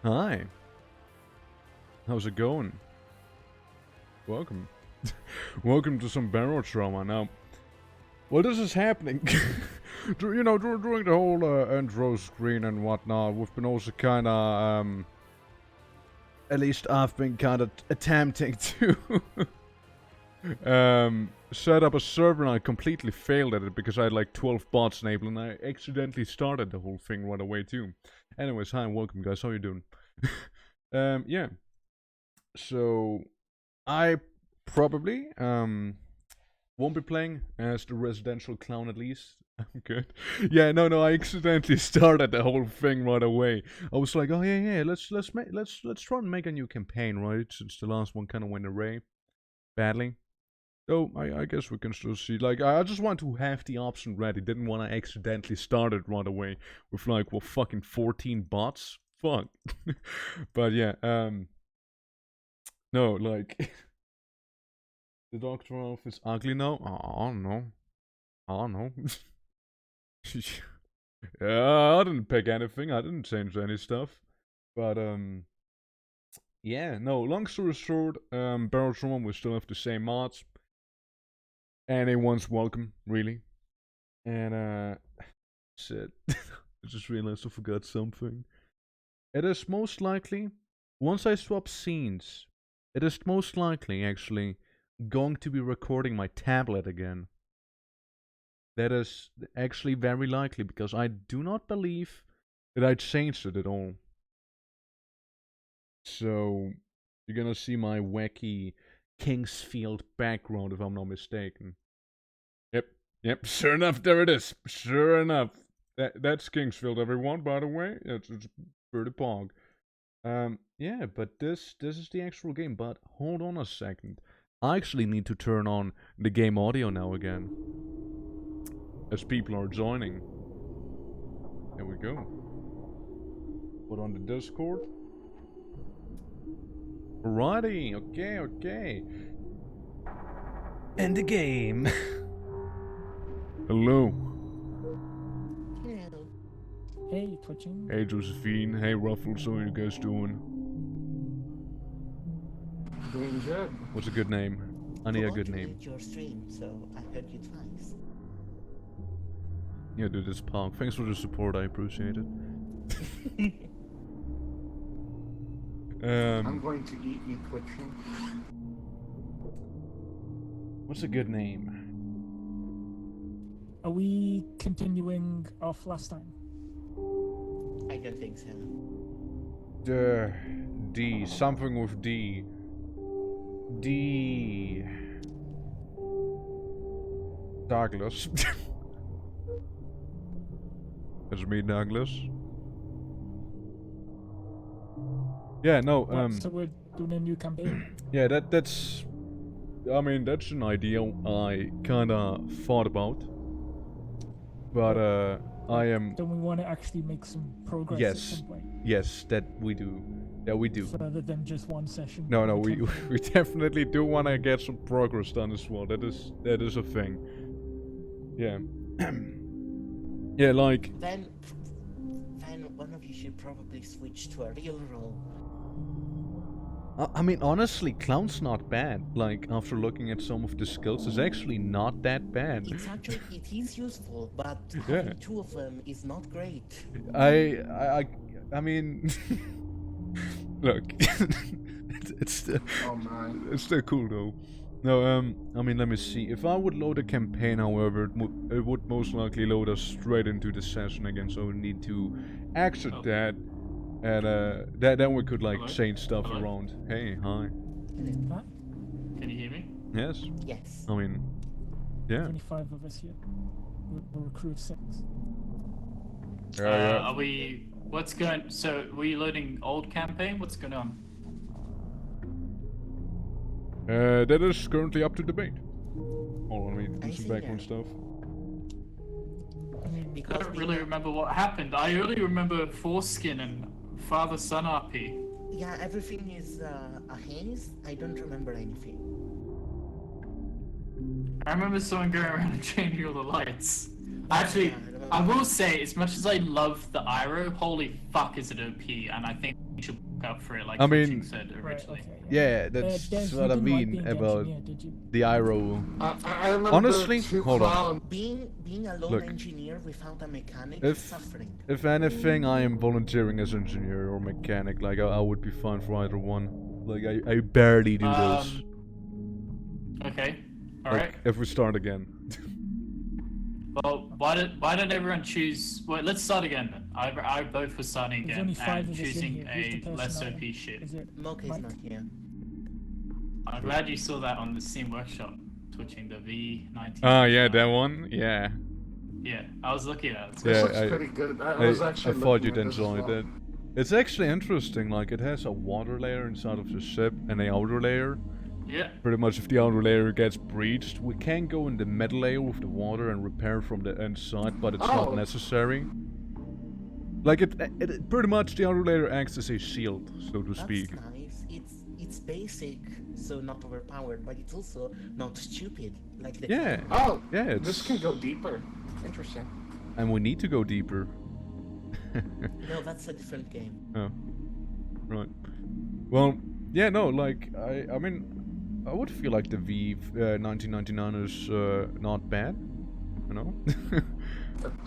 Hi. How's it going? Welcome. Welcome to some BAROTRAUMA. Now, well, this is happening. During the whole intro screen and whatnot, we've been also kind of, at least I've been kind of attempting to set up a server, and I completely failed at it because I had like 12 bots enabled, and I accidentally started the whole thing right away too. Anyways, hi and welcome, guys. How you doing? Yeah. So I probably won't be playing as the residential clown, at least. I'm good. Yeah, no, I accidentally started the whole thing right away. I was like, oh yeah, let's try and make a new campaign, right? Since the last one kind of went away badly. So I guess we can still see. Like, I just want to have the option ready. Didn't want to accidentally start it right away with like, well, fucking 14 bots. Fuck. But yeah, no, like the Doctor Elf is ugly now. I don't know. Yeah, I didn't pick anything. I didn't change any stuff. But yeah, no. Long story short, BAROTRAUMA, we still have the same mods. Anyone's welcome, really. And shit, I just realized I forgot something. It is most likely, once I swap scenes, it is most likely actually going to be recording my tablet again. That is actually very likely, because I do not believe that I changed it at all. So you're gonna see my wacky Kingsfield background, if I'm not mistaken. Yep, sure enough, there it is. Sure enough. That's Kingsfield, everyone, by the way. It's pretty pog. Yeah, but this is the actual game. But hold on a second. I actually need to turn on the game audio now again, as people are joining. There we go. Put on the Discord. Alrighty, okay. End the game. Hello. Hello. Hey, Twitching. Hey, Josephine. Hey, Ruffles. How are you guys doing? Doing good. What's a good name? I need a good name. Your stream, so I heard you twice. Yeah, dude, it's Pog. Thanks for the support. I appreciate it. I'm going to eat you, Twitching. What's a good name? Are we continuing off last time? I don't think so. D. Something with D. D. Douglas. It's me, Douglas. Yeah, no, So we're doing a new campaign. yeah, that's I mean, that's an idea I kinda thought about. But I am. Don't we want to actually make some progress at some point? Yes, that we do. Further than just one session. No, we definitely do want to get some progress done as well. That is a thing. Yeah. Yeah, like. Then one of you should probably switch to a real role. I mean, honestly, Clown's not bad. Like, after looking at some of the skills, it's actually not that bad. It is useful, but Yeah. having two of them is not great. I mean, look, it's still, Oh my. it's still cool though. No, I mean, let me see. If I would load a campaign, however, it would most likely load us straight into the session again. So we need to exit that, and then we could like change stuff around. Hey, hi. Huh? Can you hear me? Yes. Yes. I mean, yeah. 25 of us here. We're a crew of 6. Are we? What's going? So, were you loading old campaign? What's going on? That is currently up to debate. Hold on, let me I do some see background that. stuff. I mean, I Because don't really remember what happened. I only remember Foreskin and Father-Son RP. Yeah, everything is a haze. I don't remember anything. I remember someone going around and changing all the lights. Actually, Yeah, remember I will that. say, as much as I love the Iroh, holy fuck is it OP, and I think we should look up for it, like I Twitching mean- said Right, originally. okay. Yeah, that's Des, you what I didn't like mean being about engineer, did you? the Iroh. I remember Honestly, two hold on. clowns. Being a lone Look, engineer without a mechanic is If suffering. if anything, I am volunteering as engineer or mechanic. Like I would be fine for either one. Like I barely do those. Okay, Like, alright. if we start again. Well, why don't everyone choose? Wait, let's start again then. I both were starting There's again only 5 and of us in choosing here. Who's the a less person OP now? shit. Is it Moke's Mike? not here. I'm glad you saw that on the Steam Workshop, Twitching the V19. Ah, yeah, that one. Yeah, Yeah, I was looking at it. This Yeah, looks I- pretty good. I was I actually thought looking you'd at this as enjoy well. that. It's actually interesting. Like it has a water layer inside of the ship and a outer layer. Yeah. Pretty much, if the outer layer gets breached, we can go in the middle layer with the water and repair from the inside, but it's not Oh. necessary. Like it pretty much the outer layer acts as a shield, so to That's speak. nice. It's basic, so not overpowered, but it's also not stupid. Like the Yeah, Oh, yeah, this it's can go deeper. Interesting. and we need to go deeper. No, that's a different game. Oh, right. Well, yeah, no, like I mean, I would feel like the V 1999 is not bad, you know.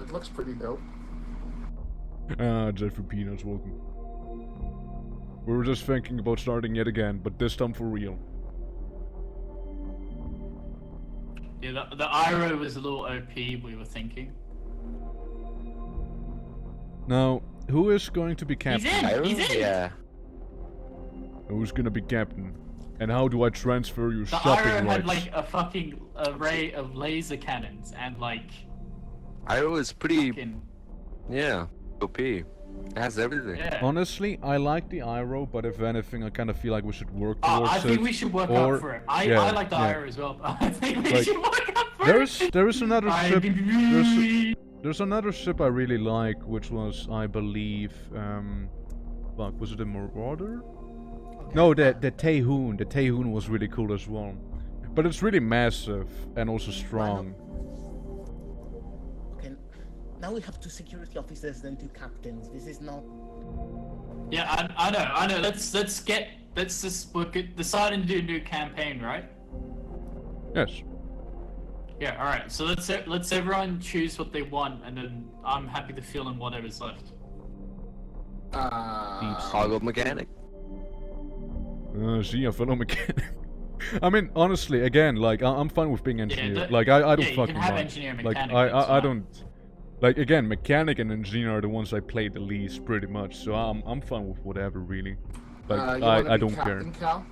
It looks pretty dope. Jeffrey Peanuts, welcome. We were just thinking about starting yet again, but this time for real. Yeah, the Iroh was a little OP, we were thinking. Now, who is going to be He's captain? in! He's in! Yeah. Who's gonna be captain? And how do I transfer your The shopping Iroh rights? had like a fucking array of laser cannons and like Iroh is pretty, fucking yeah, OP. It has everything. yeah. Honestly, I like the Iroh, but if anything, I kind of feel like we should work towards I think it. we should work or- up for it. I yeah, like the yeah. Iroh as well, but I think we Like, should work up for it. There is another ship. I- There's another ship I really like, which was, I believe, fuck, was it the Marauder? No, the Taehoon. The Taehoon was really cool as well. But it's really massive and also strong. Okay, now we have 2 security officers and 2 captains. This is not. Yeah, I know. Let's just work it, decide and do a new campaign, right? Yes. Yeah, all right. So let's everyone choose what they want, and then I'm happy to fill in whatever's left. Cargo mechanic. See, a fellow mechanic. I mean, honestly, again, like, I'm fine with being engineer. the- like, I don't yeah, you fucking can have mind. engineer and Like, mechanic, I that's fine. don't. Like, again, mechanic and engineer are the ones I play the least, pretty much. So I'm fine with whatever, really. Like, You wanna I be don't care. Captain Cal?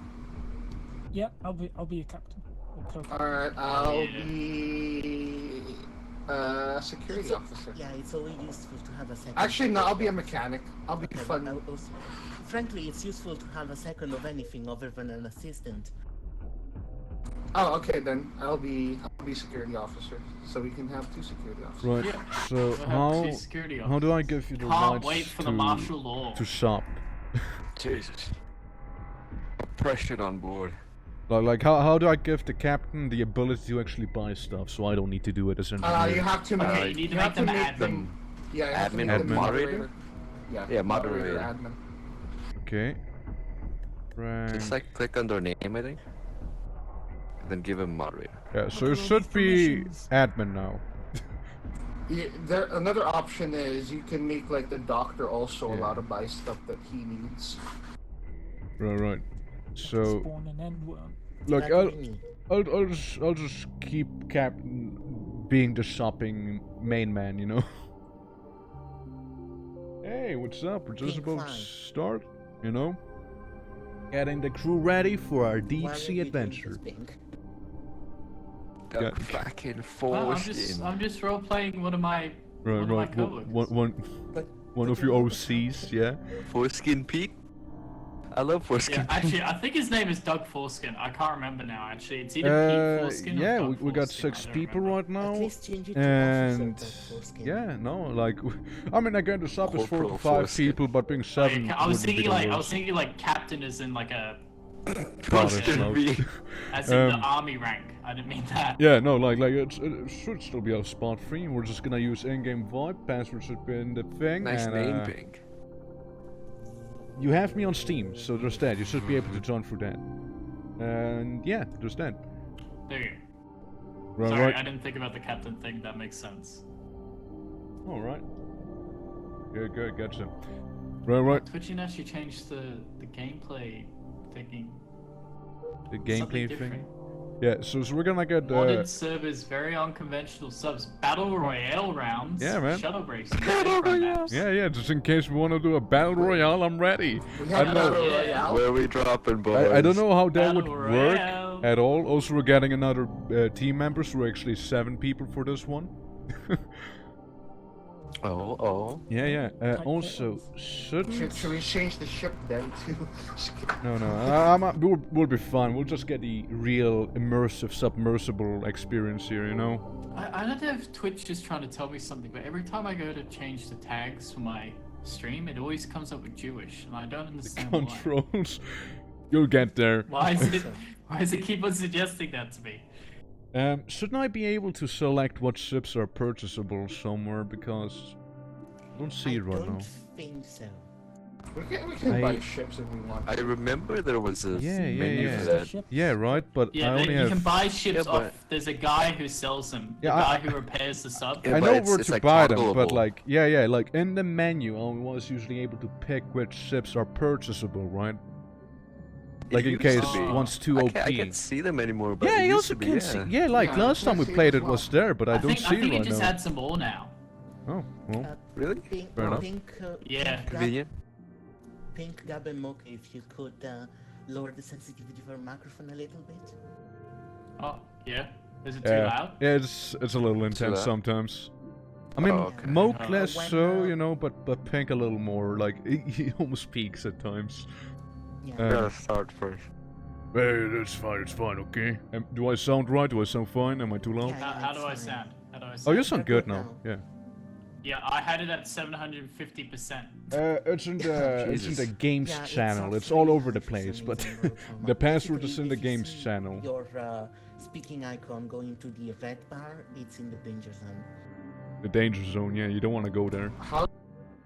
Yeah, I'll be a captain. Or co-captain. Alright, I'll Yeah. be security officer. Yeah, it's always useful to have a second. Actually, no, I'll be a mechanic. I'll be Okay, but fun. frankly, it's useful to have a second of anything other than an assistant. Oh, okay then. I'll be security officer, so we can have 2 security officers. Right. Yeah. So We'll have how 2 security how do I give you the Can't rights wait for to the martial law. to shop? Jesus. Pressure on board. Like how do I give the captain the ability to actually buy stuff so I don't need to do it as engineer? You have to make. you need to have make them admin. Yeah, you have to Admin make or them moderator? Yeah, moderator. Admin. Okay. Right. Just like click on their name, I think. And then give him moderator. Yeah, so it Upload should be informations. admin now. Yeah, another option is you can make like the doctor also Yeah. allowed to buy stuff that he needs. Right. So Spawn an end worm. look, That would be me. I'll just keep captain being the shopping main man, you know. Hey, what's up? We're just Pink about to flag. start, you know. Getting the crew ready for our Why deep are sea you doing adventure. this, Pink? The Yeah. fucking Oh, foreskin. I'm just role playing one of my Right, one of my right. One But- one but of you're your not- OCs, yeah. Foreskin Pete? I love foreskin Yeah, Pete. actually, I think his name is Doug Foreskin. I can't remember now. Actually, it's either Pete Foreskin or Yeah, Doug we got Foreskin, 6 I don't people remember. right now. At least change it to And officer foreskin. yeah, no, like I mean, again, the sub is 4 to Corporal 5 foreskin. people, but being Like, 7. I was wouldn't be thinking the like worst. captain is in like a Trusted slow. me. As in the Um, army rank. I didn't mean that. Yeah, no, like it should still be a spot free. We're just gonna use in-game VoIP. Password should be in the thing. Nice and, name, Pink. You have me on Steam, so there's that. You should be able to join through that. And yeah, there's that. There you go. Right, Sorry, right. I didn't think about the captain thing. That makes sense. All right. Good, gotcha. Right. Twitching actually changed the gameplay thinking. The Something gameplay different. thing. Yeah, so we're gonna get. Modded servers, very unconventional subs, battle royale rounds. Yeah, man. Shuttle breaks. Battle royales. Yeah, just in case we want to do a battle royale, I'm ready. We I have don't know. Battle Yeah. Royale. Where are we dropping, boys? I don't know how that would Battle work royale. at all. Also, we're getting another team member, so we're actually 7 people for this one. Oh. Yeah. Also, should Should we change the ship then too? no. We'll be fine. We'll just get the real immersive submersible experience here, you know. I don't know if Twitch is trying to tell me something, but every time I go to change the tags for my stream, it always comes up with Jewish, and I don't understand why. Controls. You'll get there. Why does it keep on suggesting that to me? Shouldn't I be able to select what ships are purchasable somewhere? Because I don't see it right now. I don't think so. We can buy I- ships if we want. I remember there was a Yeah, menu yeah. for that. Ship. Yeah, right. But I Yeah, only you have. can buy ships Yeah, but- off. There's a guy who sells them. The Yeah, guy who repairs the sub. Yeah, I but know it's- where it's to like buy them, but toggleable. like, like in the menu, I was usually able to pick which ships are purchasable, right? Like It in used case to be. one's too OP. I can't see them anymore, but Yeah, it you used also to be, can yeah. see. Yeah, like Yeah, last I time can we see played, as it was well. there, but I don't think, see I think it it right just now. adds some more now. Oh, well. Really? Pink, Fair enough. Yeah. Convenient. Pink, Gab, and Mocha, if you could lower the sensitivity of your microphone a little bit. Oh, yeah. Is it too loud? Yeah, it's a little intense loud? sometimes. I mean, okay. Moke less When, so, you know, but Pink a little more. Like he almost peaks at times. Yeah. Gotta start first. Hey, that's fine. It's fine. Okay. Do I sound right? Do I sound fine? Am I too loud? Yeah. How do I it's fine. sound? How do I Oh, sound? you sound You're good good now. now. Yeah. Yeah, I had it at 750%. It's in Jesus. the games Yeah, it's channel. not It's all free over the for some place, but reason, Barotrauma. the password is Basically, in the if you games see channel. Your speaking icon going to the red bar, it's in the danger zone. The danger zone. Yeah, you don't want to go there.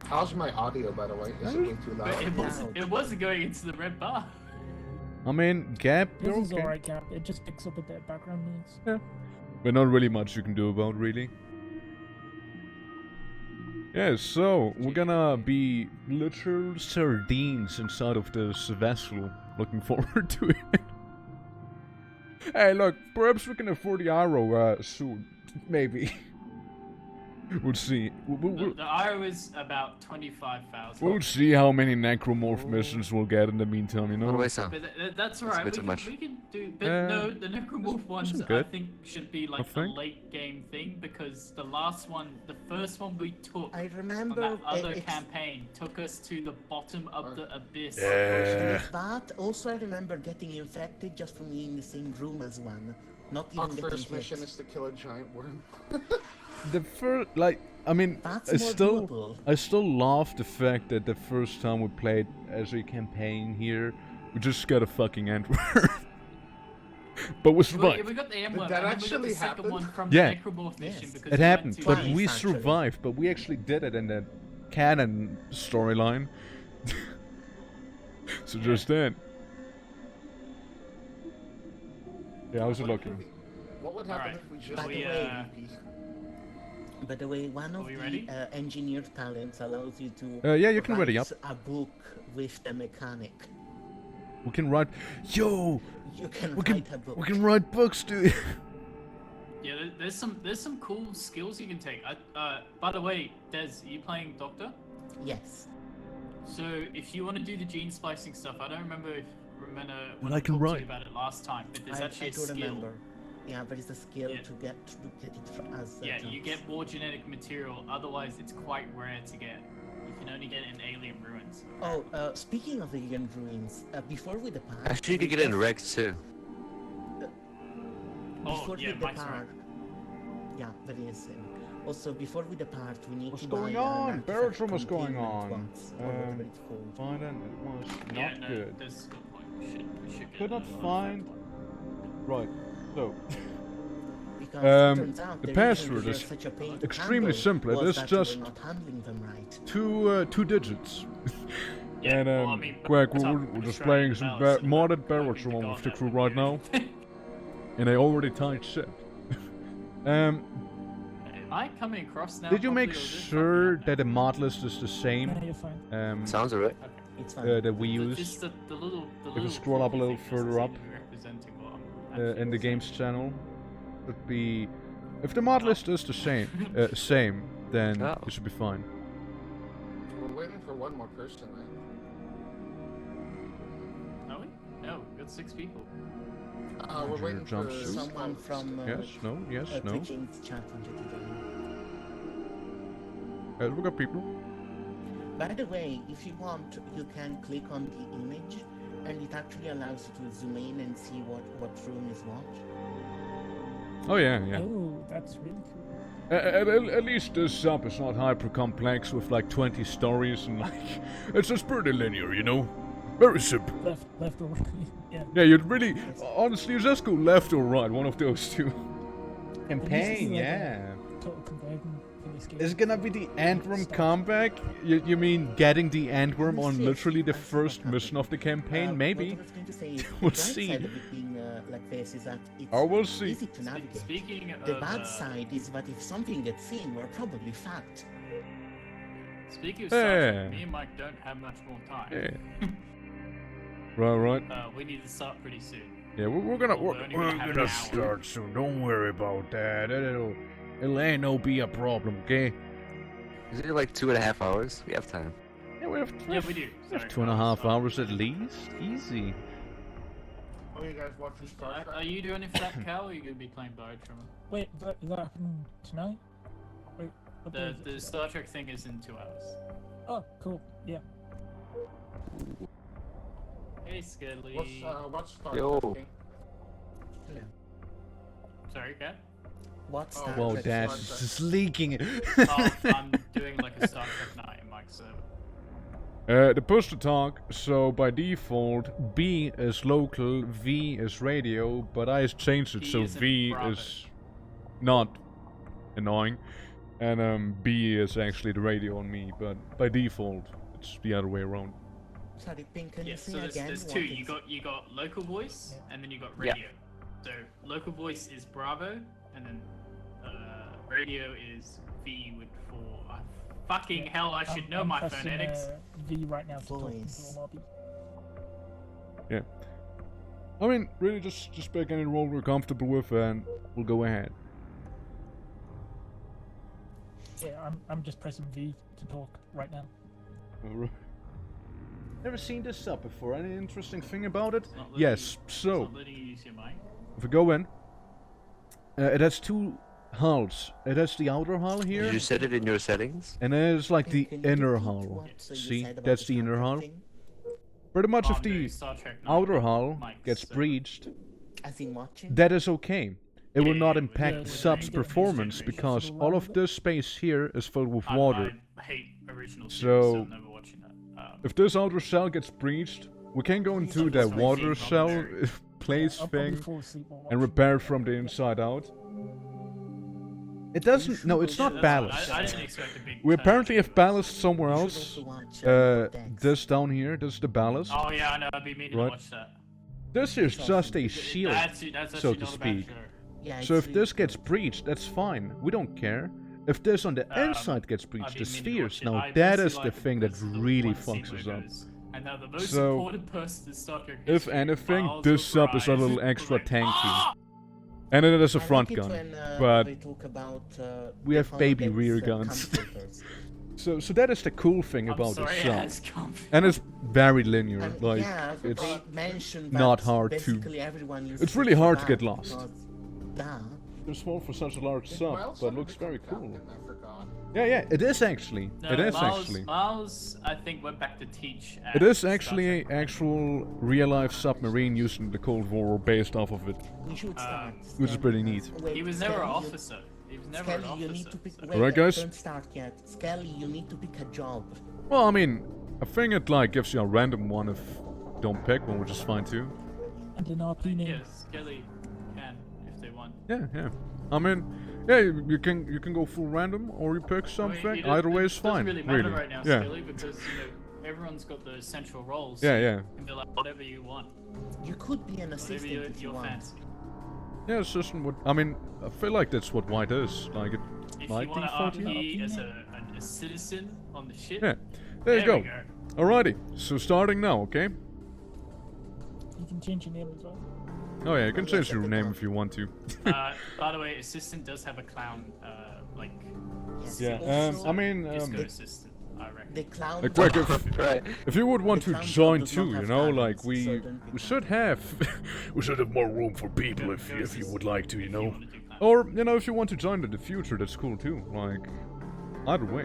How's my audio, by the way? Is it way too But loud? it wasn't going into the red bar. I mean, Gap, This you're is okay. alright, Cap. It just picks up a bit of background noise. But not really much you can do about, really. Yeah, so we're gonna be literal sardines inside of this vessel. Looking forward to it. Hey, look, perhaps we can afford the arrow soon. Maybe. We'll see. The IRO is about 25,000. We'll see how many necromorph missions we'll get in the meantime, you What do know? I sound? But that's That's a alright. bit too much. We can do. But Uh, no, the necromorph ones isn't I good. think should be like a think. late game thing because the last one, the first one we took I on remember that other it's campaign took us to the bottom of the abyss. Yeah. that. Also, I remember getting infected just from being in the same room as one. Not Our even getting first hit. mission is to kill a giant worm. The first, like, I mean, That's I more still, doable. I still love the fact that the first time we played as a campaign here, we just got a fucking Antwerp. But we We survived. got the M one, that and then we got actually the second happened? one from Yeah. the necromorph mission Yes. because It we went happened, to but Twice, we actually. survived. But we actually did it in the canon storyline. So just then. Yeah, how's it looking? What would happen Alright. if we just By We, the way, by the way, one of we the ready? engineered talents allows you to Yeah, you can ready up. write a book with the mechanic. We can write. Yo, You can we can write a book. we can write books, dude. Yeah, there's some cool skills you can take. By the way, Des, are you playing Doctor? Yes. So if you want to do the gene splicing stuff, I don't remember if Well, I I can talked to write. you about it last time, but there's actually I a do skill. remember. Yeah, there is a skill Yeah. to get it as. Yeah, you jumps. get more genetic material. Otherwise, it's quite rare to get. You can only get it in alien ruins. Oh, speaking of alien ruins, before we depart. Actually, you we could get it in just- Rex too. Oh, Before yeah, we Mike's depart. right. Yeah, there is. Also, before we depart, we need What's to going buy on? an artifact Barotrauma, what's going containment on? box, or whatever it's called. Fine, then it was Yeah, not no, good. that's a good point. We should Could get not a lot of find. that. Right. So Because it turns out the the password reason is they're such a pain to extremely handle simple. It was is that you were just not handling them right. two digits. Yeah, And well, I mean, Quack, Barotrauma we're just Australian playing some mouse and modded plugging the BAROTRAUMA with the God crew that right would now, do and I already typed shit. Am I coming across now? Did you properly, make or is this sure fucking up that the mod list is the same Yeah, you're fine. Sounds alright. now? Okay. It's fine. that we use Just the little. If you scroll up a little thing doesn't further seem up, to be representing what I'm actually in the saying. games channel? Should be. If the mod list is the same, then Oh. it should be fine. We're waiting for one more person, right? Are we? No, we've got 6 people. We're Roger, waiting for jumpsuit. Someone from Yes, no, yes, no. Twitching's chat into the game. We got people. By the way, if you want, you can click on the image, and it actually allows you to zoom in and see what room is what. Oh yeah, yeah. Oh, that's really cool. At least this sub is not hyper complex with like 20 stories and like it's just pretty linear, you know. Very simple. Left or right. Yeah. Yeah, you'd really honestly just go left or right, one of those two. Campaign, like yeah. Total conversion for this game. Is it gonna be the Antworm comeback? You mean getting the Antworm on literally the first mission of the campaign? Maybe. What I was going to say is, We'll the bright see. side of it being like this is that it's Oh, we'll see. easy to navigate. Speaking The of bad side is that if something gets seen, we're probably fucked. speaking of Yeah. Star Trek, me and Mike don't have much more time. Yeah. Right. We need to start pretty soon. Yeah, we're gonna Well, we're only gonna have an hour. start soon. Don't worry about that. It'll ain't no be a problem, okay? Is it like 2.5 hours? We have time. Yeah, we have Yeah, we do. we have Sorry, 2.5 sorry. hours at least. Easy. Are you guys watching Star Trek? Are you doing it for that, Cal, or are you going to be playing BAROTRAUMA? Wait, that happened tonight? Wait, what day is it? The Star Trek thing is in 2 hours. Oh, cool. Yeah. Hey, Skelly. What's Star Yo. Trek? Sorry, Cat? What's Oh, that? Whoa, Trek, Dash Star is Trek. just leaking it. Oh, I'm doing like a Star Trek night in Mike's server. The push to talk, so by default, B is local, V is radio, but I changed it B so is in V Bravo. is not annoying, and B is actually the radio on me, but by default, it's the other way around. Sorry, Pink, can Yeah, you say so there's, again? there's what two. is- You got local voice, and then you got Yeah. radio. So local voice is Bravo, and then radio is V with 4. Fucking hell, I should know I'm my pressing, phonetics. V right now to talk into Voice. a lobby. Yeah. I mean, really, just pick any role we're comfortable with, and we'll go ahead. Yeah, I'm just pressing V to talk right now. Alright. Never seen this up before. Any interesting thing about it? It's not letting Yes. you- it's So, not letting you use your mic. if we go in, it has two hulls. It has the outer hull here, Did you set it in your settings? and then it's like the Pink, can you inner repeat hull. what, you See, said about that's the Star inner Trek hull. thing? Pretty much Oh, if I'm doing the Star Trek night outer with hull Mike's gets server. breached, As in watching? that is okay. It will Yeah, not yeah, impact yeah, the yeah, sub's yeah, performance yeah, because yeah. all of this space here is filled with water. I hate original series, So- so I'm never watching that. If this outer cell gets breached, we can go into Something's that going water on cell there. place I'll probably thing fall asleep while and watching. repair it from the inside out. It doesn't. No, it's Yeah, not that's ballast. fine. I didn't expect a big. We turn. apparently have ballast somewhere You should else. also watch, Dex. This down here, this is the ballast. Oh yeah, I know. I'd be meaning Right. to watch that. This is just a shield. That's so actually to not a bad speak. show. Yeah, So it's if this really gets breached, that's fine. We don't care. If this on the inside gets I'd breached, be the meaning to spheres, watch it. now I that mostly is the like thing that that's the really one scene fucks where us it up. goes, and now the most So, important person in Star Trek If history, anything, Miles this sub is a O'Brien, little extra was like, tanky. "Ah!" And it is a I front like it gun. when, but they talk about, we have baby Defendant's, rear guns. comforters. So that is the cool thing I'm about sorry, this it sub. has come. And it's very linear. And Like yeah, it's they mentioned not that hard to- basically everyone uses it's really it for hard to that get lost. because, duh. too small for such a large Did sub, Miles but ever looks very become cool. captain? I forgot. Yeah, it is actually. No, It is Miles, actually. Miles, I think, went back to teach. It at is Star actually Trek. an actual real-life submarine used in the Cold War based off of it. We should start. Which is pretty neat. Wait, He was never an Skelly, officer. He was never an Skelly, you need officer. to pick. so- Wait, Alright, guys? Don't start yet. Skelly, you need to pick a job. Well, I mean, I think it like gives you a random one if don't pick one, which is fine too. And an RP name. Yeah, Skelly can if they want. Yeah, yeah. I mean, yeah, you can go full random or you pick something. I mean, Either way is fine. It doesn't really matter right now, Yeah. Skelly, because everyone's got those central roles. Yeah, so yeah. You can be like whatever you want, You could be an whatever assistant if you your want. fancy. Yeah, assistant would. I mean, I feel like that's what white is. Like it. If Like you want to default, RP as a citizen on the ship, Yeah. There you we go. Alrighty. So starting now, okay? You can change your name as well. Oh yeah, you can yes, change at your the name top. if you want to. By the way, assistant does have a clown, like Yes. Yeah, Also, I mean, disco assistant, I reckon. the clown. Like, quick, if, Right. if you would want The to clown join does not too, you have know, talents, like we certain should have we should have more room for people if you would like to, you If know. wanna do clown. Or you know, if you want to join in the future, that's cool too. Like either way.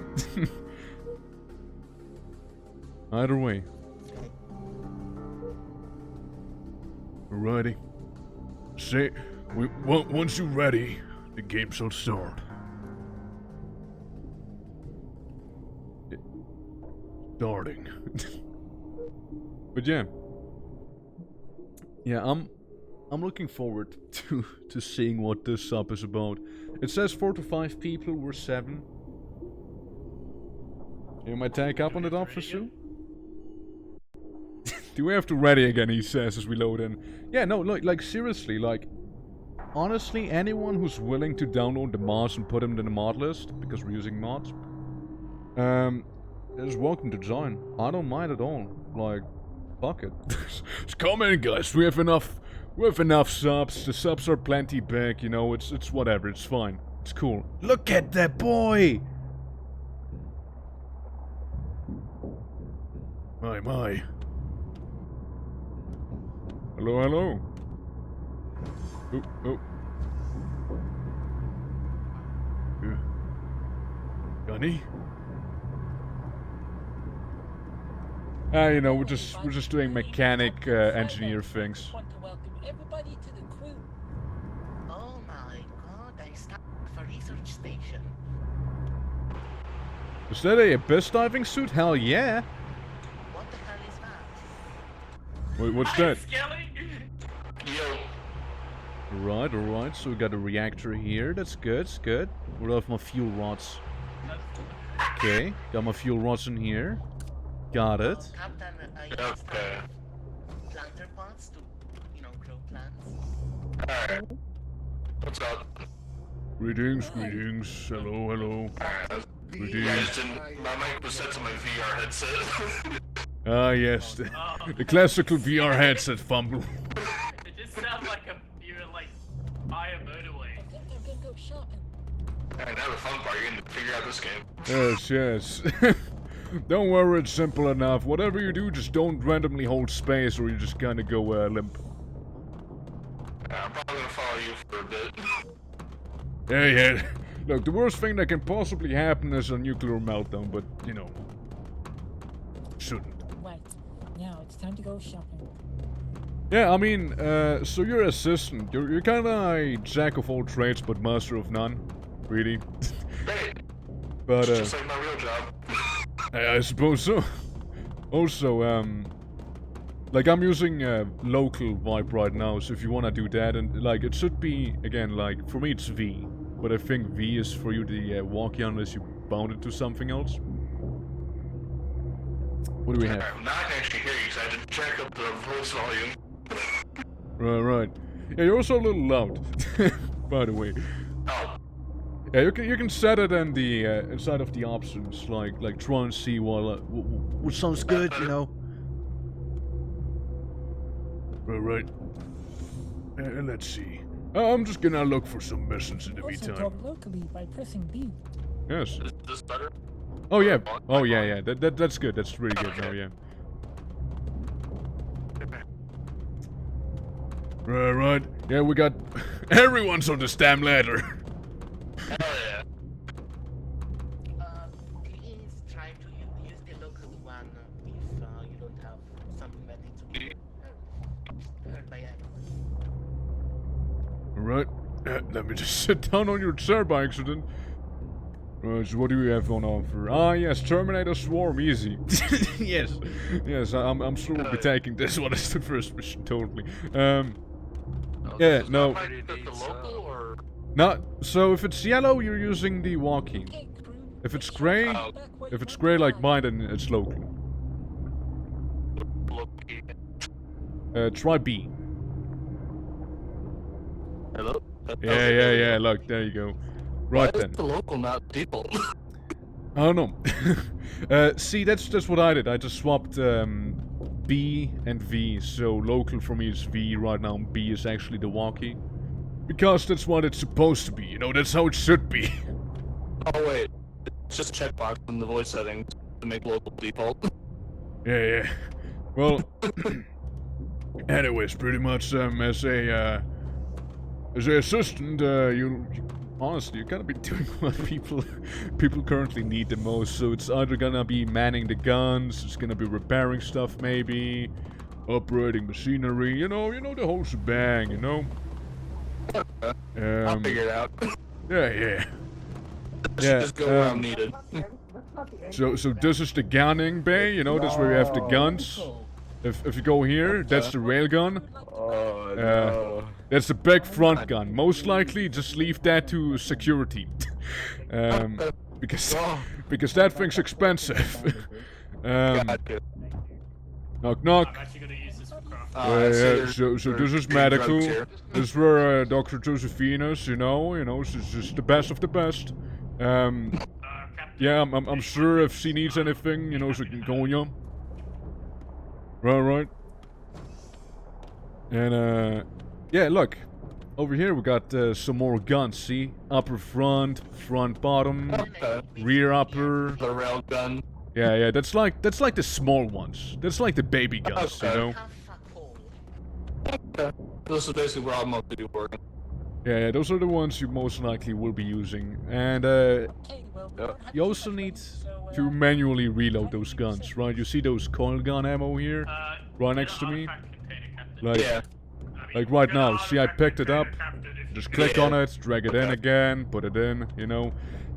Either way. Okay. Alrighty. Say, once you're ready, the game shall start. Starting. But yeah. Yeah, I'm looking forward to seeing what this sub is about. It says 4 to 5 people, we're 7. You might take up on it, officer? Do we have to ready again, he says as we load in. Yeah, no, like seriously, like, honestly, anyone who's willing to download the mods and put them in the mod list, because we're using mods, is welcome to join. I don't mind at all. Like, fuck it. Just come in, guys. We have enough subs. The subs are plenty big, you know, it's whatever, it's fine. It's cool. Look at that boy! My. Hello. Oh. Gunny? You know, we're just doing mechanic, engineer things. Want to welcome everybody to the crew. Oh my god, I stopped for research station. Is that a abyss diving suit? Hell yeah! What the hell is that? Wait, what's that? Skelly! Alright, so we got a reactor here, that's good, What about my fuel rods? Okay, got my fuel rods in here. Got it. Captain, I used planter pots to, grow plants. Alright. What's up? Greetings. Hello. Yeah, Greetings. my mic was set to my VR headset. Ah, yes, the classical VR headset fumble. It just sounds like you were like by a motorway. I think they're gonna go shopping. And now the fun part, you're gonna figure out this game. Yes. Don't worry, it's simple enough. Whatever you do, just don't randomly hold space or you just kinda go limp. I'm probably gonna follow you for a bit. Yeah. Look, the worst thing that can possibly happen is a nuclear meltdown, but, you know, shouldn't. Right. Now it's time to go shopping. Yeah, I mean, so you're assistant. You're kinda a jack of all trades, but master of none. Really. Great. But, Just like my real job. I suppose so. Also, like I'm using local vibe right now, so if you wanna do that, and like it should be, again, like, for me it's V. But I think V is for you to walkie unless you bound it to something else. What do we have? Now I can actually hear you, so I had to jack up the voice volume. Right. Yeah, you're also a little loud, by the way. Oh. Yeah, you can set it in the inside of the options, like try and see what sounds good, you know. Right. Let's see. I'm just gonna look for some missions in the Also meantime. talk locally by pressing B. Yes. Is this better? Oh yeah. That's good. That's really good now. Yeah. Right. Yeah, we got everyone's on this damn ladder. Hell yeah. Please try to use the local one if you don't have something that needs to be heard by everyone. Alright. Let me just sit down on your chair by accident. So what do we have on offer? Ah, yes, Terminator Swarm, easy. Yes, yes, I'm sure we'll be taking this one as the first mission, totally. Yeah, no. The local or? No, so if it's yellow, you're using the walkie. Okay, crew. If it's gray, Back where if you it's want gray to like die. mine, then it's local. Try B. Hello. Yeah. Look, there you go. Right Why then. is the local not default? I don't know. See, that's just what I did. I just swapped B and V. So local for me is V right now. And B is actually the walkie. Because that's what it's supposed to be. You know, that's how it should be. Oh wait, it's just a checkbox in the voice settings to make local default. Yeah. Well, anyways, pretty much as a assistant, you honestly you're gonna be doing what people currently need the most. So it's either gonna be manning the guns, it's gonna be repairing stuff, maybe operating machinery. You know the whole shebang. You know. I'll figure it out. Yeah. Just go where I'm needed. So this is the gunning bay. You know, that's where we have the guns. If you go here, that's the railgun. Oh no. That's the big front gun. Most likely, just leave that to security, because that thing's expensive. Gotcha. Knock knock. I'm actually gonna use this for craft. Yeah. So this is medical. This is for Dr. Josephinus. You know, she's just the best of the best. Captain, Yeah, I'm sure if she needs anything, you know, she can go on you. Right. And yeah, look, over here we got some more guns. See, upper front, front bottom, rear upper. The rail gun. Yeah, that's like the small ones. That's like the baby guns, you know. This is basically where I'll mostly be working. Yeah, those are the ones you most likely will be using. And Okay, well, we don't have you to also fight, need so, to manually reload those guns, right? You see those coil gun ammo here, right next to me? Like, Yeah. like right now. See, I picked it up. Just click on it, drag it in again, put it in. You know,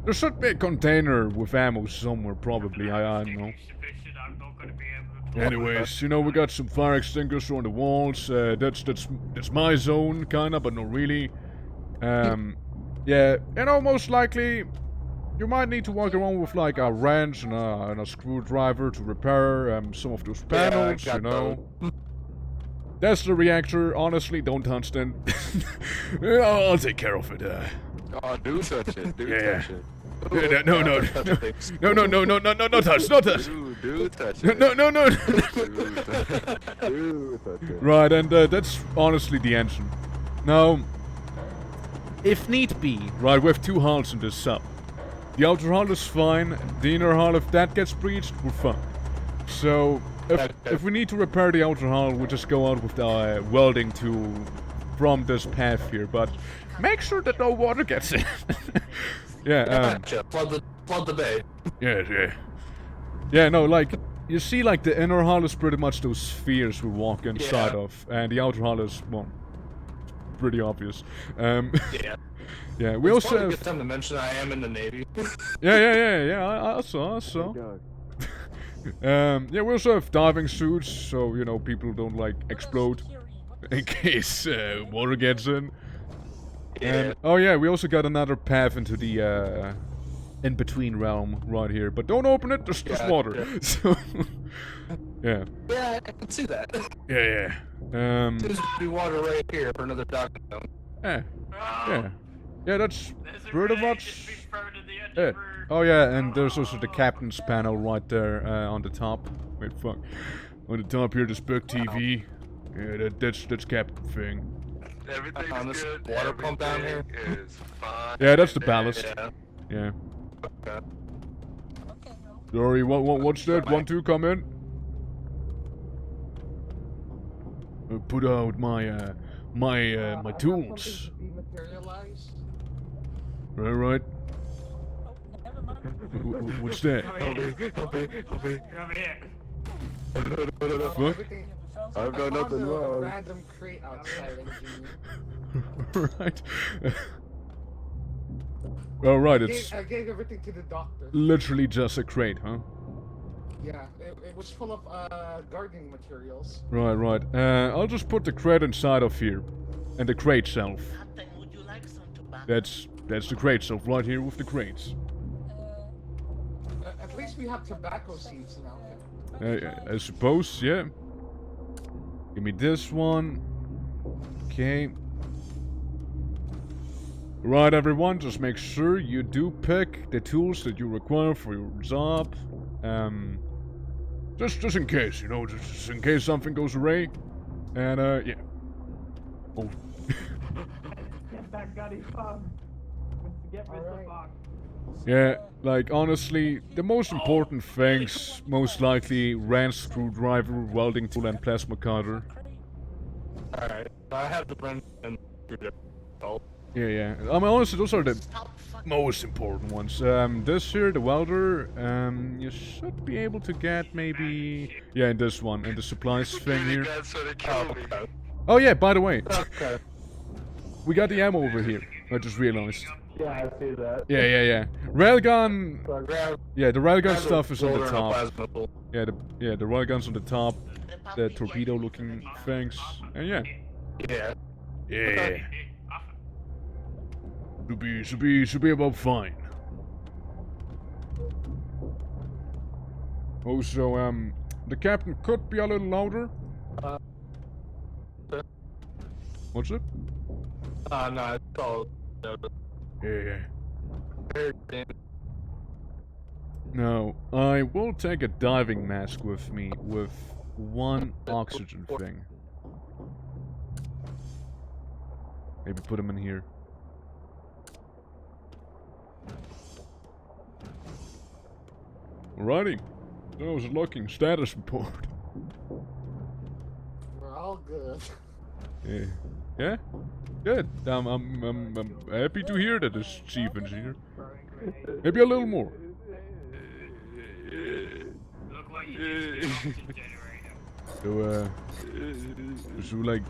there should be a container with ammo somewhere, probably. I don't know. Anyways, you know, we got some fire extinguishers on the walls. That's my zone, kinda, but not really. Yeah, you know, most likely you might need to walk around with like a wrench and a screwdriver to repair some of those panels. You know, that's the reactor. Honestly, don't touch them. I'll take care of it. Oh, do touch it. Do Yeah. touch it. No, no touch, no touch. Do touch it. No. Do touch it. Right, and that's honestly the engine. Now, if need be, right, we have two hulls in this sub. The outer hull is fine. The inner hull, if that gets breached, we're fine. So, if we need to repair the outer hull, we'll just go out with the welding tool from this path here. But make sure that no water gets in. Yeah. Gotcha. Flood the bay. Yeah, no, like, you see, like, the inner hull is pretty much those spheres we walk inside of, and the outer hull is, well, pretty obvious. Yeah. Yeah, we It's also probably a have... good time to mention I am in the Navy. Yeah, I saw. Yeah, we also have diving suits, so, you know, people don't, like, explode in case water gets in. And, oh yeah, we also got another path into the in-between realm right here. But don't open it, there's water. Yeah. So, yeah. Yeah, I can see that. Yeah. There's be water right here for another docking zone. Yeah, that's pretty much... Yeah. Oh yeah, and there's also the captain's panel right there on the top. Wait, fuck. On the top here, this big TV. Yeah, that's captain thing. Everything's this good. water pump down here? Everything is fine. Yeah, that's the ballast. Yeah. Yeah. Okay. Okay, well, Sorry, what's that? 1, 2, come in. Put out my my tools. Right. oh, never mind. What's that? Help me. Over here. What? I've got nothing wrong. Random crate outside and you... Right. Oh, right, it's I gave everything to the doctor. literally just a crate, huh? Yeah, it was full of gardening materials. Right. I'll just put the crate inside of here. And the crate shelf. Captain, would you like some tobacco? That's the crate shelf right here with the crates. At least we have tobacco seeds now. I suppose, yeah. Give me this one. Okay. Right, everyone, just make sure you do pick the tools that you require for your job. Just in case, you know, just in case something goes awry. And, yeah. Oh. Get that gutty fog. Get rid of the fog. Yeah, like, honestly, the most important things, most likely, wrench, screwdriver, welding tool, and plasma cutter. Alright, I have the wrench and screwdriver. Yeah. I mean, honestly, those are the Stop fucking. most important ones. This here, the welder, you should be able to get maybe... Yeah, and this one, and the supplies thing here. That's what it killed me. Oh yeah, by the way, Okay. we got the ammo over here. I just realized. Yeah, I see that. Yeah. Railgun... So I grab, Yeah, the railgun grab a stuff is on the roller and a top. plasma tool. Yeah, the railgun's on the top. The Republic torpedo-looking things. And yeah. Yeah. Yeah. Should be about fine. Also, the captain could be a little louder. What's it? No, it's all. Yeah. Now, I will take a diving mask with me with one oxygen thing. Maybe put him in here. Alrighty. How's it looking? Status report. We're all good. Yeah. Yeah? Good. I'm happy to hear that, as chief engineer. Maybe a little more. Look what you did to the oxygen generator. So like,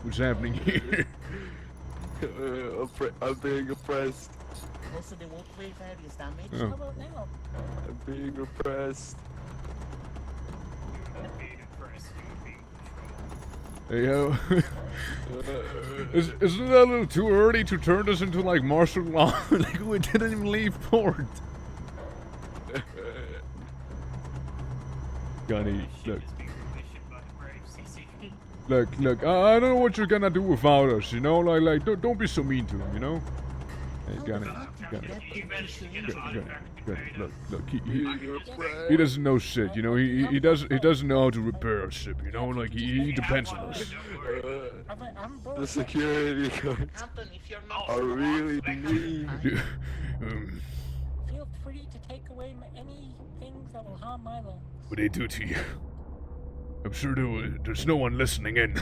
what's happening here? I'm being oppressed. Also, the walkway is damaged. Oh. How about now? I'm being oppressed. Being impressed, you being controlled. Hey, yo. Isn't it a little too early to turn this into like martial law? Like we didn't even leave port. Gunny, look. Just being commissioned by the brave CCP. Look, I don't know what you're gonna do without us, you know? Like, don't be so mean to him, you know? Hey, Gunny, look, he doesn't know shit, you know? He doesn't know how to repair a ship, you know? Like, he depends on us. I'm bored. The security guards Captain, if you're not are really mean. Feel free to take away any things that will harm my lungs. What they do to you? I'm sure there's no one listening in.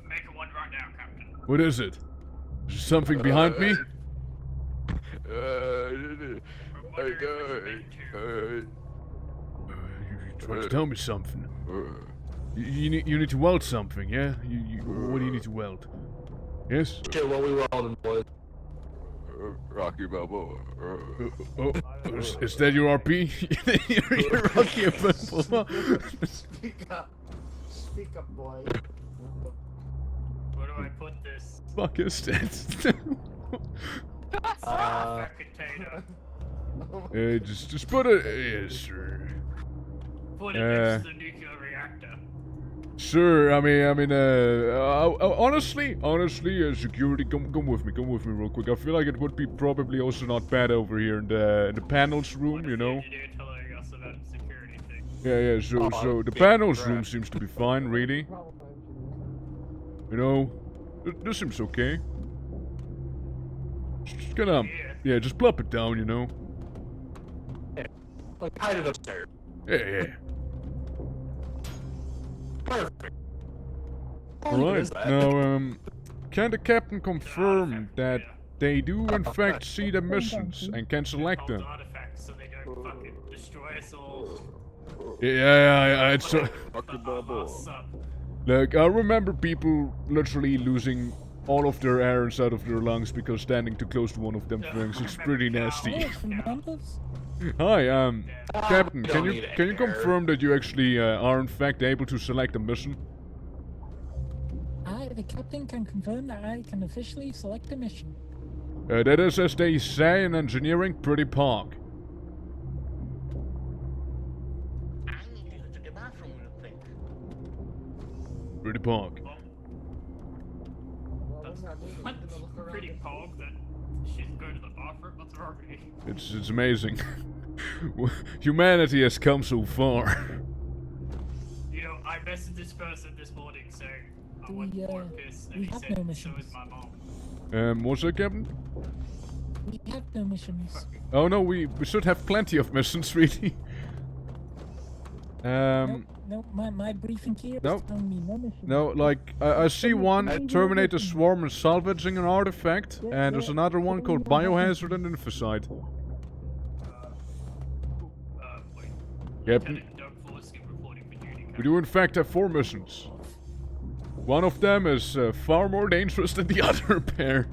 Make a one right now, Captain. What is it? Is there something behind me? We're wondering if it's meant to. You trying to tell me something? You need to weld something, yeah? What do you need to weld? Yes? Shit, what we welding, boys? Rocky Balboa. Is that your RP? You're Rocky Balboa. Speak up, boy. Where do I put this? Fuck is that? That container. Just put it. Yes, sir. Put it next to the nuclear reactor. Sure. I mean. Honestly, security, come with me real quick. I feel like it would be probably also not bad over here in the panels room, you know. Engineer telling us about the security thing. Yeah. So the panels room seems to be fine, really. You know, this seems okay. Just gonna, yeah, just plop it down, you know. Like, hide it upstairs. Yeah. Perfect. Right. Now, can the captain confirm that they do in fact see the missions and can select them? Artifacts so they don't fucking destroy us all. Yeah. It's Fuck us up. look, I remember people literally losing all of their air out of their lungs because standing too close to one of them things. It's pretty nasty. Hello, Fernandez. Hi, Captain, we can don't you need can you air. confirm that you actually are in fact able to select a mission? The captain can confirm that I can officially select a mission. That is, as they say in engineering, pretty park. I need to go to the bathroom real quick. Pretty park. What? Pretty pog that she's going to the bathroom. What's wrong with me? It's amazing. Humanity has come so far. You know, I messaged this person this morning saying I want We, more piss, and we he have said no so missions. is my mom. What's that, Captain? We have no missions. Oh no, we should have plenty of missions, really. No, my briefing here No. is telling me no missions. No, like, I see one, terminate the swarm and salvaging an artifact, and there's another one called biohazard and inficide. Wait. Captain, Lieutenant Doug Forlesky reporting for duty. we do in fact have 4 missions. One of them is far more dangerous than the other pair.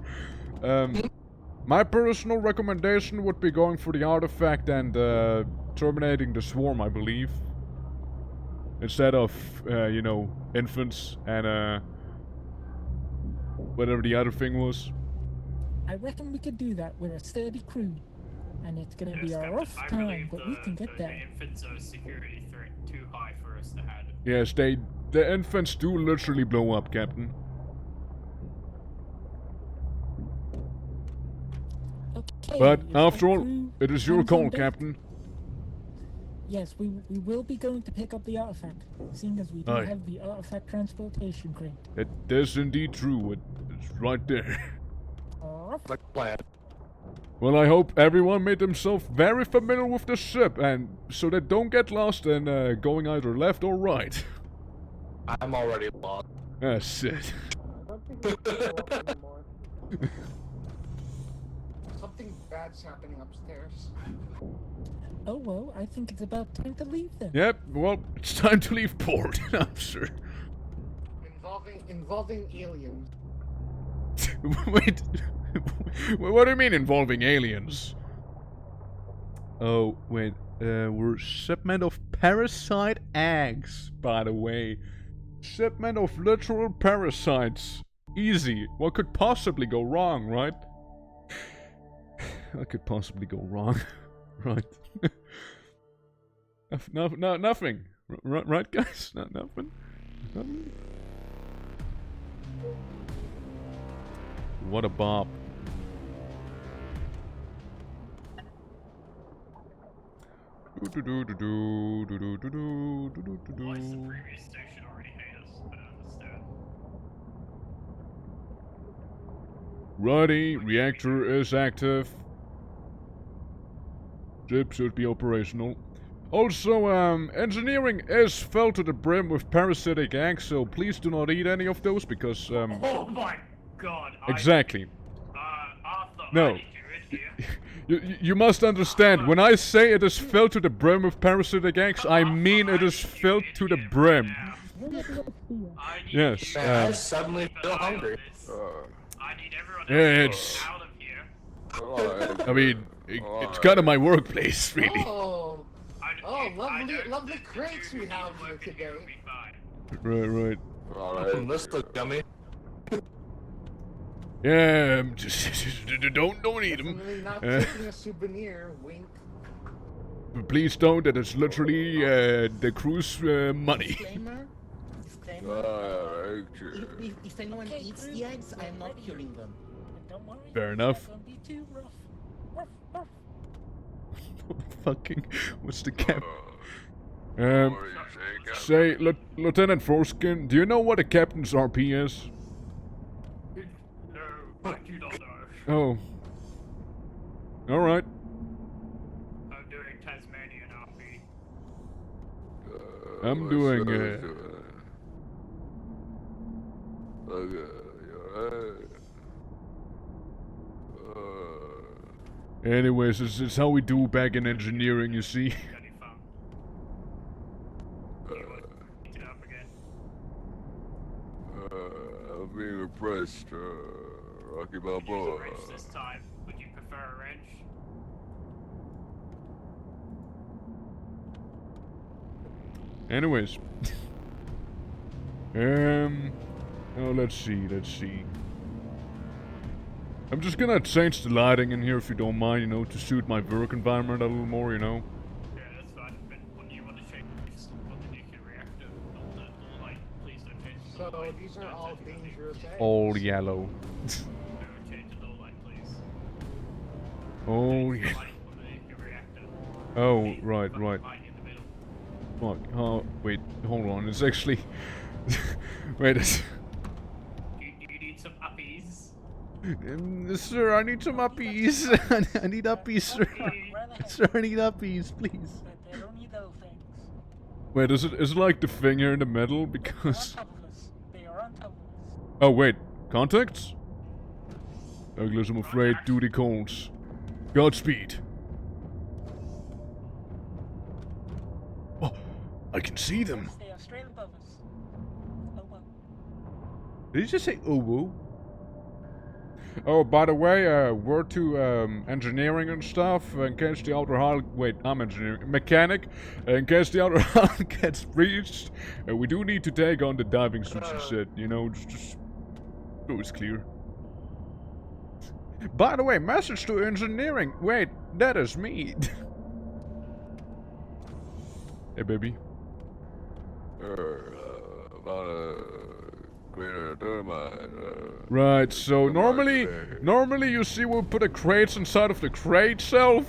My personal recommendation would be going for the artifact and terminating the swarm, I believe. Instead of, you know, infants and whatever the other thing was. I reckon we could do that with a sturdy crew. And it's gonna be Yes, a Captain, rough I time, believe but we can get the there. infants are a security threat too high for us to handle. Yes, the infants do literally blow up, Captain. Okay, But if after that all, crew it is your comes call, on deck, Captain. Yes, we will be going to pick up the artifact, seeing as we do Aye. have the artifact transportation crate. It is indeed true. It's right there. Ruff. Like plan. Well, I hope everyone made themselves very familiar with the ship, and so they don't get lost and going either left or right. I'm already lost. That's it. Something bad's happening upstairs. Oh well, I think it's about time to leave then. Yep, well, it's time to leave port, I'm sure. Involving aliens. Wait, what do you mean involving aliens? Oh, wait, we're shipment of parasite eggs, by the way. Shipment of literal parasites. Easy. What could possibly go wrong, right? What could possibly go wrong? Right. Nothing. Right, guys? Nothing? Nothing? What a bop. Why does the previous station already hate us? I don't understand. Righty, reactor is active. Ship should be operational. Also, engineering is filled to the brim with parasitic eggs, so please do not eat any of those because, Oh my god! exactly. Arthur, No. I need you in here. You must understand, when I say it is filled to the brim with parasitic eggs, I mean it is filled to the brim. I need Yes, you Man, I to suddenly keep feel an eye on hungry. this. I need everyone Yeah, else it's- out of here. I mean, it's kind of my workplace, really. Oh, I lovely, don't lovely think the crates two we people have here working today. will be fine. Right. Alright. this looks yummy. Yeah, just don't eat them. Definitely not Uh, taking a souvenir. Wink. Please don't. That is literally the crew's money. Disclaimer. If anyone Okay, eats crew, the eggs, we're I'm not ready. killing them. And don't worry, Fair it's enough. not gonna be too rough. Ruff, ruff. Fucking, what's the cap? What are you saying, Say, Lieutenant Forskin, do you know what a captain's RP is? No, I do not know. Oh. Alright. I'm doing Tasmanian RP. I'm doing, Anyways, it's how we do back in engineering, you see. Bloody fun. You want to pick it up again? I'm being repressed, Rocky Use a Balboa. wrench this time. Would you prefer a wrench? Anyways. Oh, let's see. I'm just gonna change the lighting in here if you don't mind, you know, to suit my work environment a little more, you know. Yeah, that's fine. But when you want to change on the nuclear reactor, don't turn the light. Please don't change the So light. these are Don't all touch the dangerous eggs. All yellow. Don't change the light, please. Oh, Change the yeah. light on the nuclear reactor. Oh, Leave the right, fucking right. light in the middle. Fuck. Oh, wait, hold on. It's actually... Wait, it's... Do you need some uppies? Sir, I need some uppies. I need uppies, sir. Where the heck? Sir, I need uppies, please. They don't need those things. Wait, is it like the finger in the middle? They're on Because... top of us. They are on top of us. Oh, wait. Contacts? Douglas, I'm afraid duty calls. Godspeed. Oh, I can see them. Yes, they are straight above us. Oh well. Did you just say oh whoa? Oh, by the way, we're to engineering and stuff. In case the outer hull, wait, I'm engineering, mechanic. In case the outer hull gets breached, we do need to take on the diving suits and shit. You know, just so it's clear. By the way, message to engineering. Wait, that is me. Hey, baby. About a greater thermite. Right. So normally you see we'll put the crates inside of the crate shelf.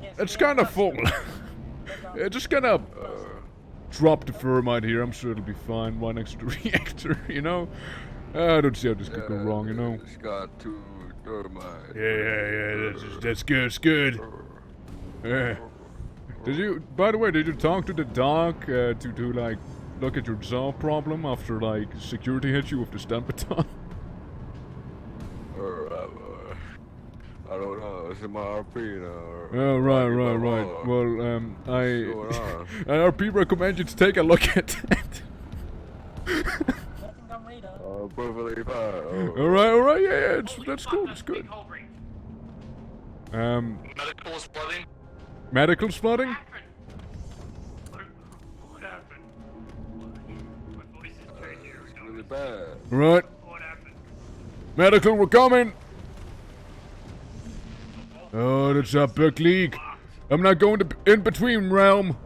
Yes, It's they are kind of full. They're gone. Just gonna drop the thermite here. I'm sure it'll be fine right next to the reactor. You know. I don't see how this could go wrong. You know. It's got 2 thermite. Yeah. That's good. It's good. Yeah. By the way, did you talk to the doc to like look at your jaw problem after like security hit you with the stamp baton? I don't know. It's in my RP now. Oh, right. Well, Going RP recommend you to take a look at that. Nothing on radar. Perfectly fine. Alright, yeah, that's cool, it's good. Big hole break. Medical is flooding. Medical flooding? What happened? My voice is crazy. It's really bad. Right, What happened? medical, we're coming. Oh, that's a big leak. I'm not going to in-between realm.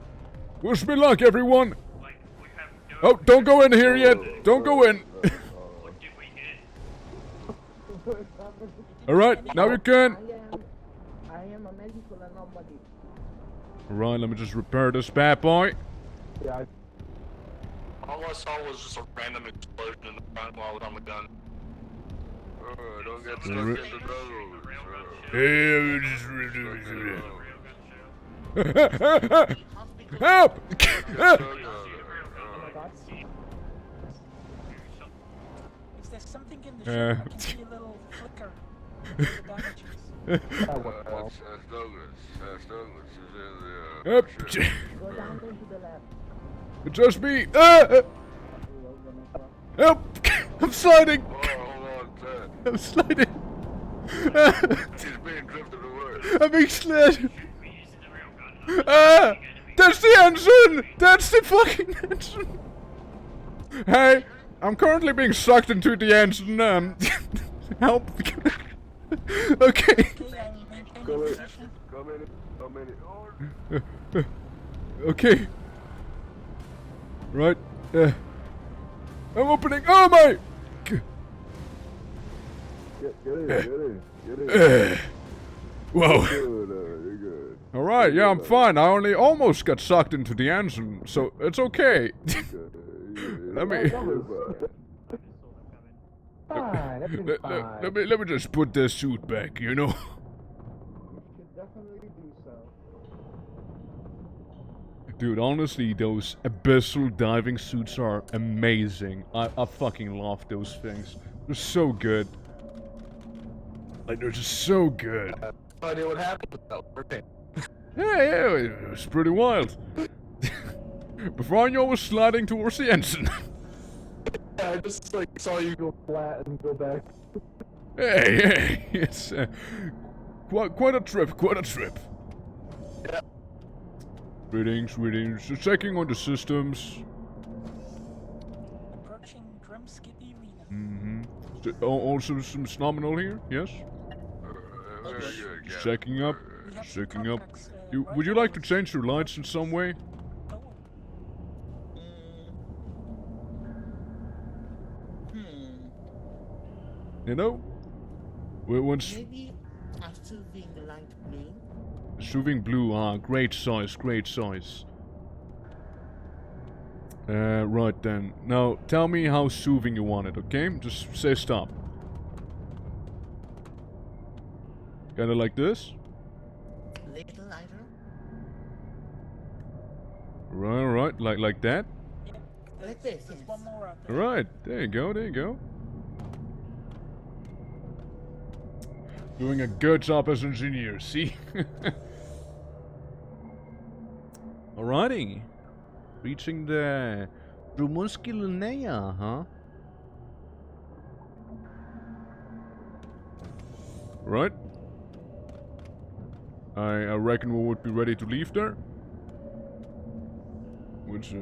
Wish me luck, everyone. Like, we have no... Oh, don't go in here yet. Don't go in. What did we hit? Alright, now you can. I am a medical anomaly. Alright, let me just repair this bad boy. All I saw was just a random explosion in the front while I was on the gun. Don't get stuck Alright. into those. Help! Is there something in the ship? I can see a little flicker. The damages. That's Douglas. That's Douglas. He's in the, Yep. ship. Go down into the lab. Just me. Help! I'm sliding. Oh, hold on, Ted. I'm sliding. He's being drifted away. I'm being slid. We using the railgun. That's the engine. That's the fucking engine. Hey, I'm currently being sucked into the engine. Help. Okay. Okay, I'm maintaining position. Come in. Oh, Okay. Right. I'm opening. Oh my. get in. Whoa. Good, you're good. All right. Yeah, I'm fine. I only almost got sucked into the engine, so it's okay. Let me. Fine, everything's fine. Let me just put this suit back. You know. You should definitely do so. Dude, honestly, those abyssal diving suits are amazing. I fucking love those things. They're so good. Like, they're just so good. No idea what happened with that. Okay. Yeah, it was pretty wild. Before I knew I was sliding towards the engine. I just like saw you go flat and go back. Hey, it's quite a trip, quite a trip. Yeah. Greetings. Just checking on the systems. Approaching Drum Skippy Arena. All systems nominal here, yes? Just checking up. We have some Checking up. contacts, Would you like to change your lights in some way? Oh, You know? Once Maybe a soothing light blue. soothing blue, great size, great size. Right then. Now, tell me how soothing you want it, okay? Just say stop. Kinda like this? Little lighter. Right, like that? yeah. Like this, There's yes. one more out there. Alright, there you go. Doing a good job as engineer, see? Alrighty. Reaching the Rumunskilinea, huh? Right. I reckon we would be ready to leave there. Which,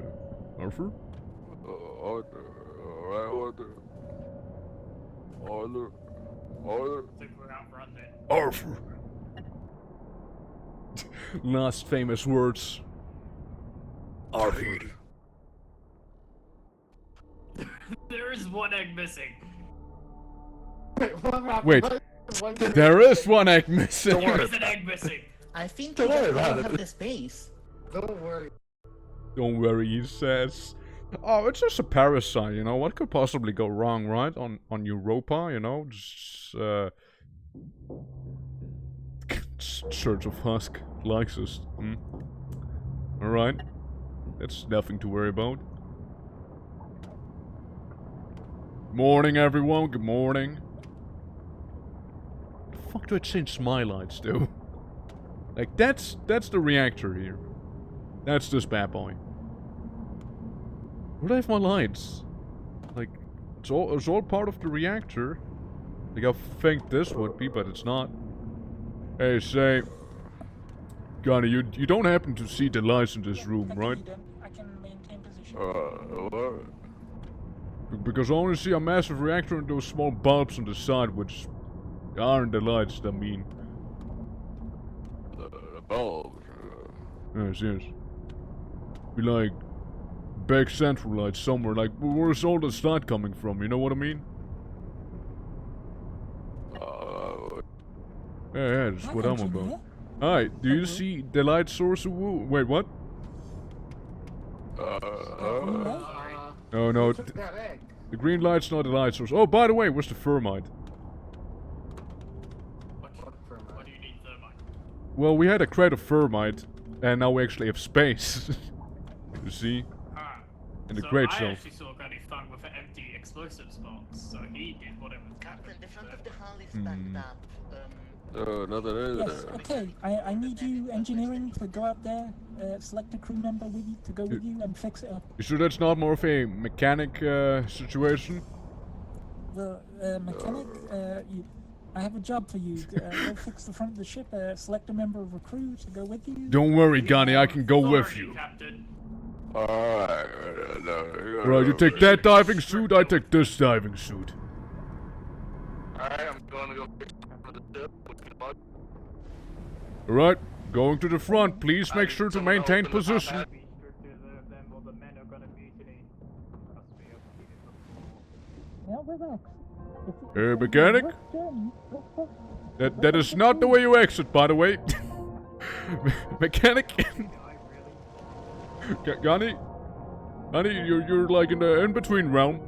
Arthur? Order. I think we're outrun it. Arthur! Last famous words. Arthur. There is one egg missing. Wait, what happened? Wait. There is one egg missing. There is an egg missing. I think Don't we worry don't about have it. the space. Don't worry. Don't worry, he says. Oh, it's just a parasite, you know. What could possibly go wrong, right? On Europa, you know? Just, Church of Husk likes us. Alright. That's nothing to worry about. Morning, everyone. Good morning. The fuck do I change my lights, though? Like, that's the reactor here. That's this bad boy. Where do I have my lights? Like, it's all part of the reactor. Like, I think this would be, but it's not. Hey, say, Gunny, you don't happen to see the lights in this room, right? I can maintain position. What? Because I only see a massive reactor and those small bulbs on the side, which aren't the lights, I mean. The bulbs. Yes. Be like, big central lights somewhere, like, where's all this light coming from, you know what I mean? Yeah, that's what I'm about. Alright, do you see the light source? Wait, what? Oh no, Took that egg. the green light's not the light source. Oh, by the way, where's the thermite? What do you need thermite? Well, we had a crate of thermite, and now we actually have space. You see? In the so crate I shelf. actually saw Gunny fun with an empty explosives box, so he did whatever. Captain, the front of the hall is backed up. Nothing is Yes, there. okay. I need you, engineering, to go out there, select a crew member with you to go with you and fix it up. You sure that's not more of a mechanic situation? The mechanic, I have a job for you. Go fix the front of the ship, select a member of a crew to go with you. Don't worry, Gunny, I can go with Sorry, you. Captain. Alright. Right, you take that diving suit, I take this diving suit. Alright, I'm going to go fix the ship. Alright, going to the front, please make sure to maintain position. Be sure to alert them or the men are gonna mutiny. Trust me, I've seen it before. Now relax. Hey, mechanic? That is not the way you exit, by the way. Mechanic? Gunny? You're like in the in-between realm.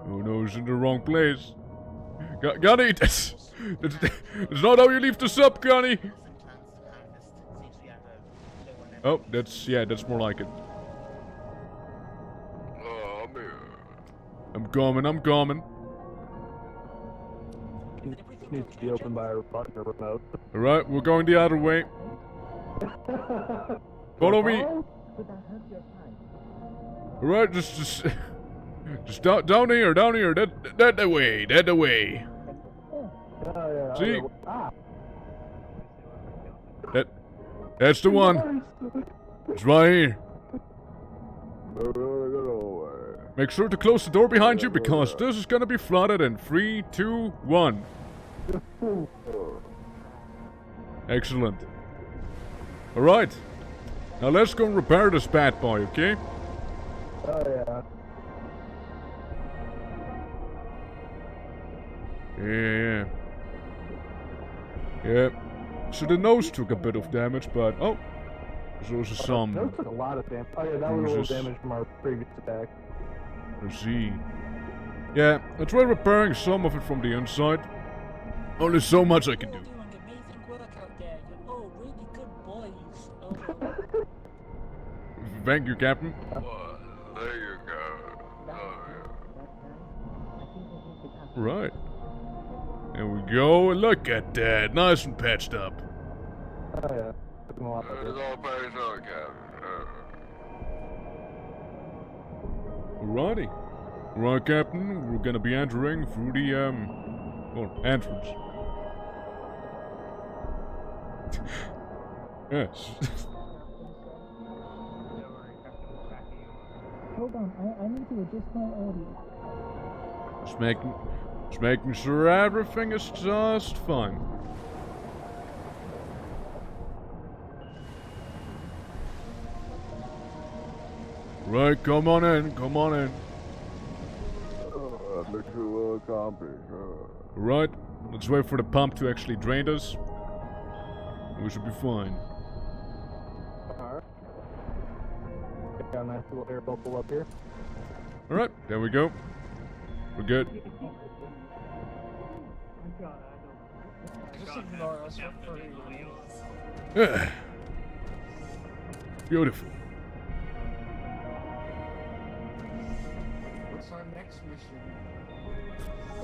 Oh no, he's in the wrong place. Gunny, that's not how you leave the sub, Gunny. Oh, that's more like it. I'm here. I'm coming. Needs to be opened by a partner remote. Alright, we're going the other way. Follow me. Could that hurt your pipe? Alright, just down here, that way, that way. See? That's the one. It's right here. Make sure to close the door behind you because this is gonna be flooded in 3, 2, 1. Excellent. Alright. Now let's go and repair this bad boy, okay? Yeah. So the nose took a bit of damage, but oh, there's also some. That took a lot of damage. Oh yeah, that was a little damage from our previous attack. Let's see. Yeah, I tried repairing some of it from the inside. Only so much I can do. You're doing amazing work out there. You're all really good boys. Oh. Thank you, Captain. Well, there you go. Oh, yeah. Right. There we go. Look at that. Nice and patched up. Oh yeah. Took him a lot It's better. all patched up, Captain. Alrighty. Right, Captain. We're gonna be entering through the, entrance. Yes. Hold on, I need to adjust my audio. Just making sure everything is just fine. Right, come on in, come on in. Mission well accomplished. Right, let's wait for the pump to actually drain us. We should be fine. Alright. Got a nice little air bubble up here. Alright, there we go. We're good. Just ignore us. We're pretty Yeah. Beautiful. What's our next mission?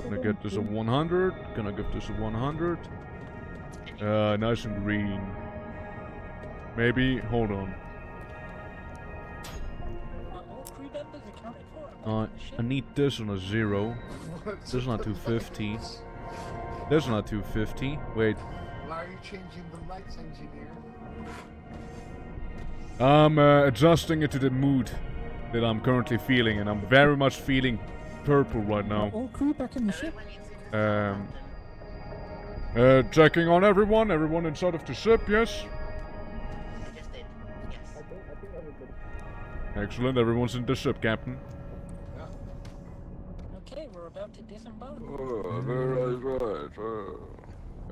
Gonna get this a 100. Gonna give this a 100. Nice and green. Maybe, hold on. All crew members accounted for. I'm back in the I ship. need this on a 0. This is not 250. This is not 250. Wait. Why are you changing the lights, engineer? I'm adjusting it to the mood that I'm currently feeling, and I'm very much feeling purple right now. All crew back in the ship. Checking on everyone inside of the ship, yes? I just did. Yes. Excellent, everyone's in the ship, Captain. Okay, we're about to disembark. Very nice, right.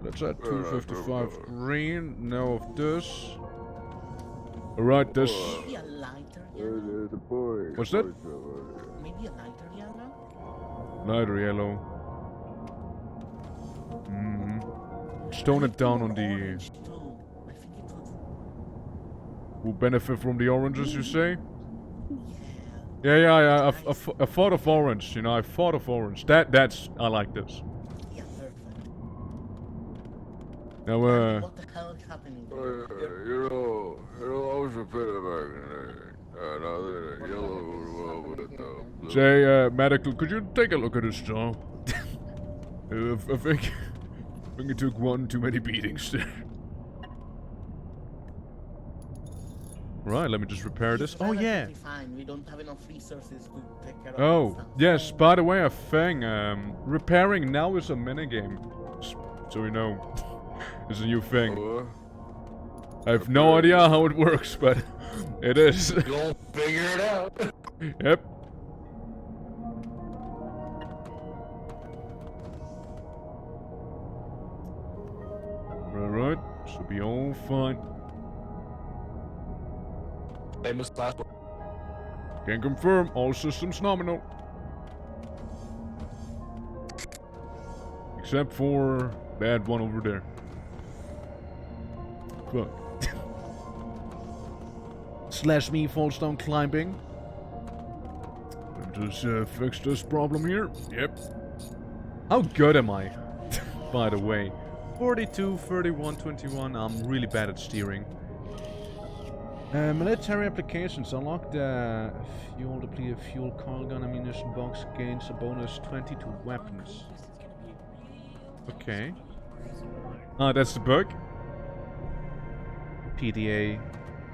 That's at 255 green. No of this. Alright, this. Maybe a lighter yellow? The boy. What's that? Maybe a lighter yellow? Lighter yellow. Tone it down on the. Orange too. I think it would. Will benefit from the oranges, you say? Yeah. I thought of orange. You know, I thought of orange. That's. I like this. Yeah, perfect. Now, What the hell is happening? You know, I was a bit back in the day. And I think the yellow was well with the blue. say, medical, could you take a look at this jaw? I think it took one too many beatings there. Right, let me just repair this. It's Oh yeah. relatively Fine. We don't have enough resources to take care of Oh, this stuff. yes, by the way, a thing, repairing now is a minigame. So you know, it's a new thing. I have no idea how it works, but it is. You'll figure it out. Yep. Alright, should be all fine. Famous last one. Can confirm, all systems nominal. Except for that one over there. Fuck. Slash me falls down climbing. Let me just fix this problem here. Yep. How good am I? By the way. 42, 31, 21. I'm really bad at steering. Military applications unlock the fuel depleted fuel car gun ammunition box gains a bonus 20 to weapons. This is gonna be real Okay. tasty. Ah, that's the bug. PDA.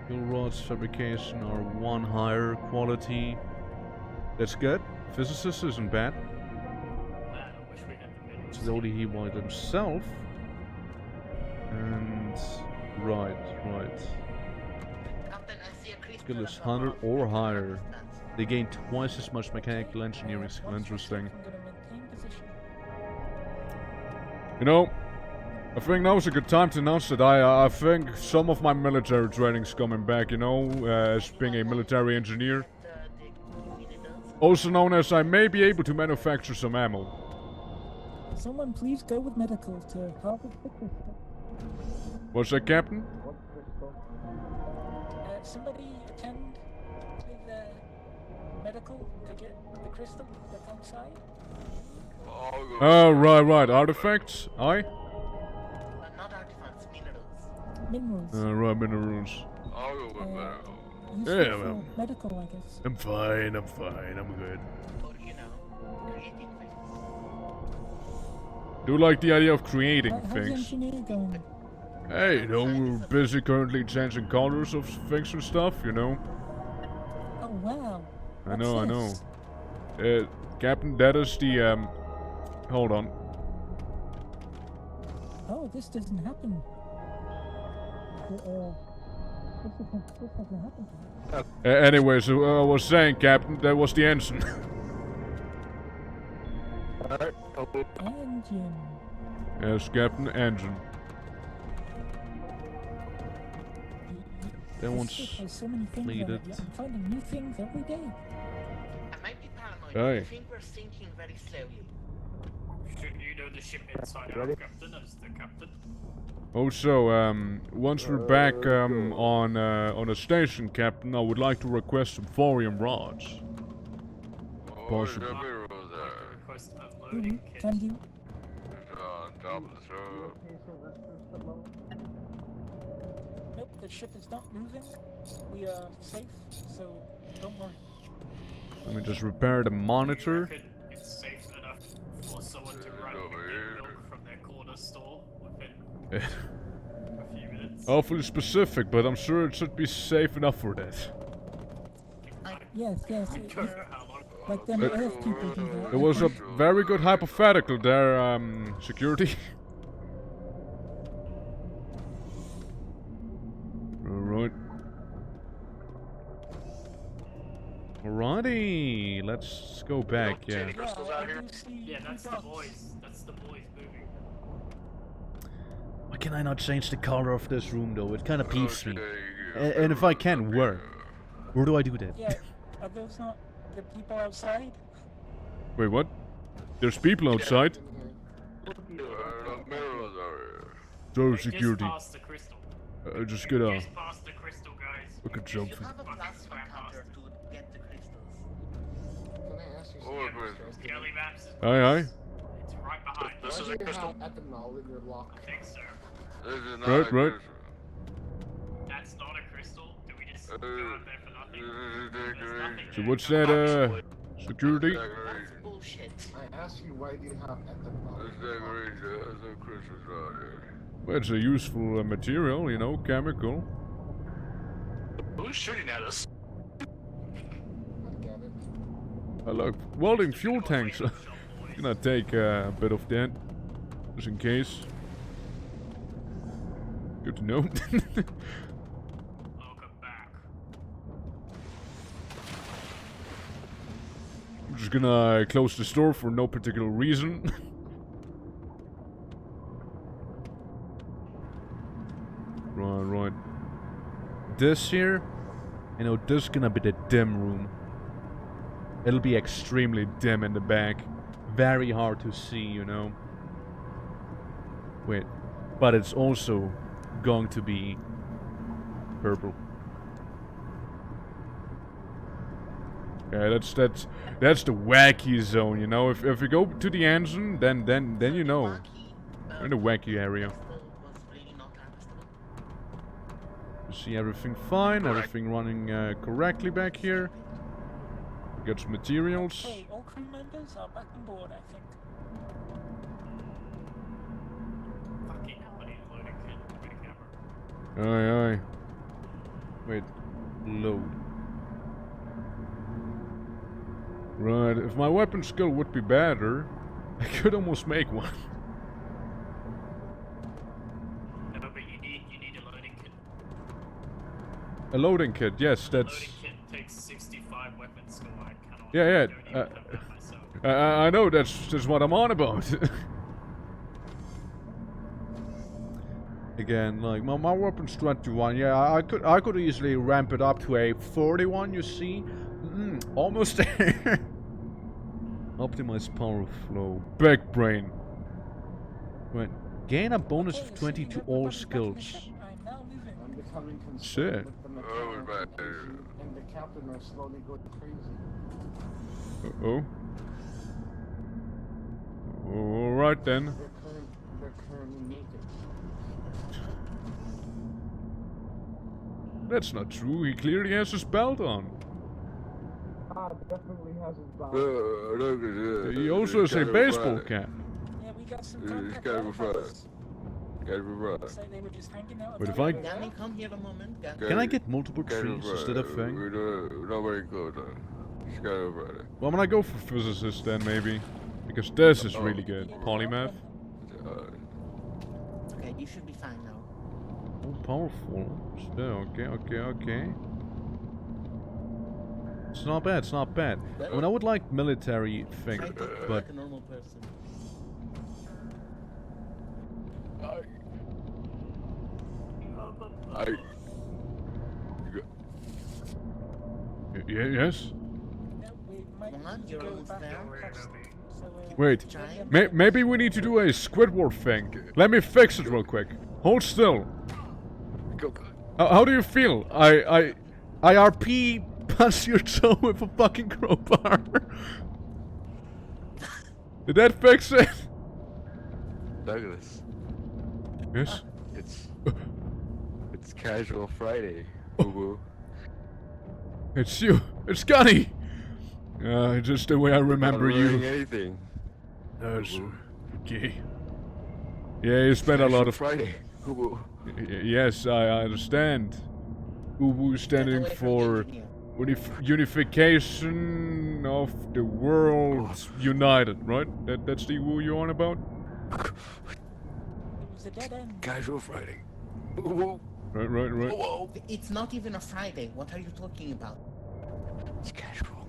Fuel rods fabrication are 1 higher quality. That's good. Physicist isn't bad. Man, I wish we had the minerals. So only he wanted himself. And right. Captain, I see a crystal Skill is above 100 us. or I cannot higher. understand. They gain twice as much mechanical engineering skill. Interesting. I'm gonna maintain position. You know, I think now's a good time to announce that I think some of my military training's coming back, you know, as being a military engineer. The minerals. Also known as I may be able to manufacture some ammo. Someone please go with medical to harvest the crystal. What's that, Captain? Somebody attend with medical to get the crystal that's outside. Oh, right. Artifacts? Aye? Not artifacts, minerals. Minerals. Right, minerals. I'll go with that. Useful Yeah, for well. medical, I guess. I'm fine, I'm good. Or, you know, creating things. Do like the idea of creating How's things. engineer going? Hey, you know, we're busy currently changing colors of things and stuff, you know. Oh wow. I know. What's this? Captain, that is the, hold on. Oh, this doesn't happen. This doesn't happen to me. Anyway, so I was saying, Captain, that was the ensign. Engine. Yes, Captain, engine. That This one's ship has so many things on completed. it. I'm finding new things every day. I might be paranoid, Aye. but I think we're sinking very slowly. Shouldn't you know the ship inside out, Captain, as the captain? Also, once we're back on a station, Captain, I would like to request some thorium rods. Possible. The minerals there. Request uploading kit. Can do. It's on top of the truck. Nope, the ship is not moving. We are safe, so don't worry. Let me just repair the Do you monitor. reckon it's safe enough for someone to run and get milk from their corner store within a few minutes? Awfully specific, but I'm sure it should be safe enough for that. Yes, yes. I don't know how long. Like them Earth people do that. It was a very good hypothetical there, security. Alright. Alrighty, let's go back, yeah. Yeah, I do see Yeah, that's two the dots. boys. That's the boys moving. Why can I not change the color of this room though? It kinda peeves me. Okay, And if I can, where? Where do I do that? Yeah, are those not the people outside? Wait, what? There's people outside? The minerals are here. So They security. Just past the crystal. Just get out. Just past the crystal, guys. Look at You something. have a plasma cutter to get the crystals. Can I ask you Oh, something? crystals. Kelly Maps is Aye, aye. It's right behind Why us. do you have acknowledge or lock? I think so. This is not Right, a right. crystal. That's not a crystal. Do we just Uh, go out there for nothing? this is There's decoration. nothing So there. what's Go that, back. security? That's Decoration. bullshit. I asked you why do you have This acknowledge? decoration has some crystals on it. Well, it's a useful material, you know, chemical. Who's shooting at us? I get it. I like welding fuel tanks. Gonna take a bit of that, just in case. Good to know. Welcome back. I'm just gonna close the store for no particular reason. Right. This here, you know, this is gonna be the dim room. It'll be extremely dim in the back. Very hard to see, you know. Wait, but it's also going to be purple. Yeah, that's the wacky zone, you know. If we go to the engine, then you know, we're in the wacky area. Was really not harvestable. See everything fine, everything running correctly back here. Got some materials. Okay, all crew members are back on board, I think. Fucking hell, I need a loading kit. Wait, camera. Aye, aye. Wait, load. Right, if my weapon skill would be better, I could almost make one. No, but you need a loading kit. A loading kit, yes, A that's... loading kit takes 65 weapons, so I cannot. Yeah, I don't even yeah, have that myself. I know, that's what I'm on about. Again, like, my weapon's 21, yeah, I could easily ramp it up to a 41, you see? Almost there. Optimize power flow. Big brain. Right. Gain a bonus of 20 to all skills. I'm now moving. I'm becoming Shit. concerned with the mechanics, and the captain are slowly going crazy. Uh-oh. Alright then. They're currently naked. That's not true, he clearly has his belt on. Definitely has his belt. Look at this. He also has a baseball cap. Yeah, we got some It's contact gotta be with Friday. us. Gotta be right. So they were just hanging out. But with if I- us. Danny, come here a moment. Danny. Can I get multiple Gotta be trees instead of Friday. thing? We're not very close on. It's gotta be Friday. Well, I'm gonna go for physicist then, maybe. Because this is really good. Polymath. Okay, you should be fine now. Oh, powerful. Still, okay. It's not bad, it's not bad. I mean, I would like military thing, Try to look but... like a normal person. Yes? No, we might Come on, need to you're go almost back there. across. So, Wait. Try. Maybe we need to do a Squidward thing. Let me fix it real quick. Hold still. How do you feel? I RP punch your toe with a fucking crowbar. Did that fix it? Douglas, Yes? it's casual Friday. Boo-boo. It's you. It's Gunny. Just the way I remember Not ruining you. anything. That's Boo-boo. okay. Yeah, you spent a lot of... Friday. Boo-boo. Yes, I understand. Ubu standing Get away from the for engineer. unification of the world united, right? That's the Ubu you're on about? it was a dead end. Casual Friday. Boo-boo. Right. Whoa. It's not even a Friday. What are you talking about? It's casual.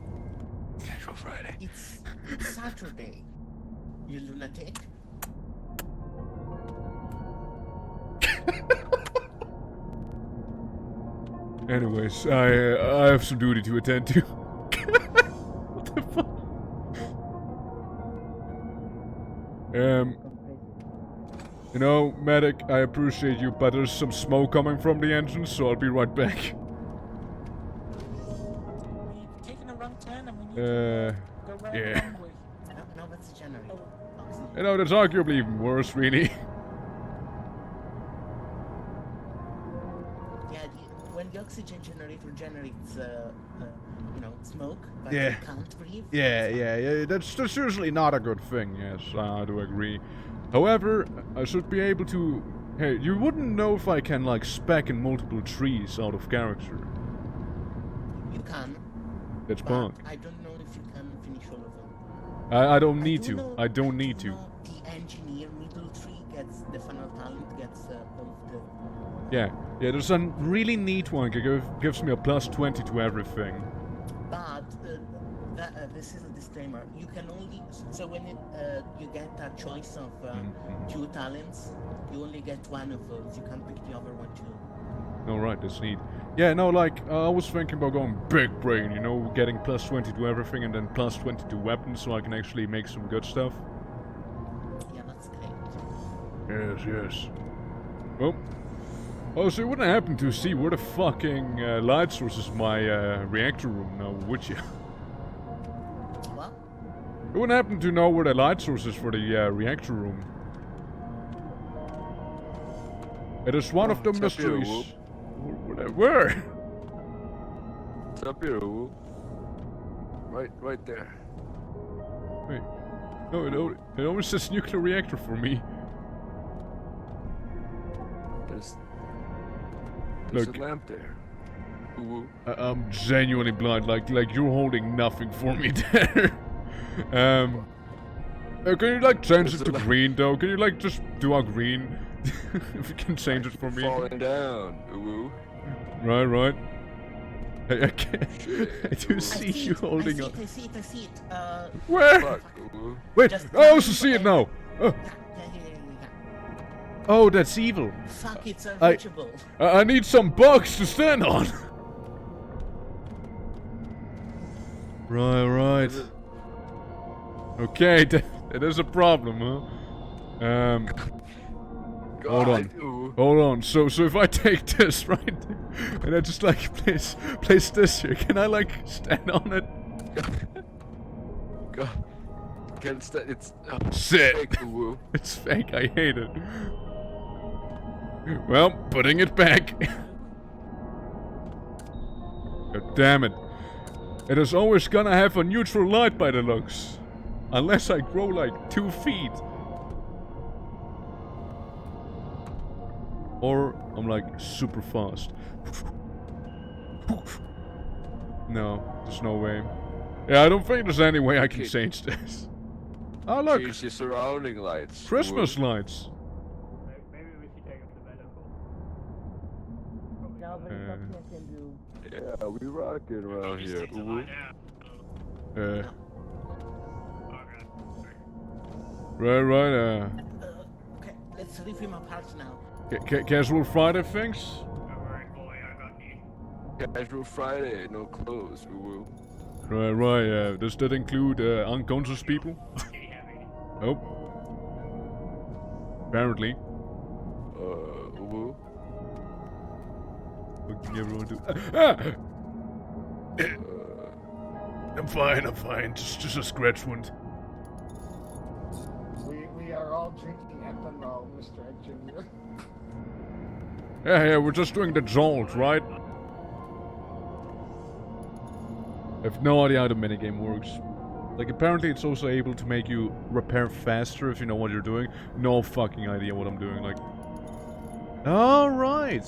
Casual Friday. It's Saturday. You lunatic. Anyways, I have some duty to attend to. What the fuck? You know, medic, I appreciate you, but there's some smoke coming from the engine, so I'll be right back. We've taken a wrong turn and we need to go round yeah. the wrong way. No, that's the generator. Oxygen. You know, that's arguably even worse, really. Yeah, when the oxygen generator generates, smoke, but Yeah. you can't breathe. Yeah, that's usually not a good thing, yes, I do agree. However, I should be able to... Hey, you wouldn't know if I can, like, spec in multiple trees out of character. You can. That's But punk. I don't know if you can finish all of them. I don't need do to. know- I don't need to. know the engineer middle tree gets the final talent, gets both the... Yeah, there's a really neat one that gives me a plus 20 to everything. But this is a disclaimer. You can only so when you get a choice of two talents, you only get one of those. You can't pick the other one too. Alright, that's neat. Yeah, no, like, I was thinking about going big brain, you know, getting plus 20 to everything and then plus 20 to weapons so I can actually make some good stuff. Yeah, that's great. Yes. Well, so you wouldn't happen to see where the fucking light source is my reactor room now, would you? What? You wouldn't happen to know where the light source is for the reactor room. It is one of the It's up here, mysteries. Whoop. Where? It's up here, Uwu. Right there. Wait. No, it always says nuclear reactor for me. There's Look. a lamp there. Uwu. I'm genuinely blind. Like you're holding nothing for me there. Can you like change it to green though? Can you like just do a green? If you can change it for me. Falling down, Uwu. Right. I can't. I do see you holding on. I see it. Where? Fuck, Uwu. Wait, Just I also see it now. Oh, Yeah. oh, that's evil. Fuck, it's unreachable. I need some bugs to stand on. Right. Okay, that is a problem, huh? Hold on. Uwu. Hold on. So if I take this, right, and I just like place this here, can I like stand on it? God. Can't stand. It's Shit. fake, Uwu. It's fake. I hate it. Well, putting it back. God damn it. It is always gonna have a neutral light by the looks. Unless I grow like 2 feet. Or I'm like super fast. No, there's no way. Yeah, I don't think there's any way I can change this. Oh look, Change your surrounding lights. Christmas Uwu. lights. Maybe we should take him to medical. No, there's nothing I can do. Yeah, we rocking around He just here. needs to lie Uwu. down. Uh, Okay. right. Okay, let's rip him apart now. Casual Friday things. Don't worry, boy, I got you. Casual Friday, no clothes. Uwu. Right. Does that include unconscious people? Fucking heavy. Oh. Apparently. Uwu. What can everyone do? I'm fine. Just a scratch wound. We are all drinking ethanol, Mr. Egg Jr. Yeah, we're just doing the jolt, right? I have no idea how the minigame works. Like, apparently it's also able to make you repair faster if you know what you're doing. No fucking idea what I'm doing, like... Alright!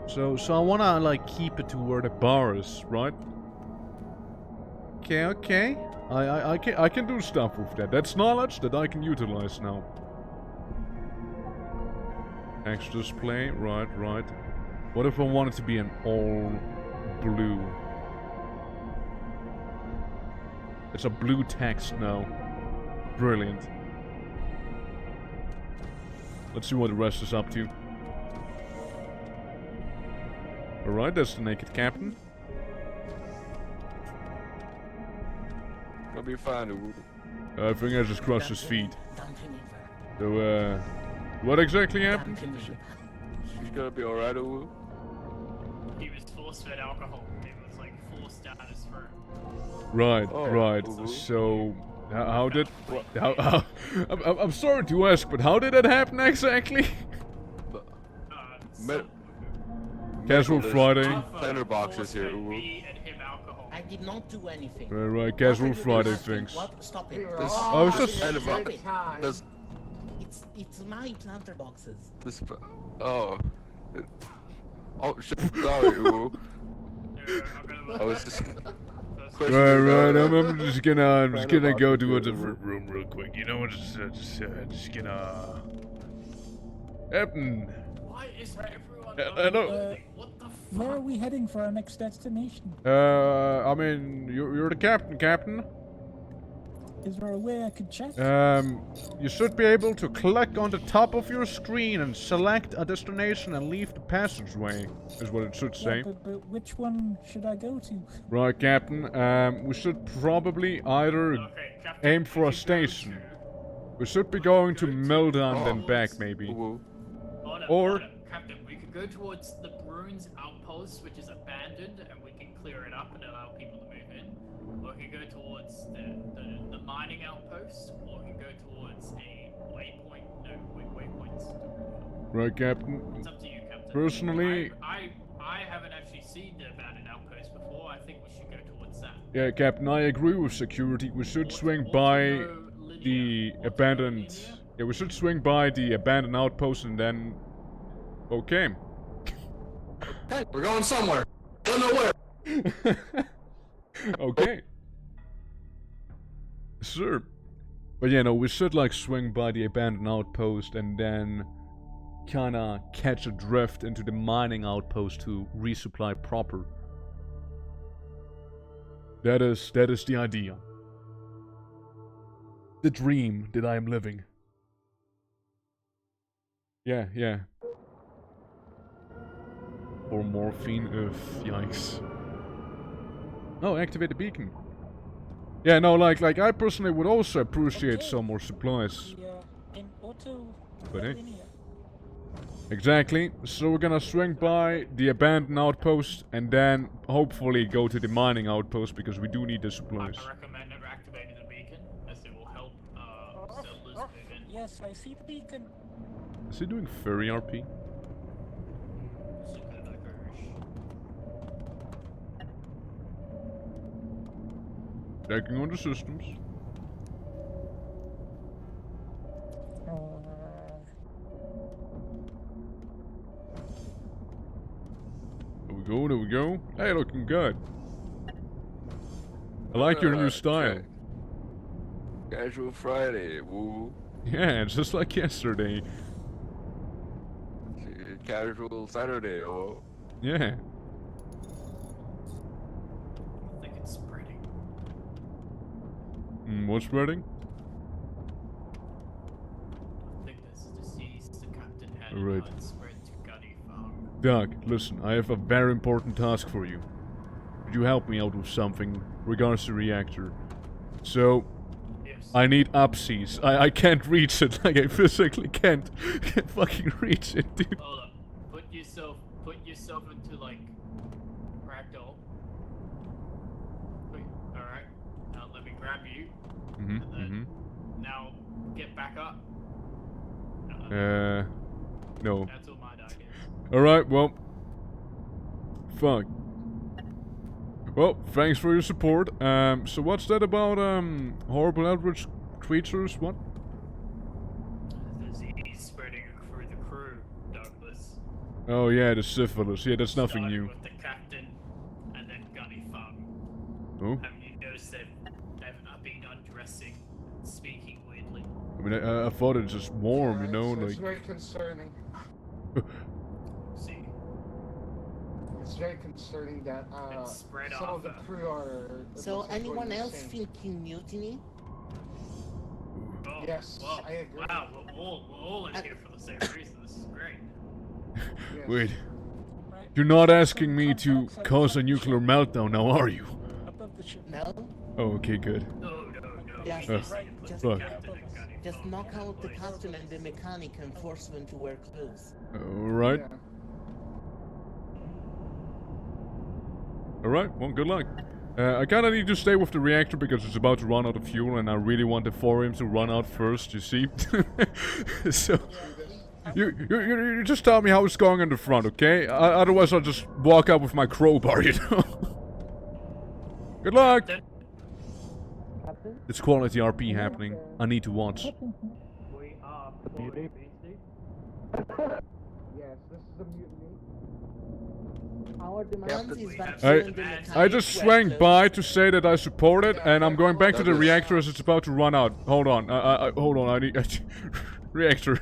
So I wanna, like, keep it to where the bar is, right? Okay. I can do stuff with that. That's knowledge that I can utilize now. Extra display, right. What if I want it to be an all blue? It's a blue text now. Brilliant. Let's see what the rest is up to. Alright, that's the naked captain. Gonna be fine, Uwu. I think I just crushed his feet. Don't remember. So, what exactly happened? Don't remember. She's gonna be alright, Uwu. He was force-fed alcohol. It was like forced down his throat. Right. Uwu. So, how did... How I'm sorry to ask, but how did that happen exactly? Me- Casual There's Friday. Planter boxes here, Force-fed Uwu. me and him alcohol. I did not do anything. Right, Casual What are you Friday asking? things. What? Stop it. We were This- all it's just- at the Stop same it. time. Does It's my planter boxes. this? Oh. Oh, shit. Sorry, Uwu. I was just. Right. I'm just gonna go to a different room real quick. You know, just gonna. Captain. Why is everyone I know. What the Where are fuck? we heading for our next destination? I mean, you're the captain. Is there a way I could check? You should be able to click on the top of your screen and select a destination and leave the passageway, is what it should Yeah, say. but which one should I go to? Right, Captain. We should probably either Okay, Captain, aim for a we should go station. to- We should be going to Milda and then back, maybe. Uwu. Or- Captain, we could go towards the Bruins outpost, which is abandoned, and we can clear it up and allow people to move in. Or we could go towards the mining outpost, or we can go towards a waypoint. No, waypoints. Right, Captain. It's up to you, Captain. Personally, I haven't actually seen the abandoned outpost before. I think we should go towards that. yeah, Captain, I agree with security. We should swing by the abandoned. Yeah, we should swing by the abandoned outpost and then. Okay. Hey, we're going somewhere. Don't know where. Okay. Sure. But yeah, no, we should like swing by the abandoned outpost and then kinda catch a drift into the mining outpost to resupply proper. That is the idea. The dream that I am living. Yeah, yeah. Or morphine, yikes. Oh, activate the beacon. Yeah, no, like I personally would also appreciate some more supplies. In auto But hey. linear. Exactly. So we're gonna swing by the abandoned outpost and then hopefully go to the mining outpost because we do need the supplies. I recommend never activating the beacon, as it will help settlers move in. Yes, I see the beacon. Is he doing furry RP? Checking on the systems. There we go. Hey, looking good. I like your new style. Casual Friday, woo. Yeah, just like yesterday. Casual Saturday, oh. Yeah. I think it's spreading. What's spreading? I think this is disease the captain had Alright. spread to Gunny Farm. Doug, listen, I have a very important task for you. Could you help me out with something regards to reactor? So, Yes. I need upsies. I can't reach it. Like, I physically can't fucking reach it, dude. Hold up. Put yourself into like ragdoll. Wait, alright. Now let me grab you. And then now get back up. No. That's all my ideas. Alright, well. Fuck. Well, thanks for your support. So what's that about, horrible eldritch creatures? What? Disease spreading through the crew, Douglas. Oh yeah, the syphilis. Yeah, that's nothing Started new. with the captain, and then Gunny Farm. Oh? Haven't you noticed they've been undressing, speaking weirdly? I mean, I thought it's just warm, you know, It's like... very concerning. See, It's very concerning that it's spread some of the off, crew are. So looks like anyone going else insane. thinking mutiny? Oh, Yes, well, I agree. Wow, we're all in here for the same reason. This is great. Yes. Wait. You're not asking me to cause a nuclear meltdown now, are you? Above the ship. No? Oh, okay, good. No. Yes. we Fuck. just Fuck. captain and Gunny Just Farm. knock out the captain and the mechanic and force them to wear clothes. Alright. Yeah. Alright, well, good luck. I kinda need to stay with the reactor because it's about to run out of fuel and I really want the thorium to run out first, you see? So... You just tell me how it's going in the front, okay? Otherwise I'll just walk up with my crowbar, you know? Good luck! Captain? It's quality RP happening. I need to watch. We are fully busy. Yes, this is a mutiny. Our demands is that I- you and the mechanic I just wear swang clothes. by to say that I support it, and I'm going back to the Douglas. reactor as it's about to run out. Hold on, hold on, I need... reactor.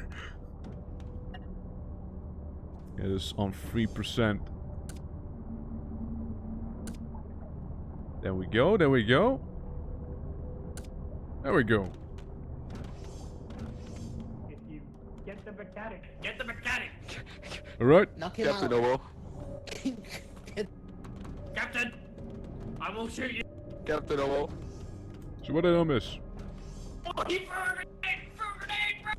It is on 3%. There we go, there we go. There we go. If you get the mechanic, Get the mechanic, Alright. Knock him Captain out. Owo. Captain. I will shoot you. Captain Owo. So what did I miss? Oh, he threw a grenade, run!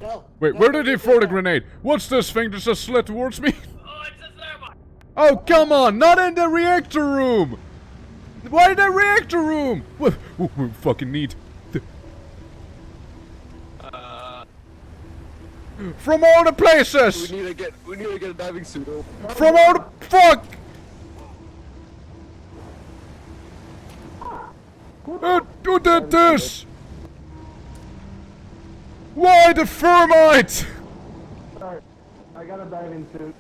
Go. Wait, Go, where go, did he go, throw the go. grenade? What's this thing that just slid towards me? Oh, it's a thermite. Oh, come on! Not in the reactor room! Why the reactor room? We fucking need... From all the places! We need to get a diving suit. From all the fuck! Who did this? Why the thermite? Sorry, I got a diving suit.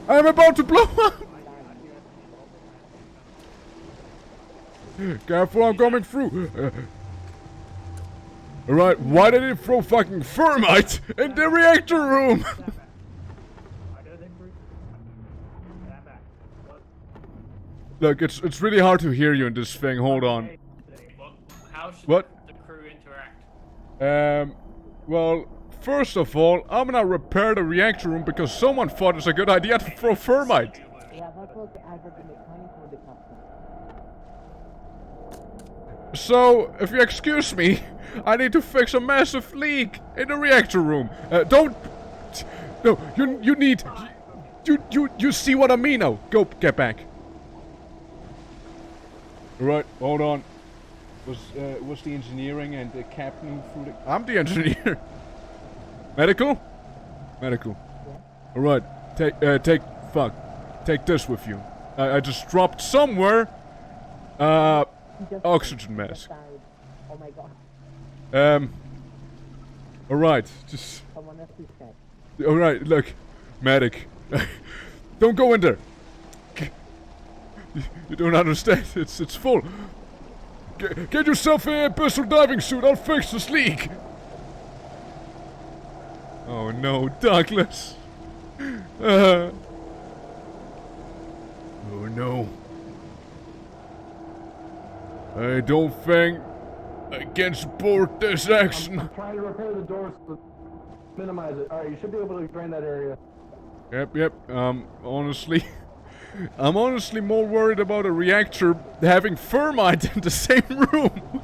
I'm about to blow up! Careful, I'm coming through. Alright, why did he throw fucking thermite in the reactor room? Look, it's really hard to hear you in this thing, hold on. How should What? the crew interact? Well, first of all, I'm gonna repair the reactor room because someone thought it's a good idea to throw thermite. So, if you excuse me, I need to fix a massive leak in the reactor room. Don't... No, you need... You see what I mean now? Go, get back. Right, hold on. Was the engineering and the captain through the... I'm the engineer. Medical? Medical. Alright, take this with you. I just dropped somewhere, oxygen mask. Oh my god. Alright, just... Alright, look, medic. Don't go in there. You don't understand, it's full. Get yourself a pistol diving suit, I'll fix this leak. Oh no, Douglas. Oh no. I don't think I can support this action. I'm trying to repair the doors to minimize it. Alright, you should be able to drain that area. Yep. Honestly, I'm honestly more worried about a reactor having thermite in the same room.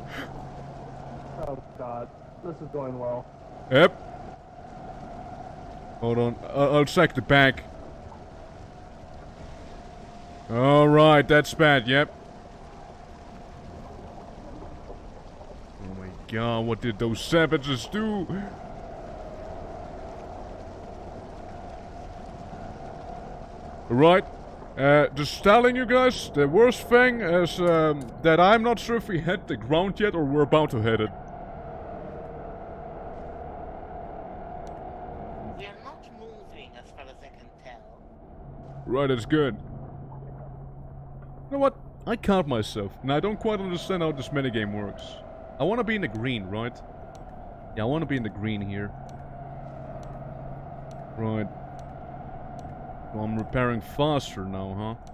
Oh god, this is going well. Yep. Hold on, I'll check the back. Alright, that's bad, yep. Oh my god, what did those savages do? Right, just telling you guys, the worst thing is that I'm not sure if we hit the ground yet or we're about to hit it. We are not moving as far as I can tell. Right, it's good. You know what? I count myself, and I don't quite understand how this minigame works. I want to be in the green, right? Yeah, I want to be in the green here. Right. Well, I'm repairing faster now, huh?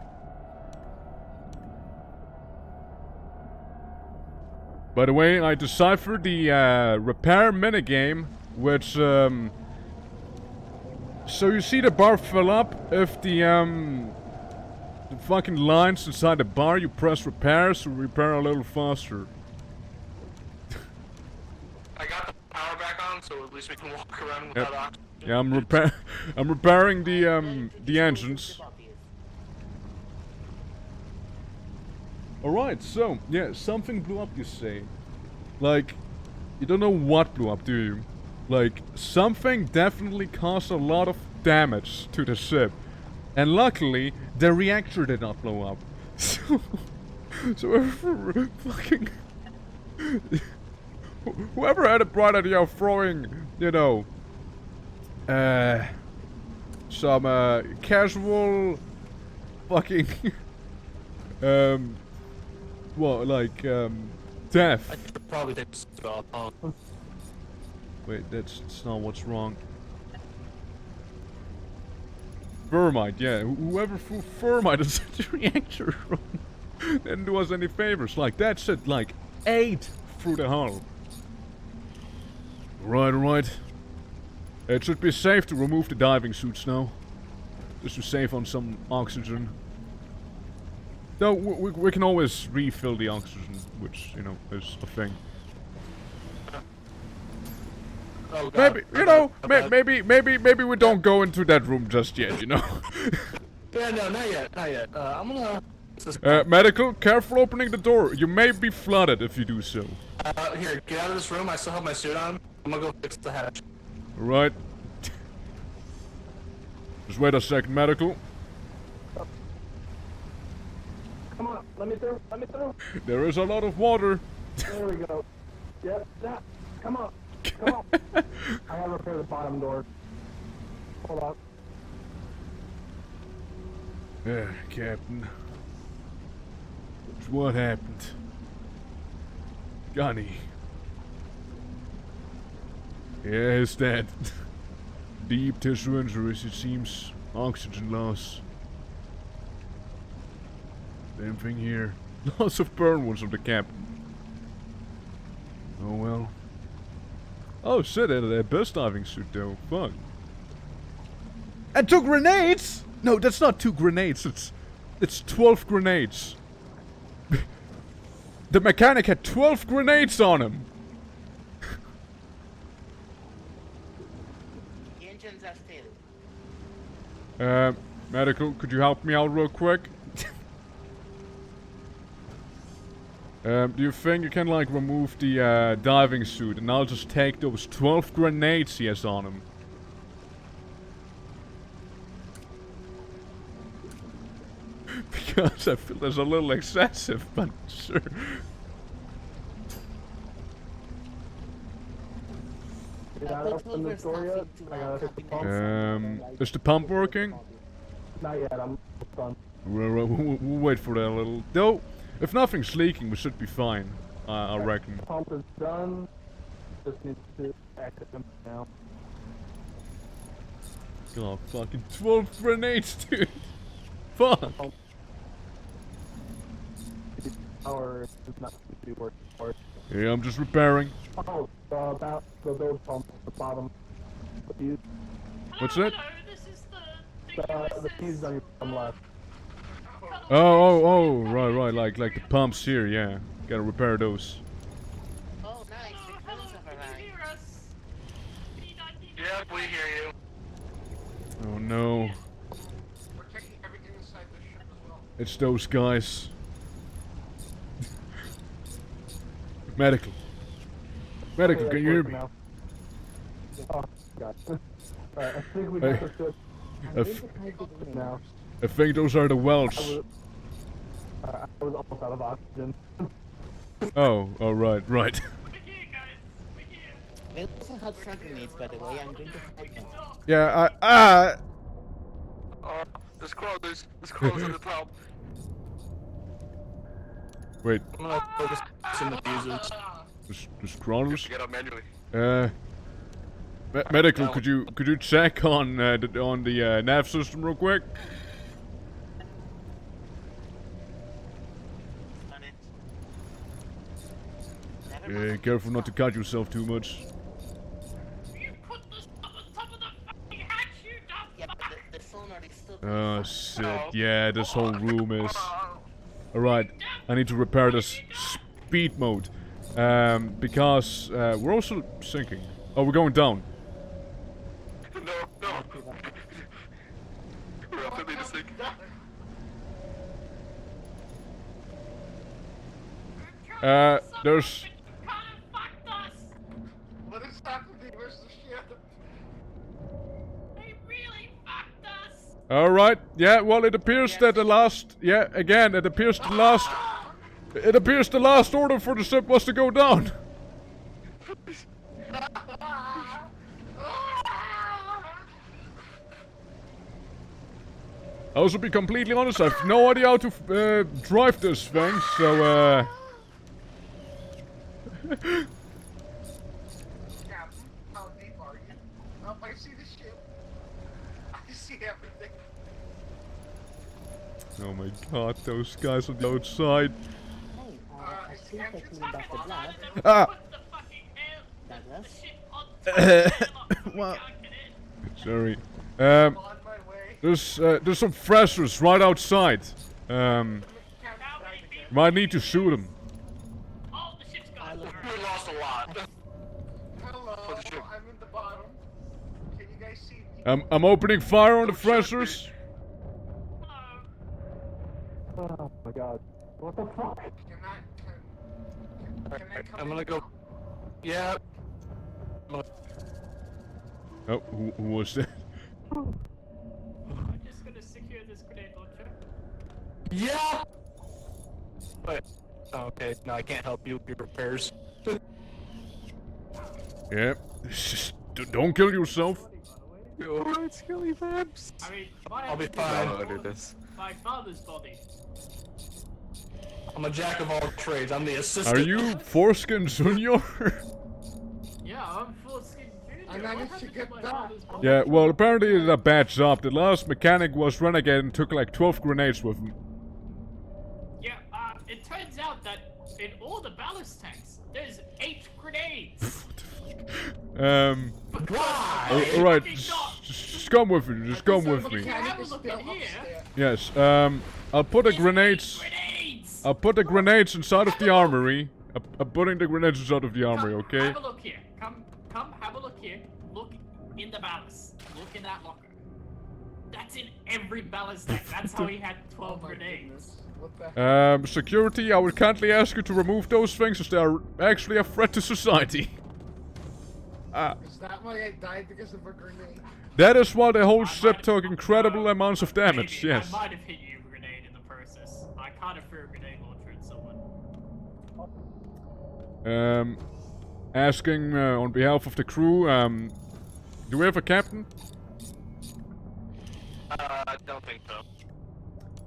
By the way, I deciphered the repair minigame, which so you see the bar fill up if the fucking lines inside the bar, you press repair, so repair a little faster. I got the power back on, so at least we can walk around without oxygen. Yeah, I'm repairing the engines. Alright, so, yeah, something blew up, you say. Like, you don't know what blew up, do you? Like, something definitely caused a lot of damage to the ship. And luckily, the reactor did not blow up. So fucking... Whoever had a bright idea of throwing, you know... some, casual... Fucking... Well, like, death. I could probably take this off. Wait, that's not what's wrong. Thermite, yeah. Whoever threw thermite into the reactor room didn't do us any favors. Like, that shit, like, ate through the hull. Right. It should be safe to remove the diving suits now. Just to save on some oxygen. Though, we can always refill the oxygen, which, you know, is a thing. Oh, God. Maybe, you know, maybe we don't go into that room just yet, you know? Yeah, no, not yet. I'm gonna... Medical, careful opening the door. You may be flooded if you do so. Here, get out of this room. I still have my suit on. I'm gonna go fix the hatch. Right. Just wait a second, medical. Come on, let me through, let me through. There is a lot of water. There we go. Yep, that. Come on, come on. I gotta repair the bottom door. Hold on. Captain. What happened? Gunny. Yeah, he's dead. Deep tissue injuries, it seems. Oxygen loss. Same thing here. Lots of burn wounds of the captain. Oh well. Oh shit, a bus diving suit though. Fuck. And 2 grenades! No, that's not 2 grenades. It's 12 grenades. The mechanic had 12 grenades on him. The engines are still. Medical, could you help me out real quick? Do you think you can like remove the diving suit and I'll just take those 12 grenades he has on him? Because I feel that's a little excessive, but sure. Did I open the door yet? I gotta hit the pump. Is the pump working? Not yet, I'm done. We'll wait for that a little. Though, if nothing's leaking, we should be fine. I reckon. The pump is done. Just need to exit them now. God, fucking 12 grenades, dude. Fuck. Power is not to be working for it. Yeah, I'm just repairing. Oh, about the those pumps at the bottom. The fuse. What's that? The fuse is on your bottom left. Oh, right, like the pumps here, yeah. Gotta repair those. Oh, nice. The cannons have arrived. Yep, we hear you. Oh no. We're taking everything inside the ship as well. It's those guys. Medical. Medical, Okay, can you hear me? now. Oh, God. Alright, I think we got Hey. the ship. Now. I think those are the welds. I was almost out of oxygen. Oh, right. They also have frag grenades, by the way. I'm going to fight them. Yeah, There's crawlers at the top. Wait, I'm gonna focus on the fuses. there's crawlers? Get up manually. Medical, could you check on the nav system real quick? On it. Never Yeah, mind. careful not to cut yourself too much. You put this on top of the fucking hatch, you dumb Yeah, but the sonar is still. Oh shit, yeah, this whole room is... Alright, I need to repair this speed mode. Because we're also sinking. Oh, we're going down. No. We're absolutely to sink. There's... What is happening? Where's the ship? They really fucked us. Alright, yeah, well it appears that the last... Yeah, again, it appears the last... It appears the last order for the ship was to go down. I also be completely honest, I have no idea how to drive this thing, so Captain, how deep are you? Oh, I see the ship. I see everything. Oh my god, those guys on the outside. Hey, I see they cleaned up the blood. Ah! Put the fucking air, Douglas? the shit on top of the airlock. Well- We can't get in. Sorry. I'm on my way. There's some thrashers right outside. How many people? Might need to shoot them. Oh, the ship's gone. We lost a lot. Hello, For the ship. I'm in the bottom. Can you guys see me? I'm opening fire on the thrashers. Hello. Oh my god. What the fuck? Can I come I'm in gonna go. now? Yeah. Oh, who was that? this grenade launcher? Yeah! Wait. Oh, okay, no, I can't help you with your repairs. Yeah. Just don't kill yourself. Alright, Skelly Babs. I mean, I'll be fine. I'll do this. My father's body. I'm a jack of all trades. I'm the assistant. Are you Foreskin Junior? Yeah, I'm Foreskin Junior. I managed to get that. Yeah, well, apparently he did a bad job. The last mechanic was renegade and took like 12 grenades with him. Yeah, it turns out that in all the ballast tanks, there's 8 grenades. Why? Alright, just come with me, just come with me. Have a look in here. Yes, I'll put the grenades. I'll put the grenades inside of the armory. I'm putting the grenades inside of the armory, okay? Have a look here. Come, have a look here. Look in the ballast. Look in that locker. That's in every ballast tank. That's how he had 12 grenades. What the Security, I would kindly ask you to remove those things as they are actually a threat to society. Is that why I died because of a grenade? That is why the whole ship took incredible amounts of damage, Maybe. yes. I might have hit you with a grenade in the process. I can't have threw a grenade launcher at someone. Asking on behalf of the crew, do we have a captain? I don't think so.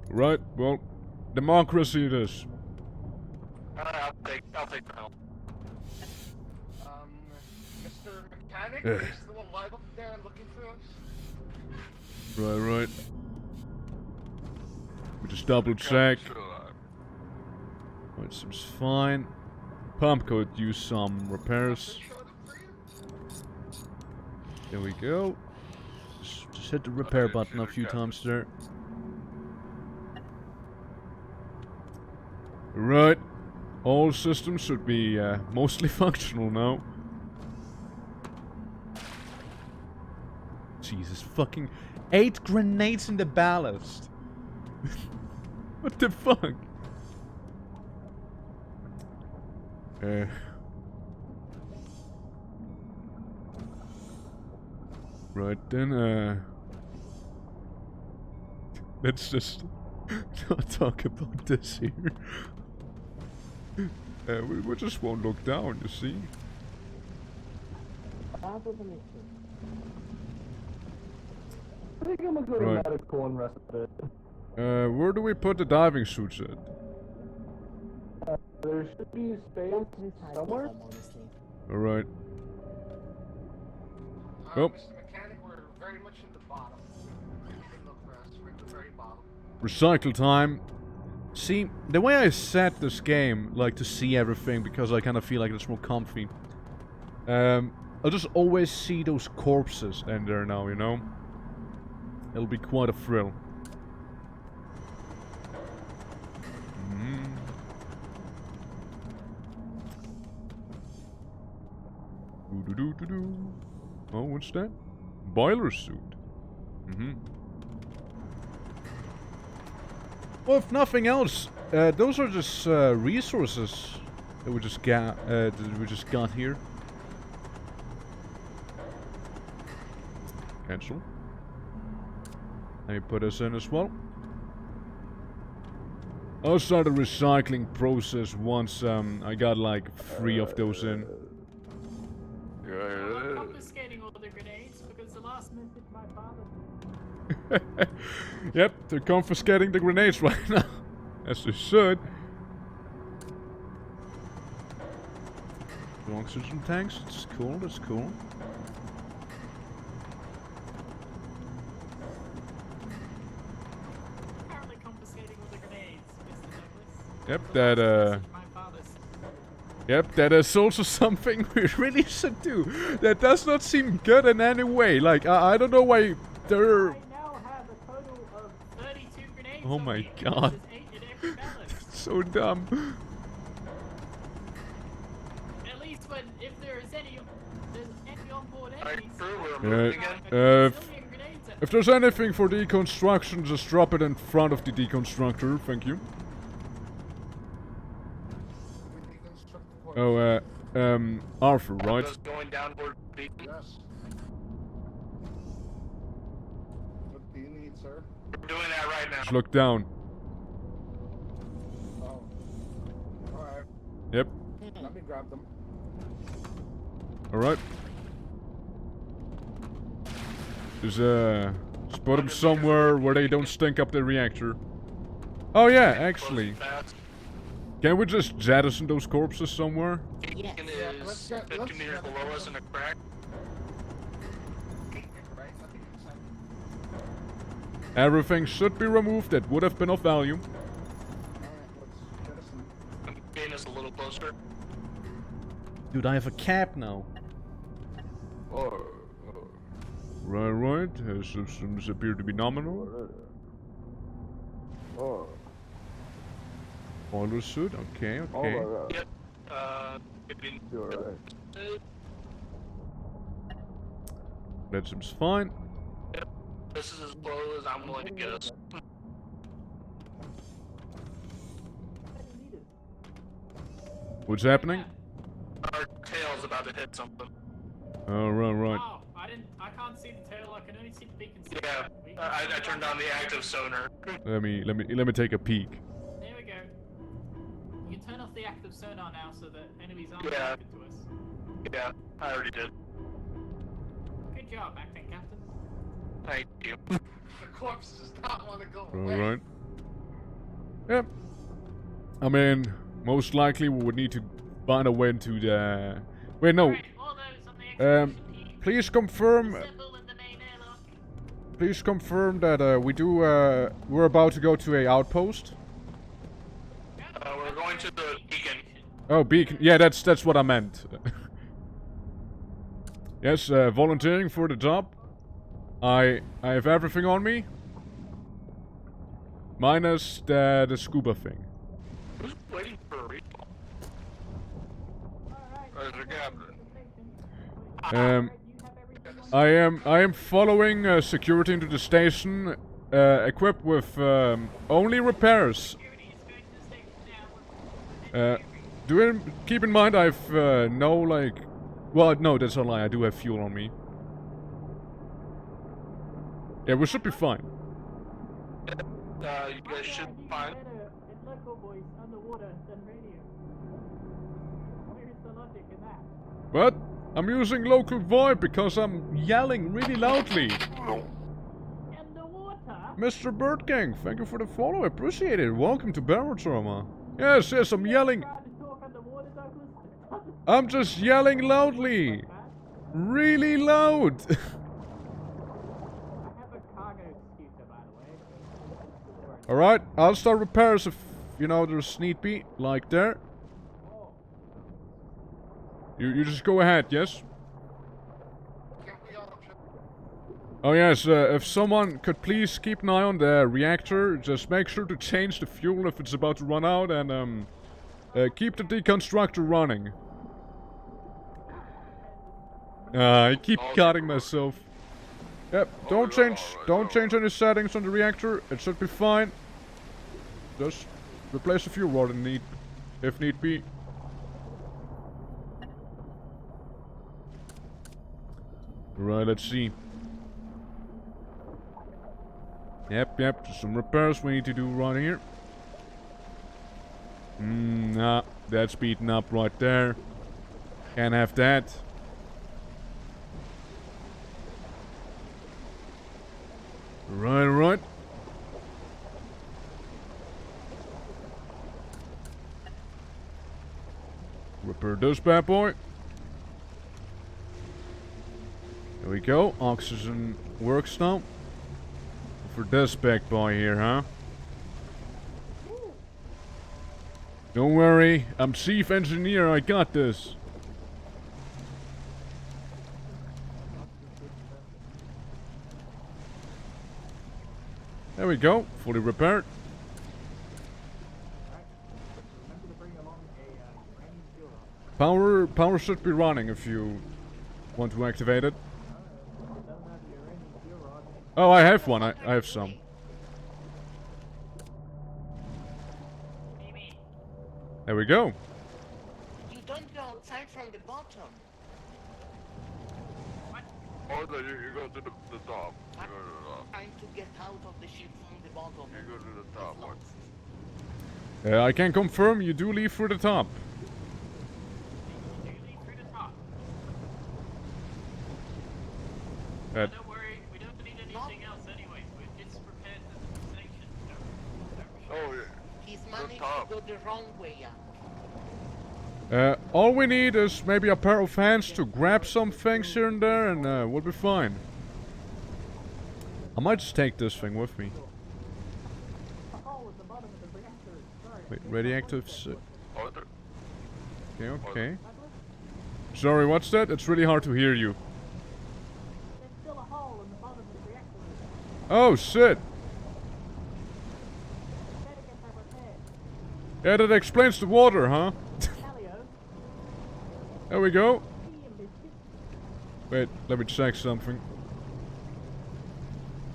Right, well, democracy it is. I'll take the helm. Mr. Mechanic, are you still alive up there and looking for us? Right. We just double check. Right, seems fine. Pump could use some repairs. There we go. Just hit the repair button a few times there. Right. All systems should be mostly functional now. Jesus fucking 8 grenades in the ballast. What the fuck? Right then, let's just not talk about this here. We just won't look down, you see? I think I'm gonna go to Right. medical and rest a bit. Where do we put the diving suits at? There should be space somewhere. Alright. Oh. Mr. Mechanic, we're very much in the bottom. You can look for us. We're at the very bottom. Recycle time. See, the way I set this game, like to see everything, because I kind of feel like it's more comfy. I'll just always see those corpses in there now, you know? It'll be quite a thrill. Oh, what's that? Boiler suit. Well, if nothing else, those are just resources that we just got here. Cancel. Let me put this in as well. I'll start the recycling process once I got like 3 of those in. I'm confiscating all the grenades because the last man hit my father. Yep, they're confiscating the grenades right now. As they should. Oxygen tanks, that's cool, that's cool. Apparently confiscating all the grenades, Mr. Douglas. Yep, that Yep, that is also something we really should do. That does not seem good in any way. Like, I don't know why they're... I now have a total of 32 grenades. Oh my god. So dumb. At least when, if there's any on-board enemies. If there's anything for deconstruction, just drop it in front of the deconstructor. Thank you. Oh, Arthur, right? Going downward, beacon. Yes. What do you need, sir? Doing that right now. Just look down. Oh. Alright. Yep. Let me grab them. Alright. There's spot them somewhere where they don't stink up the reactor. Oh yeah, actually. Can we just jettison those corpses somewhere? Yes. Is 50 meters below us in a crack. Everything should be removed that would have been of value. I'm getting us a little closer. Dude, I have a cap now. Right. Systems appear to be nominal. Understood. Okay. Yep. That seems fine. Yep. This is as low as I'm willing to get us. What's happening? Our tail's about to hit something. Oh, right. Oh, I can't see the tail. I can only see the beacon. Yeah. I turned on the active sonar. Let me take a peek. There we go. You can turn off the active sonar now so that enemies aren't Yeah. attracted to us. Yeah, I already did. Good job, acting captain. Thank you. The corpse does not want to go away. Alright. Yep. I mean, most likely we would need to find a way into the... Wait, no. Please confirm... Please confirm that we're about to go to a outpost. We're going to the beacon. Oh, beacon. Yeah, that's what I meant. Yes, volunteering for the job. I have everything on me. Minus the scuba thing. Who's waiting for a respawn? There's a captain. I am following security into the station, equipped with only repairs. Keep in mind I've no like... Well, no, that's a lie. I do have fuel on me. Yeah, we should be fine. You guys should be fine. In local voice, underwater, than radio. Where's the logic in that? But I'm using local VoIP because I'm yelling really loudly. Mr. Bird Gang, thank you for the follow. I appreciate it. Welcome to BAROTRAUMA. Yes, I'm yelling. I'm just yelling loudly. Really loud. Alright, I'll start repairs if, you know, there's need be. Like there. You just go ahead, yes? Oh yes, if someone could please keep an eye on the reactor, just make sure to change the fuel if it's about to run out, and keep the deconstructor running. I keep cutting myself. Yep, don't change any settings on the reactor, it should be fine. Just replace the fuel rod if need be. Right, let's see. Yep, just some repairs we need to do right here. Nah, that's beaten up right there. Can't have that. Right. Repair this bad boy. There we go. Oxygen works now. For this big boy here, huh? Don't worry, I'm chief engineer, I got this. There we go, fully repaired. Power should be running if you want to activate it. Oh, I have one. I have some. There we go. You don't go outside from the bottom. Oh, no, you go to the top. You go to the top. Trying to get out of the ship from the bottom. You go to the top one. I can confirm you do leave through the top. You do leave through the top. Uh, Don't worry, we don't need anything else anyways. We've just repaired the station. Oh, yeah. He's managed to go the wrong way out. all we need is maybe a pair of hands to grab some things here and there, and we'll be fine. I might just take this thing with me. Wait, radioactive. Okay, okay. Sorry, what's that? It's really hard to hear you. Oh shit! Yeah, that explains the water, huh? There we go. Wait, let me check something.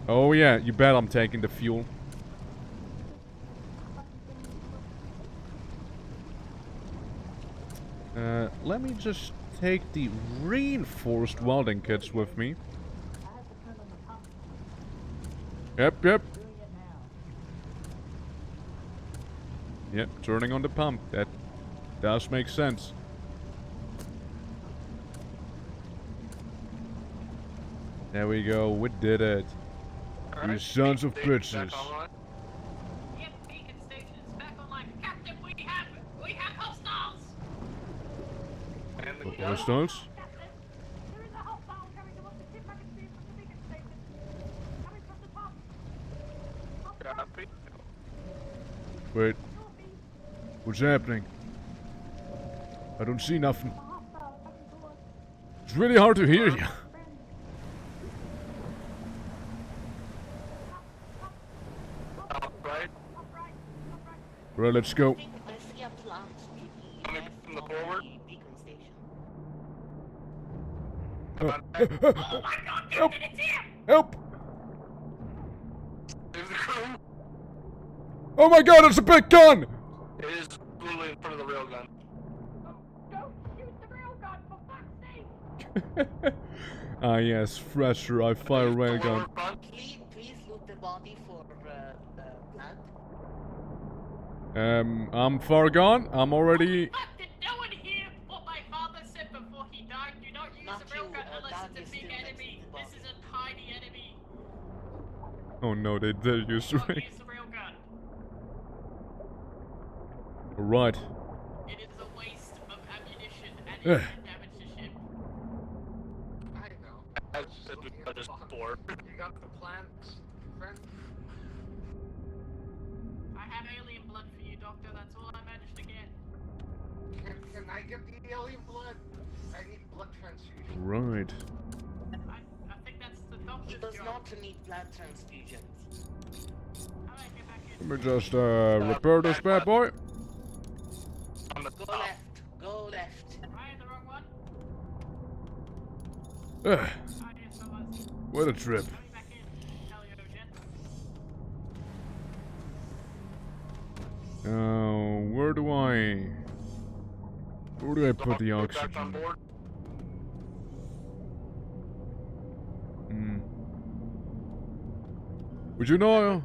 Oh yeah, you bet I'm taking the fuel. Let me just take the reinforced welding kits with me. Yep, yep. Yep, turning on the pump. That does make sense. There we go, we did it. You sons of bitches. Yep, beacon station is back online. Captain, we have hostiles! Hostiles? There is a hostile coming towards the ship. I can see it from the beacon station. Coming from the top. Wait. What's happening? I don't see nothing. It's really hard to hear you. Right, let's go. I see a plant Coming from the forward. beacon station. Oh my god, Help! Captain, it's him! Help! There's the crew. Oh my god, it's a big gun! It is literally in front of the railgun. Don't shoot the railgun, for fuck's sake! Ah yes, fresher, I fire railgun. Please loot the body for blood. I'm far gone. I'm already... Fuck, did no one hear what my father said before he died? Do not use Not a railgun you, unless Dad it's a is big still enemy. next to This the is a tiny enemy. Oh no, they did use the Do not ray. use the railgun. Right. It is a waste of ammunition and Ugh. it can damage the ship. I know. As I just before. You got the plants, friend? I have alien blood for you, Doctor. That's all I managed to get. Can I get the alien blood? I need blood transfusion. Right. I think that's the He doctor's does job. not need blood transfusions. Alright, get back in. Let me just repair this bad boy. On the Go top. left. Go left. Ryan, the wrong one. Ugh, Ah, yes, I was. what a trip. Coming back in. Hell yo, gents. Where do I put the Back on oxygen? board. Hmm. Would you know a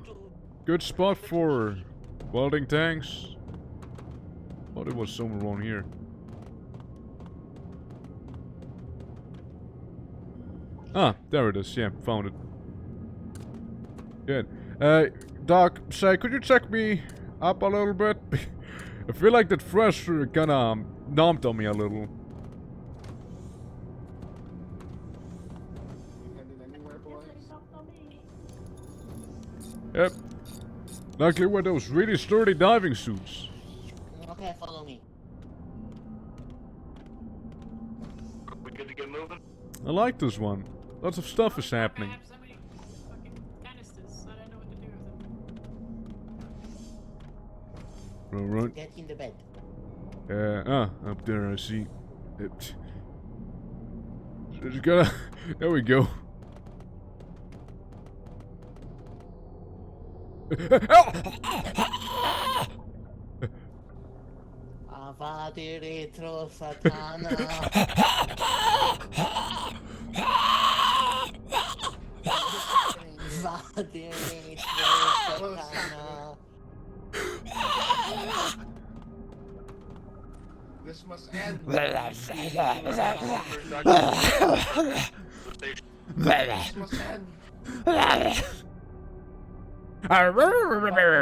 good spot for welding tanks? Thought it was somewhere around here. Ah, there it is. Yeah, found it. Good. Doc, say, could you check me up a little bit? I feel like that fresher kinda numbed on me a little. Headed anywhere, boys? Yep. Luckily wear those really sturdy diving suits. Okay, follow me. We good to get moving? I like this one. Lots of stuff is happening. I have so many fucking canisters. I don't know what to do with them. Alright. Get in the bed. Up there I see. Just gotta... There we go. Avadi retro satana. Vladimir, This must end. This must end.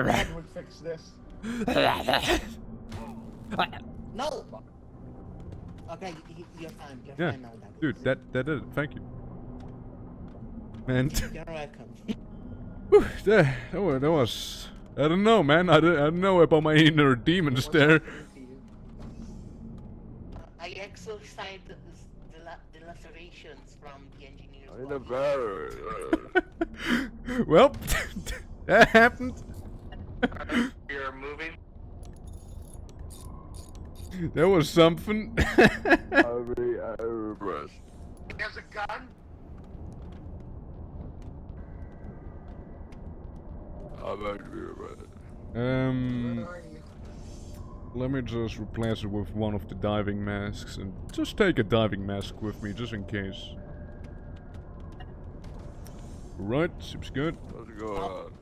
Dad would fix this. No. Okay, you're fine. You're Yeah, fine now, Dad. dude, that did it. Thank you. Man, You're welcome. whew, that was. I don't know, man. I don't know about my inner demons there. I exorcised the lacerations from the engineer's In the body. battery. Well, that happened. You're moving. That was something. I'll be impressed. He has a gun? I'm actually impressed. Where are you? Let me just replace it with one of the diving masks and just take a diving mask with me just in case. Right, seems good. What's going on?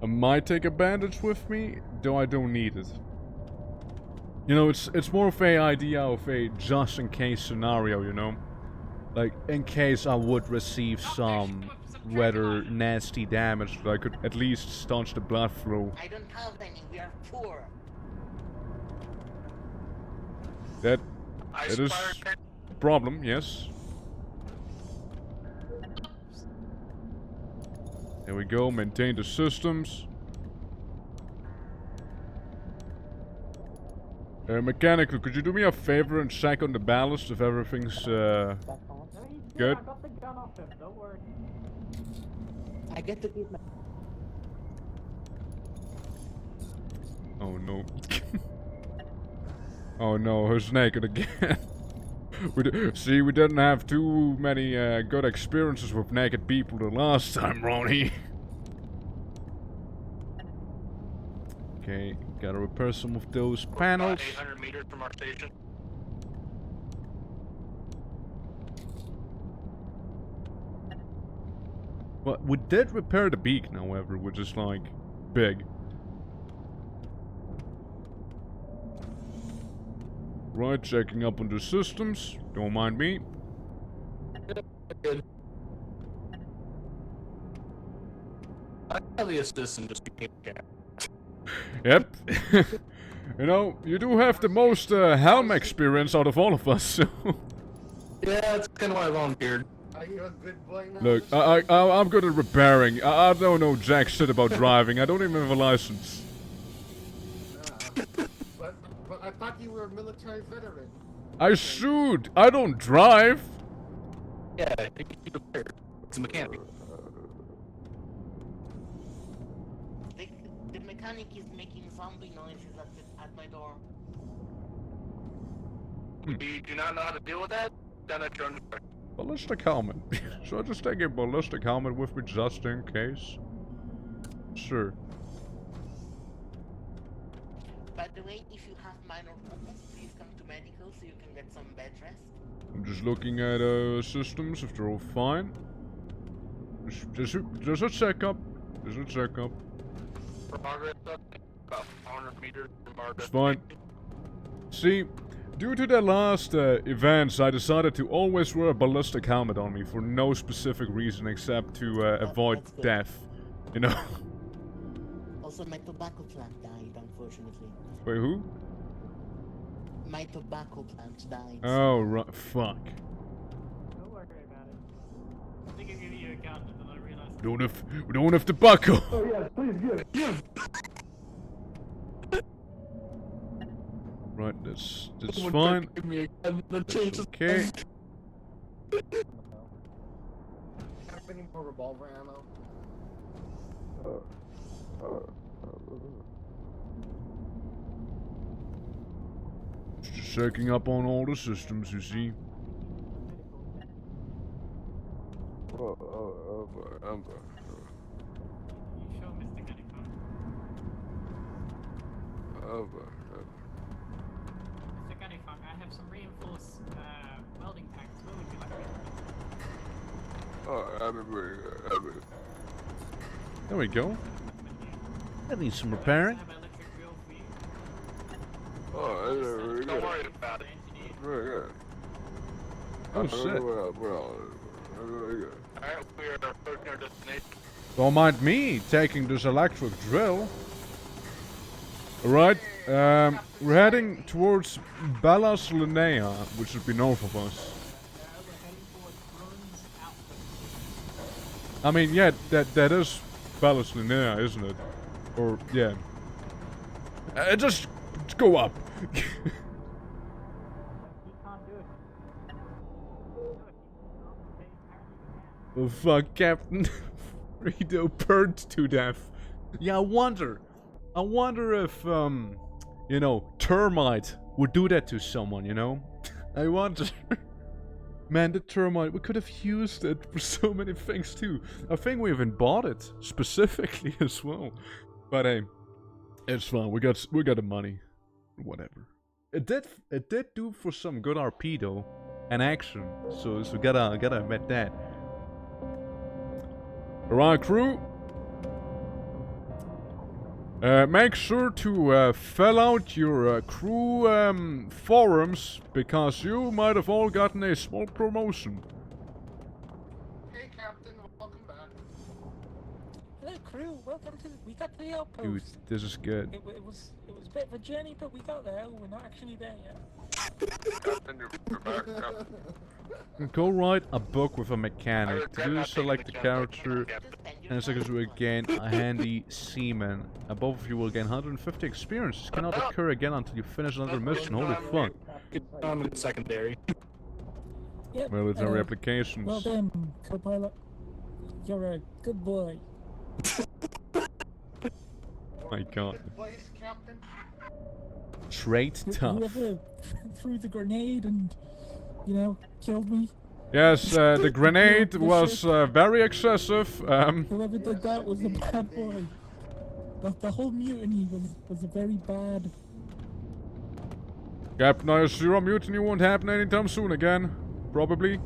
I might take a bandage with me, though I don't need it. You know, it's more of a idea of a just in case scenario, you know? Like, in case I would receive some rather nasty damage, that I could at least staunch the blood flow. I don't have any. We are poor. That is a problem, yes. There we go, maintain the systems. Mechanic, could you do me a favor and check on the ballast if everything's good? I got the gun off him, don't worry. I get to keep my... Oh no. Oh no, who's naked again? See, we didn't have too many good experiences with naked people the last time, Ronnie. Okay, gotta repair some of those panels. 800 meters from our station. Well, we did repair the beacon, however, which is like big. Right, checking up on the systems. Don't mind me. Good. I have the assistant just became cat. Yep. You know, you do have the most helm experience out of all of us, so... Yeah, that's kind of why I volunteered. Are you a good boy now? Look, I'm good at repairing. I don't know jack shit about driving. I don't even have a license. But I thought you were a military veteran. I shoot! I don't drive! Yeah, it's a mechanic. The mechanic is making zombie noises at my door. We do not know how to deal with that. Then it's your own discretion. Ballistic helmet. Should I just take a ballistic helmet with me just in case? Sure. By the way, if you have minor wounds, please come to medical so you can get some bed rest. I'm just looking at systems if they're all fine. Just a checkup. Just a checkup. For Margaret, about 400 meters from Margaret. It's fine. See, due to the last events, I decided to always wear a ballistic helmet on me for no specific reason except to avoid death. You know? Also, my tobacco plant died, unfortunately. Wait, who? My tobacco plant died. Oh, right. Fuck. Don't worry about it. I think I gave you a gun and then I realized... We don't have tobacco! Oh yes, please give. Right, that's fine. That's okay. Have any more revolver ammo? Just checking up on all the systems, you see. I'm You sure, Mr. Gunnyfun? Mr. Gunnyfun, I have some reinforced welding packs There we go. That needs some repairing. Oh, Don't worry about it. very good. Oh shit. Alright, we are approaching our destination. Don't mind me taking this electric drill. Alright, we're heading towards Ballas Linnea, which should be north of us. I mean, yeah, that is Ballas Linnea, isn't it? Or, yeah. Just go up. Oh fuck, Captain. Rito burned to death. Yeah, I wonder if, you know, termite would do that to someone, you know? I wonder. Man, the termite, we could have used it for so many things too. I think we even bought it specifically as well. But hey, it's fine. We got the money. Whatever. It did do for some good RP though, and action. So gotta admit that. Alright, crew. Make sure to fill out your crew forums, because you might have all gotten a small promotion. Hey, Captain, welcome back. Hello, crew. Welcome to. We got to the outpost. Dude, this is good. It was a bit of a journey, but we got there. We're not actually there yet. Captain, you're back, Captain. Go write a book with a mechanic. To do, select the character. 10 seconds to gain a handy seaman. Both of you will gain 150 experience. This cannot occur again until you finish another mission. Holy fuck. I'm in secondary. Yep, Military applications. Well done, co-pilot. You're a good boy. My god. Place, Captain. Trait tough. Whoever threw the grenade and, you know, killed me. Yes, the grenade was very excessive. Whoever did that was a bad boy. The whole mutiny was a very bad. Captain, I assure a mutiny won't happen anytime soon again. Probably.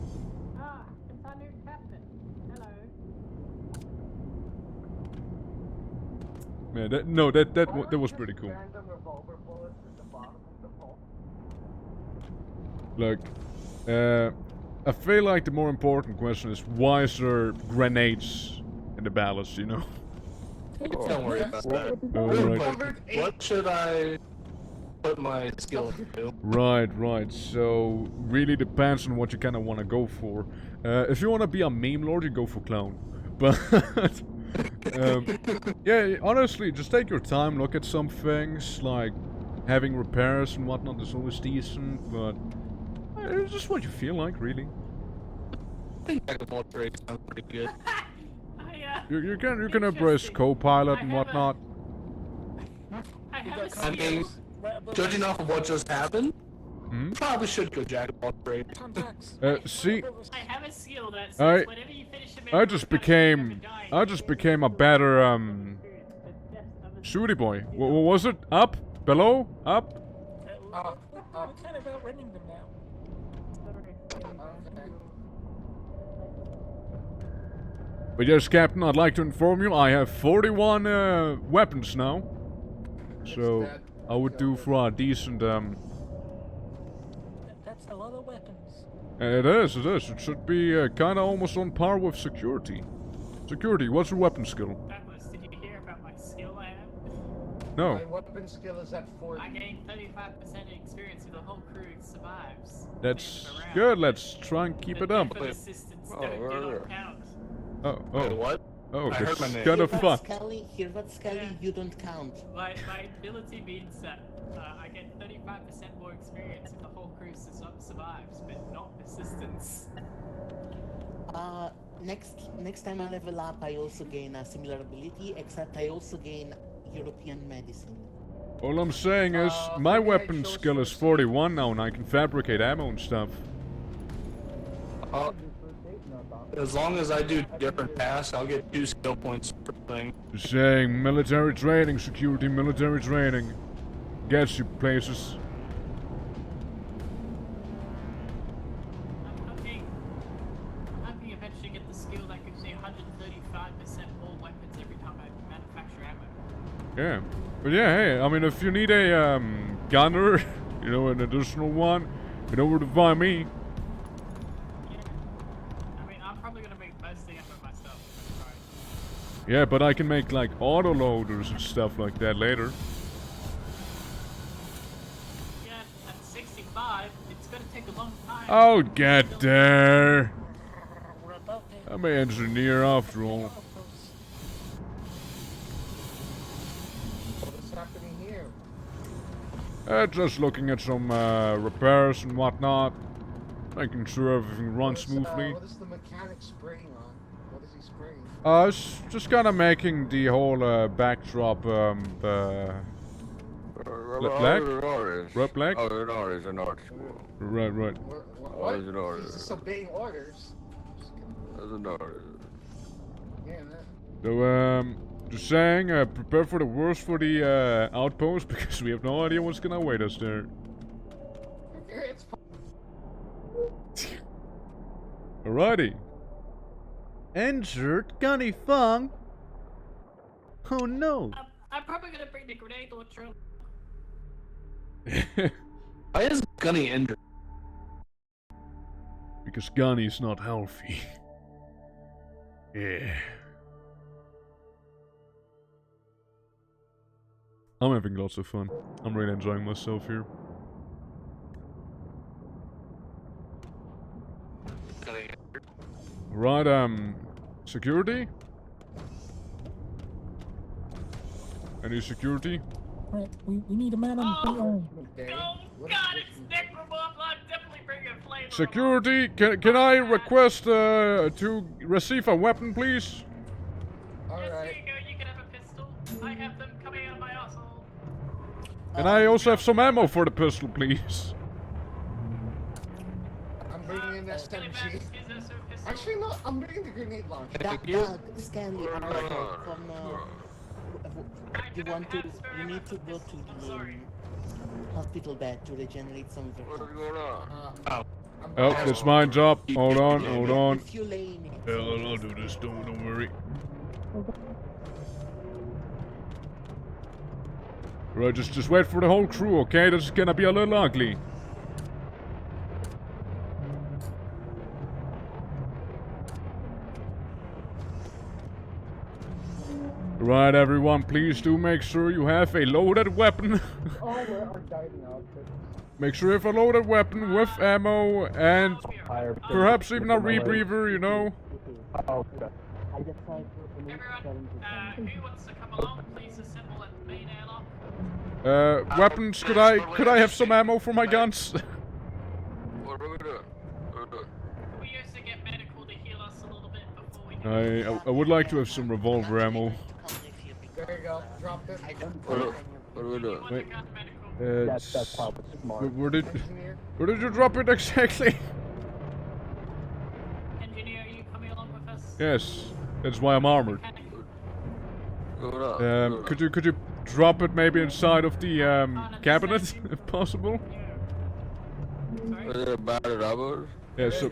Ah, it's our new captain. Hello. Yeah, that was pretty cool. Random revolver bullets at the bottom of the hole. Look, I feel like the more important question is why is there grenades in the ballast, you know? Don't worry about that. Alright. What should I put my skill into? Right. So, really depends on what you kind of want to go for. If you want to be a meme lord, you go for clown. But, yeah, honestly, just take your time, look at some things, like having repairs and whatnot is always decent, but it's just what you feel like, really. I think Jack of all trades sounds pretty good. You can embrace co-pilot and whatnot. I mean, judging off of what just happened, probably should go Jack of all trades. See, I have a skill that I says whenever you finish a mission, I just became a better shooty boy. What was it? Up, below, up. We're kind of outrunning them now. But yes, Captain, I'd like to inform you I have 41 weapons now. So I would do for a decent That's a lot of weapons. It is. It should be kind of almost on par with security. Security, what's your weapon skill? Douglas, did you hear about my skill I have? No. My weapon skill is at 40. I gained 35% experience if the whole crew survives. That's good. Let's try and keep it up. Assistants don't get count. Oh. What? Oh, I heard that's my name. kind of fucked. Hear what, Scully? You don't count. My ability means that I get 35% more experience if the whole crew survives, but not assistants. Next time I level up, I also gain a similar ability, except I also gain European medicine. All I'm saying is, my weapon skill is 41 now, and I can fabricate ammo and stuff. As long as I do different tasks, I'll get 2 skill points per thing. Just saying, military training, security, military training. Gets you places. I'm hoping eventually get the skill that gives Yeah. But yeah, hey, I mean, if you need a gunner, you know, an additional one, you know where to find me. I mean, I'm probably gonna make most thing of it myself. Right. Yeah, but I can make like auto loaders and stuff like that later. Yeah, at 65, it's gonna take a long time. I'll get there. I'm an engineer after all. What's happening here? Just looking at some repairs and whatnot. Making sure everything runs smoothly. What is the mechanic spraying on? What is he spraying? It's just kind of making the whole backdrop black? Red black? Oh, an artist, an artist. Right. What? He's an artist. He's disobeying orders. That's an artist. Yeah, that. So, just saying, prepare for the worst for the outpost because we have no idea what's gonna await us there. It's Alrighty. Insert Gunny Fung. Oh no. I'm probably gonna bring the grenade launcher. Why is Gunny injured? Because Gunny's not healthy. Yeah. I'm having lots of fun. I'm really enjoying myself here. Right, security? Any security? Right, we need a man on the arm. Oh God, it's Nick from Bob. I'm definitely bringing a flame. Security, can I request to receive a weapon, please? Alright. There you go. You can have a pistol. I have them coming out of my asshole. And I also have some ammo for the pistol, please. I'm bringing an SMG. Actually, no, I'm bringing the grenade launcher. Doug, Stanley, from you need to go to the hospital bed to regenerate some of your. What's going on? Oh, it's my job. Hold on. If you lay in it. I'll do this. Don't worry. Right, just wait for the whole crew, okay? This is gonna be a little ugly. Right, everyone, please do make sure you have a loaded weapon. Make sure you have a loaded weapon with ammo and perhaps even a rebreather, you know. Everyone, who wants to come along? Please assemble at the main airlock. Weapons, could I have some ammo for my guns? What are we doing? We used to get medical to heal us a little bit before we I would like to have some revolver ammo. There you go. Dropped it. What are we doing? Wait. That's probably smart. Where did you drop it exactly? Engineer, are you coming along with us? Yes, that's why I'm armored. Could you drop it maybe inside of the cabinet, if possible? Is it a battered rubber? Yeah, so.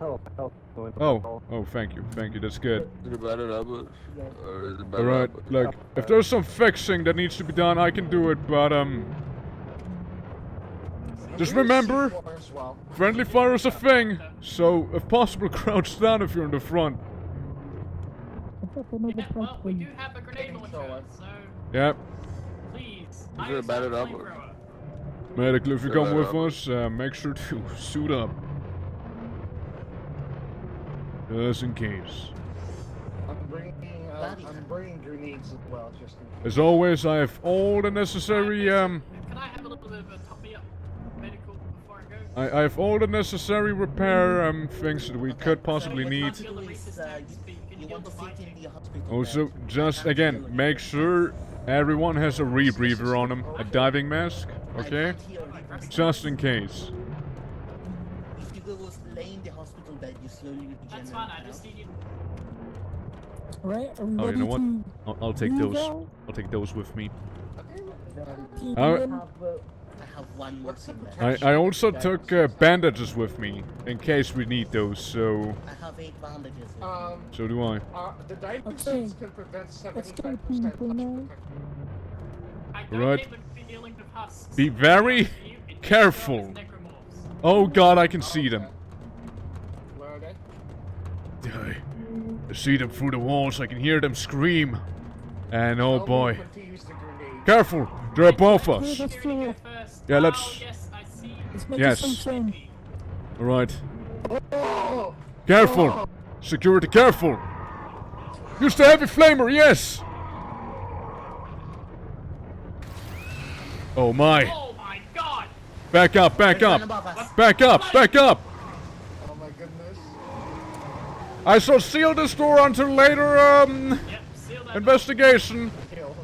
Oh, thank you, that's good. Is it a battered rubber? Or is it battered Alright, rubber? look, if there's some fixing that needs to be done, I can do it, but just remember, friendly fire is a thing, so if possible, crouch down if you're in the front. Yeah, well, we do have a grenade launcher, so Yep. please. Is it a battered rubber? Medical, if you come with us, make sure to suit up. Just in case. I'm bringing grenades as well, just in case. As always, I have all the necessary, Can I have a little bit of a top-me-up medical before I go? I have all the necessary repair, things that we could possibly need. You want to sit in the hospital Also, just, again, make sure everyone has a rebreather on them, a diving mask, okay? Just in case. If you go lay in the hospital bed, you slowly regenerate. That's fine, I just need you. Right, are we Oh, you ready know what? to I'll take move those. out? I'll take those with me. Team Alright. in? have one more thing left. I also took bandages with me in case we need those. So. I have 8 bandages. So do I. The diving Okay. suits can prevent Let's go, 75% Queen touch Bruno. protection. I don't Right. even be dealing with husks. Be very It's careful. necromorphs. Oh God, I can see them. Where are they? I see them through the walls. I can hear them scream. And oh Tell me boy, when to use the grenade. careful! They're above us. Let's go. First. Yeah, Oh, let's. yes, I see. Let's make Yes. it some fun. All right. Oh! Careful! Security, careful! Use the heavy flamer, yes! Oh my! Oh my god! Back up! Back There's up! one above us. Back up! Back up! Oh my goodness. I shall seal this door until later. Yep, seal that. Investigation. Kill.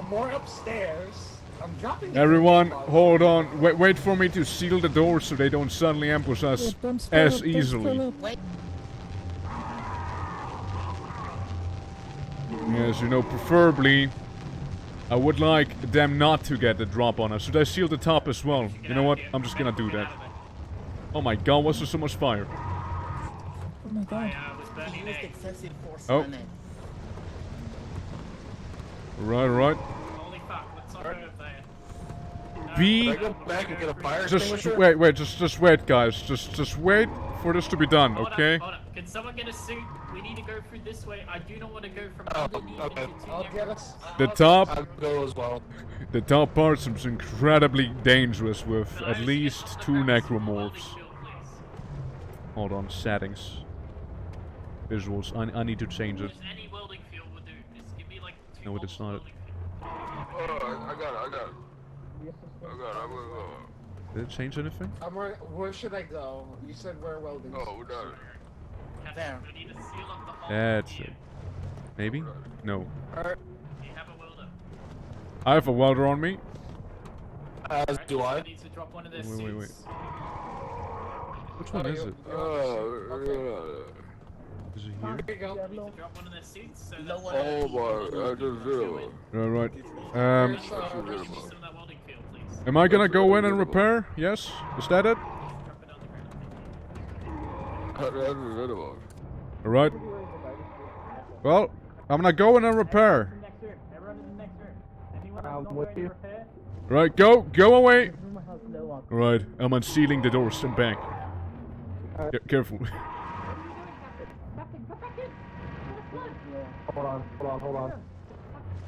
More upstairs. I'm dropping. the Everyone, grenade hold on. Wait for me to seal the door so they don't suddenly ambush us Yeah, don't spill as it, don't easily. spill it. Wait. Yes, you know, preferably, I would like them not to get the drop on us. Should I seal the top as well? You know what? I'm just gonna do that. Oh my god, what's there so much fire? Oh my god. I was burning He used eggs. excessive force Oh. grenade. Right. Holy fuck, let's not go over there. Be Can I go back and get a fire just extinguisher? wait, just wait, guys. Just wait for this to be done, Hold okay? Up, hold up. Can someone get a suit? We need to go through this way. I do not want to go from Oh, underneath okay. into two I'll get us. The top, I'll go as well. the top part seems incredibly dangerous with Can I at just least get 2 the welding necromorphs. shield, please? Hold on, settings, visuals. I need to change it. Just any welding field will do. Just give me like 2 No, it's models not. of welding field. Oh, I got it. I'm gonna go. Did it change anything? Where should I go? You said where welding. Oh, we done it. There. We need to seal up the hole. That's here. it. Maybe? No. Alright. Do you have a welder? I have a welder on me. As Alright, do someone I. needs to drop one of their Wait. suits. Which one is it? Is it here? Here you go. Need to drop one of their suits. So Lower that's- Oh my, I just did it. Right. Can you drop some of that welding field, please? Am I gonna go in and repair? Yes? Is that it? Drop it on the ground. I just did it. Alright. Well, I'm gonna go in and repair. Next room. Everyone in the next room. Anyone I'm else not with going to you. repair? Right, go away! Room has no one. Right, I'm unsealing the door, stand back. Careful. Hold on.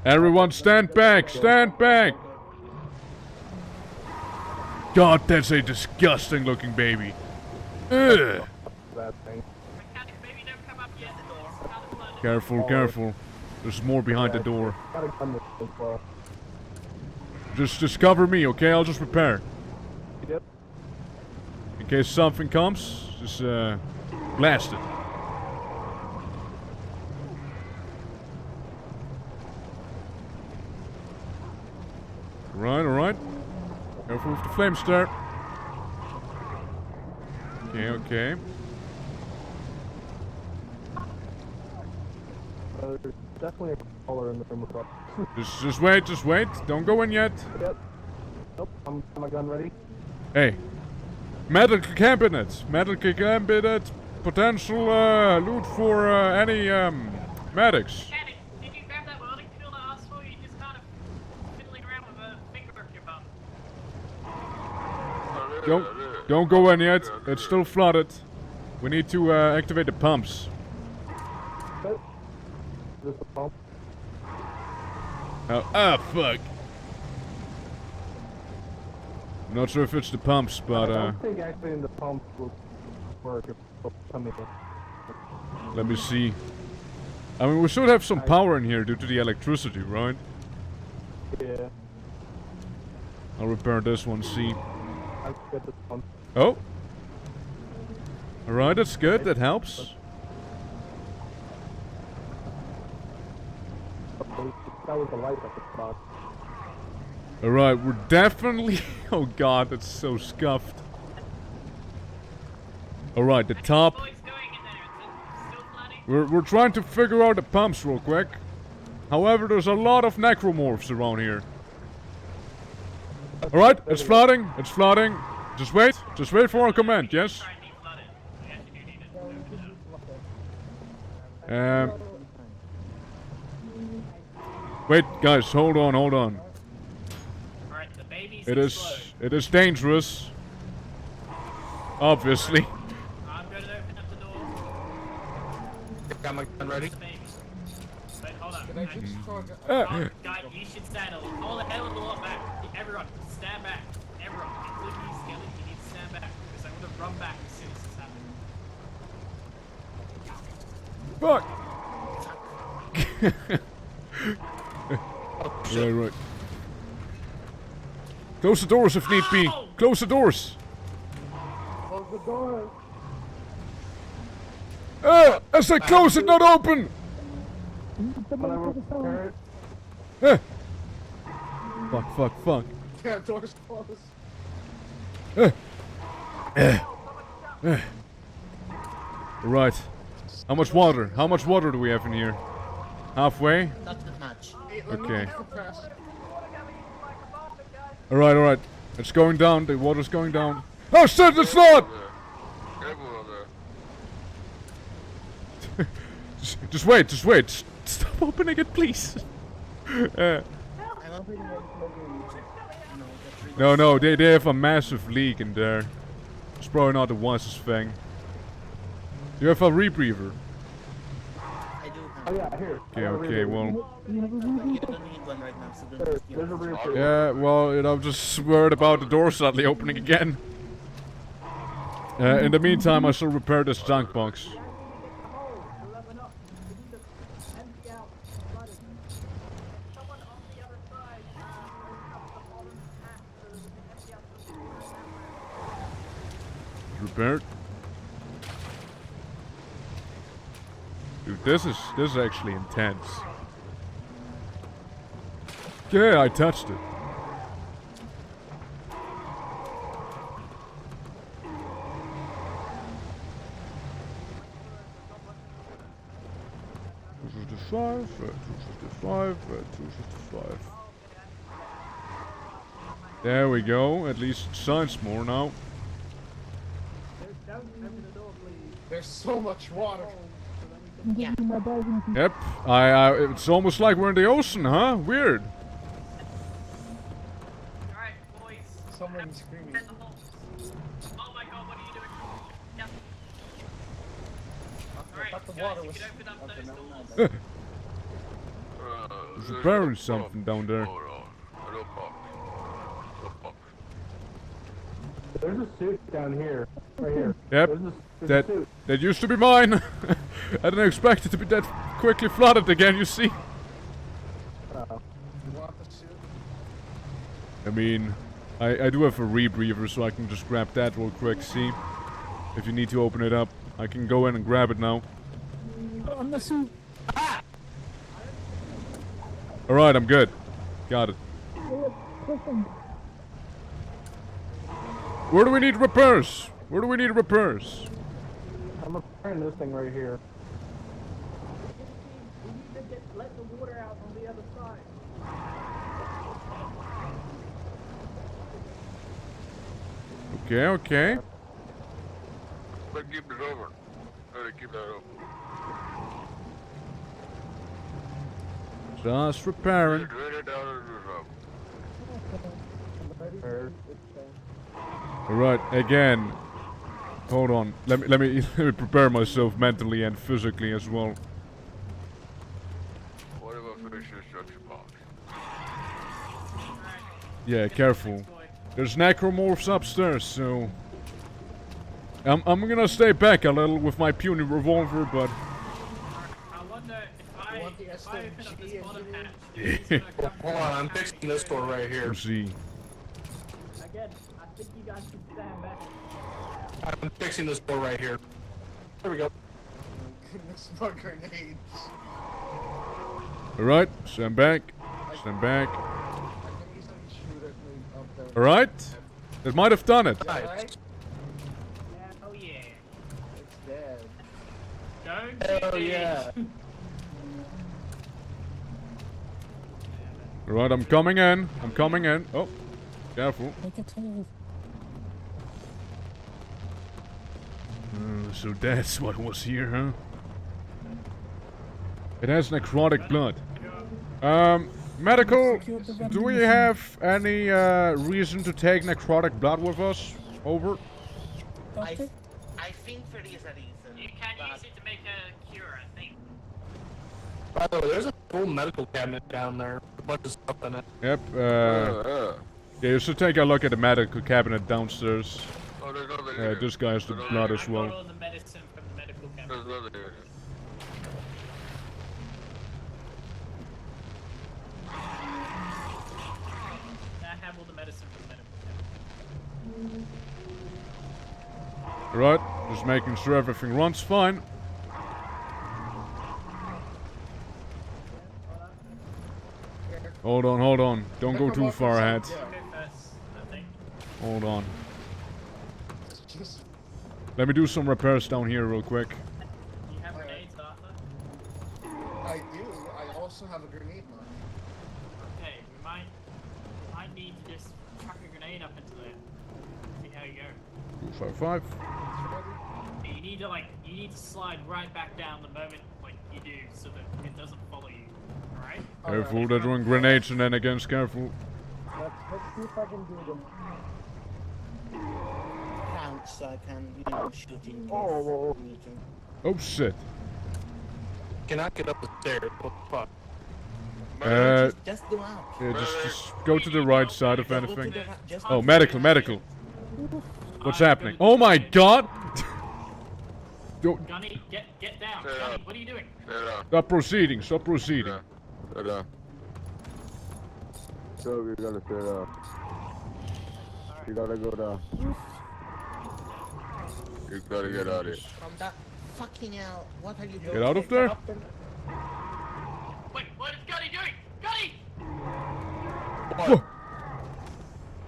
Everyone stand back! Stand back! God, that's a disgusting looking baby. Ugh. That thing. Mechanic, maybe don't come up yet. Out of blood. Careful. There's more behind the door. Got a gun with as well. Just cover me, okay? I'll just repair. Yep. In case something comes, just blast it. Alright. Careful with the flame start. Okay. There's definitely a caller in the room with us. Just wait. Don't go in yet. Yep. Nope. I'm my gun ready. Hey. Medical cabinet. Potential loot for any medics. Mechanic, did you grab that welding field I asked for? You just kind of fiddling around with a finger up your bum. Don't go in yet. It's still flooded. We need to activate the pumps. Okay. Is this the pump? Fuck. I'm not sure if it's the pumps, but I don't think actually the pump will work if it's coming in. let me see. I mean, we should have some power in here due to the electricity, right? Yeah. I'll repair this one, see. I'll get this pump. Oh. Alright, that's good. That helps. That was the light at the spot. Alright, we're definitely... Oh god, that's so scuffed. Alright, the top... Boys going in there. Is it still flooding? We're trying to figure out the pumps real quick. However, there's a lot of necromorphs around here. Alright, it's flooding. It's flooding. Just wait. Just wait for a command, yes? Wait, guys, hold on, hold on. Alright, the baby's It is dangerous. Obviously. I'm going to open up the door. Got my gun ready. Wait, hold on. Can I just talk? Guys, you should stand all the hell of the lot back. Everyone, stand back. Everyone, including you, Skelly, you need to stand back. Because I'm going to run back as soon as this happens. Fuck! Right. Close the doors if need be. Close the doors. Close the door. I said close it, not open. Fuck. Yeah, doors closed. Right. How much water? How much water do we have in here? Halfway? Not that much. Okay. Alright. It's going down. The water's going down. Oh shit, it's not! Just wait. Stop opening it, please. No, they have a massive leak in there. It's probably not the wisest thing. You have a rebreather. I do have. Oh yeah, here. Okay, well. You don't need one right now, so don't just There's a rebreather. Yeah, well, I'm just worried about the door suddenly opening again. In the meantime, I shall repair this junk box. Repaired. Dude, this is actually intense. Yeah, I touched it. $255, $255. There we go. At least it shines more now. There's so much water. Yeah. Yep. It's almost like we're in the ocean, huh? Weird. Alright, boys. Someone's screaming. Oh my god, what are you doing? Yeah. I Alright, thought the guys, water you was. can open up Okay, those never doors. There's apparently something down there. There's a suit down here. Right here. Yep. There's a suit. That used to be mine. I didn't expect it to be that quickly flooded again, you see. You want the suit? I mean, I do have a rebreather, so I can just grab that real quick, see? If you need to open it up, I can go in and grab it now. On the suit. Alright, I'm good. Got it. Where do we need repairs? Where do we need repairs? I'm repairing this thing right here. Let the water out on the other side. Okay. But keep it open. Keep that open. Just repairing. Alright, again. Hold on. Let me prepare myself mentally and physically as well. What about finish your structure box? Yeah, careful. There's necromorphs upstairs, so I'm gonna stay back a little with my puny revolver, but I wonder if I open up this bottom hatch, Hold on, I'm fixing this door right here. we'll see. Again, I think you guys should stand back. I'm fixing this door right here. There we go. Goodness, my grenades. Alright, stand back. Stand back. I can easily shoot it up there. Alright. That might have done it. Nice. Oh yeah. It's dead. Don't Hell yeah. Alright, I'm coming in. I'm coming in. Oh. Careful. Make it tall. So that's what was here, huh? It has necrotic blood. Medical, do we have any reason to take necrotic blood with us? Over. I think there is a reason. You can use it to make a cure, I think. By the way, there's a full medical cabinet down there. A bunch of stuff in it. Yep, yeah, you should take a look at the medical cabinet downstairs. This guy has the blood as I got well. all the medicine from the medical cabinet. I have all the medicine from the medical cabinet. Right, just making sure everything runs fine. Hold on. Don't go too far ahead. Hold on. Let me do some repairs down here real quick. Do you have grenades, Arthur? I do. I also have a grenade launcher. Okay, we might need to just chuck a grenade up into there. See how you go. 255. You need to slide right back down the moment you do, so that it doesn't follow you. Alright? Careful, they're throwing grenades and then against careful. Let's see if I can do them. Crouch so I can, shoot in case Oh. we need to. Oh shit. Cannot get up the stairs. What the fuck? Just go out. Yeah, just go to the right side if Go to anything. the right- just Oh, go to medical. What's happening? Oh my god! Gunny, get down. Gunny, what are you doing? Stop proceeding. So we gotta sit up. You gotta go down. You gotta get out of here. From that fucking hell. What are you doing? Get out of there. Wait, what is Gunny doing?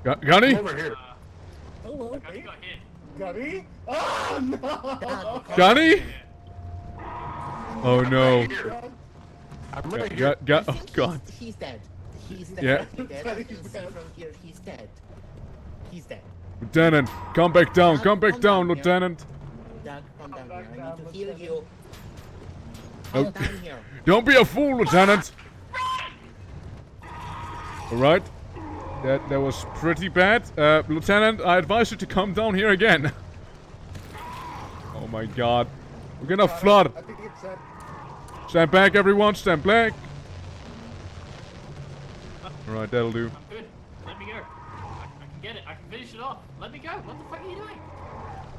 Gunny! Gunny? Over here. Hello. Gunny got hit. Gunny? Oh no! Gunny? Oh no. I'm right here. Oh god. He's dead. He's Yeah. definitely dead. I can see from here. He's dead. He's dead. Lieutenant, come back down. Come back down, here. Lieutenant. Doug, come down here. I need to heal you. Oh. Come down here. Don't be a fool, Lieutenant. Alright. That was pretty bad. Lieutenant, I advise you to come down here again. Oh my god. We're gonna flood. I think it's set. Stand back, everyone. Stand back. Alright, that'll do. I'm good. Let me go. I can get it. I can finish it off. Let me go. What the fuck are you doing?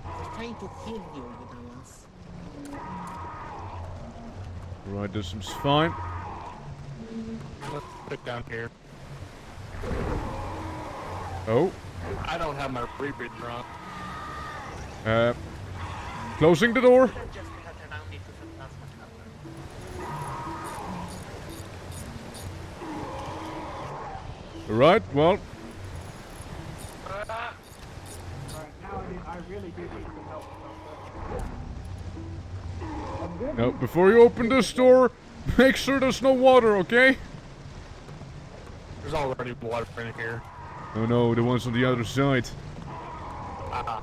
I'm trying to heal you, you dumbass. Alright, this seems fine. Let's put it down here. Oh. I don't have my rebreather on. Closing the door. Just cut around it with a plasma cutter. Alright, well. Alright, now I really do need some help. Now, before you open this door, make sure there's no water, okay? There's already water in here. Oh no, the one's on the other side. Ah.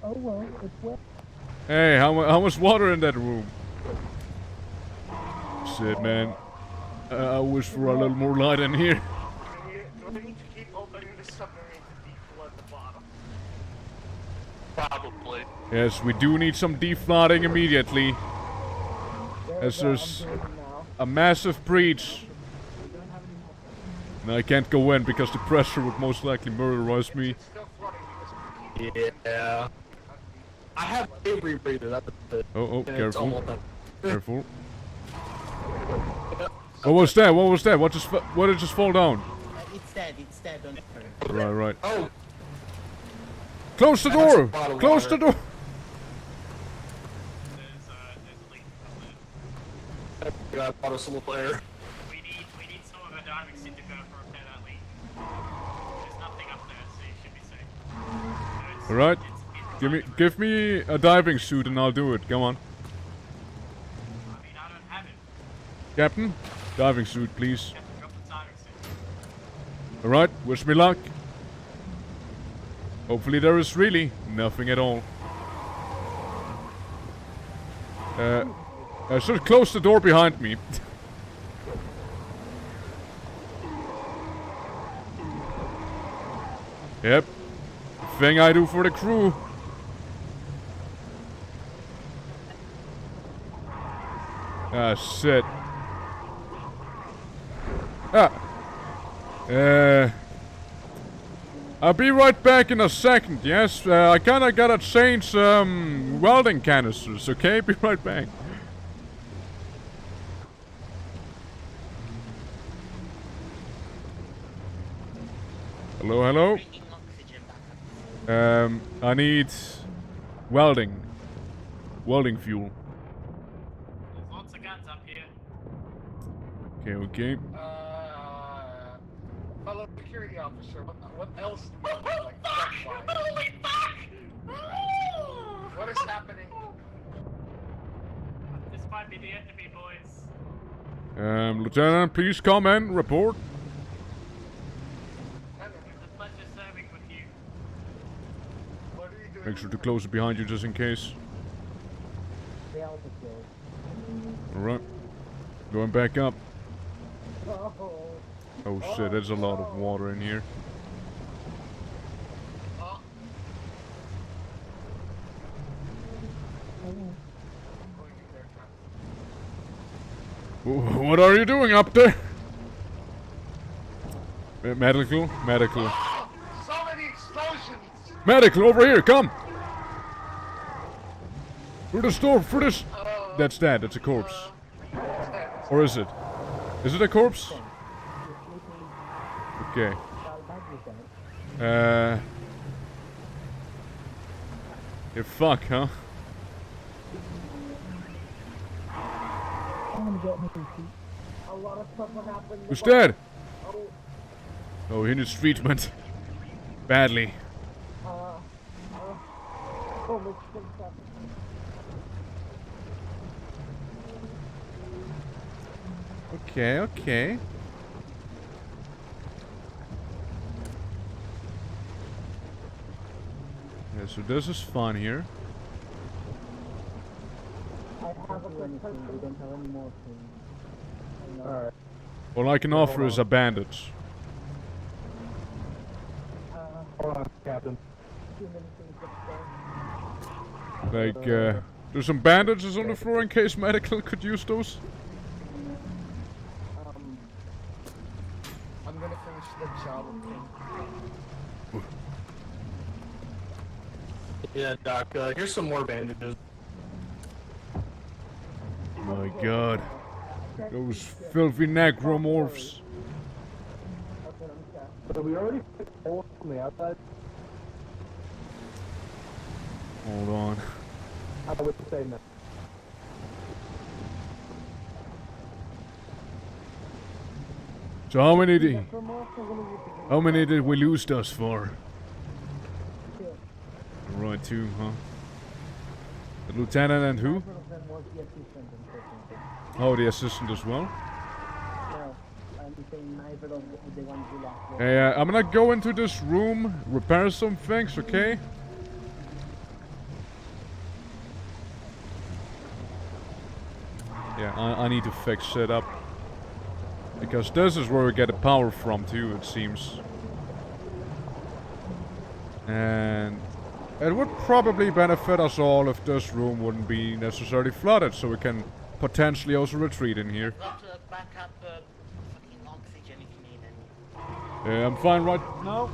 Oh well, it's wet. Hey, how much water in that room? Shit, man. I wish for a little more light in here. Do we need to keep opening the submarine to deflood the bottom? Probably. Yes, we do need some deflooding immediately. As there's a massive breach. And I can't go in because the pressure would most likely murderize me. Yeah. I have a rebreather. That's it. Oh, And it's careful. almost done. Careful. What was that? What was that? What did just fall down? It's dead. It's dead. Don't worry. Right. Oh. Close the door! Close the door! There's a leak. I bought us a little air. We need some of a diving suit to go for repair that leak. There's nothing up there, so you should be safe. So Alright. Give me a diving suit and I'll do it. Come on. I mean, I don't have it. Captain, diving suit, please. Captain, drop the diving suit. Alright, wish me luck. Hopefully there is really nothing at all. I should close the door behind me. Yep. Thing I do for the crew. Ah, shit. I'll be right back in a second, yes? I kinda gotta change some welding canisters, okay? Be right back. Hello, hello? I need welding fuel. There's lots of guns up here. Okay, okay. Fellow security officer, what else do you need, like, Holy fuck! What is happening? This might be the end of me, boys. Lieutenant, please come and report. It's a pleasure serving with you. What are you doing? Make sure to close it behind you just in case. Alright. Going back up. Oh shit, there's a lot of water in here. What are you doing up there? Medical. So many explosions! Medical, over here, come! Through the store, through this... That's dead, that's a corpse. Or is it? Is it a corpse? Okay. Yeah, fuck, huh? A lot of stuff happened. Who's dead? Oh, he needs treatment. Badly. Okay, okay. Yeah, so this is fun here. Alright. All I can offer is a bandage. Hold on, Captain. Like, there's some bandages on the floor in case medical could use those. I'm gonna finish the job, okay? Yeah, Doc, here's some more bandages. My god. Those filthy necromorphs. So we already fixed holes from the outside. Hold on. I would say no. So how many did we lose thus far? Right, two, huh? The lieutenant and who? Oh, the assistant as well? Hey, I'm gonna go into this room, repair some things, okay? Yeah, I need to fix it up. Because this is where we get the power from too, it seems. And it would probably benefit us all if this room wouldn't be necessarily flooded, so we can potentially also retreat in here. Got backup fucking oxygen if you need any. I'm fine right now.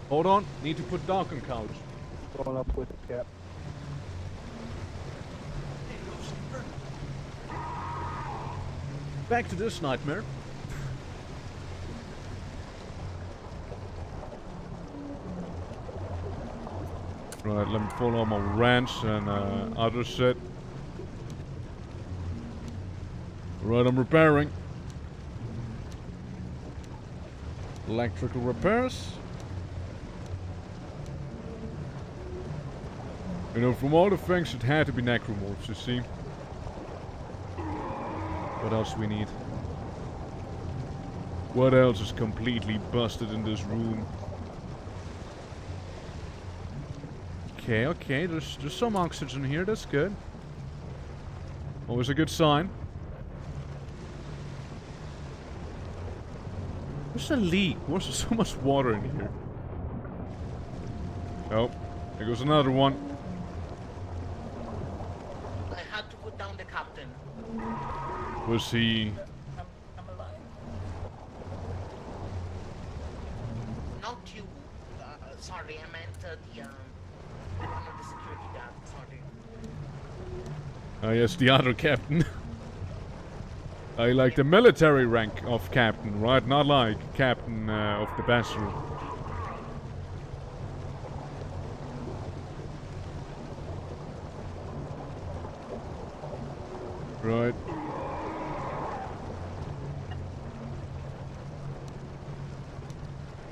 Hold on, need to put Doc on couch. Going up with the cap. Back to this nightmare. Right, let me pull out my wrench and other shit. Right, I'm repairing. Electrical repairs. You know, from all the things, it had to be necromorphs, you see. What else do we need? What else is completely busted in this room? Okay, okay. There's some oxygen here. That's good. Always a good sign. There's a leak. What's there so much water in here? Oh, there goes another one. I had to put down the captain. Was he? I'm alive. Not you. Sorry, I meant one of the security guards. Sorry. Oh yes, the other captain. I like the military rank of captain, right? Not like captain of the vessel. Right.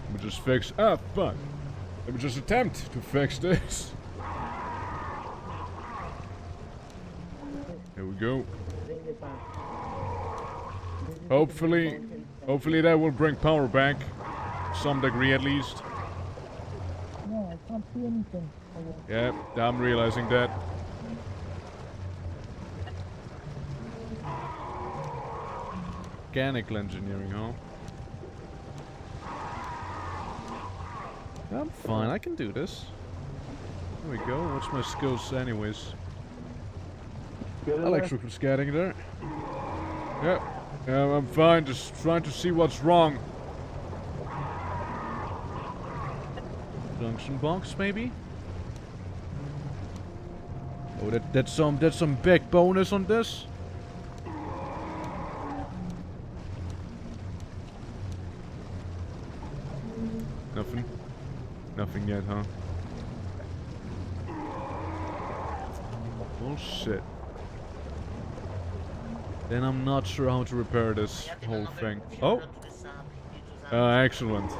Let me just fix. Ah, fuck. Let me just attempt to fix this. Here we go. Hopefully that will bring power back. Some degree at least. No, I can't see anything. Yeah, I'm realizing that. Mechanical engineering, huh? I'm fine, I can do this. There we go. What's my skills anyways? Electrical scanning there. Yep. I'm fine, just trying to see what's wrong. Junction box, maybe? Oh, that's some big bonus on this. Nothing. Nothing yet, huh? Oh shit. Then I'm not sure how to repair this whole thing. Oh! Excellent.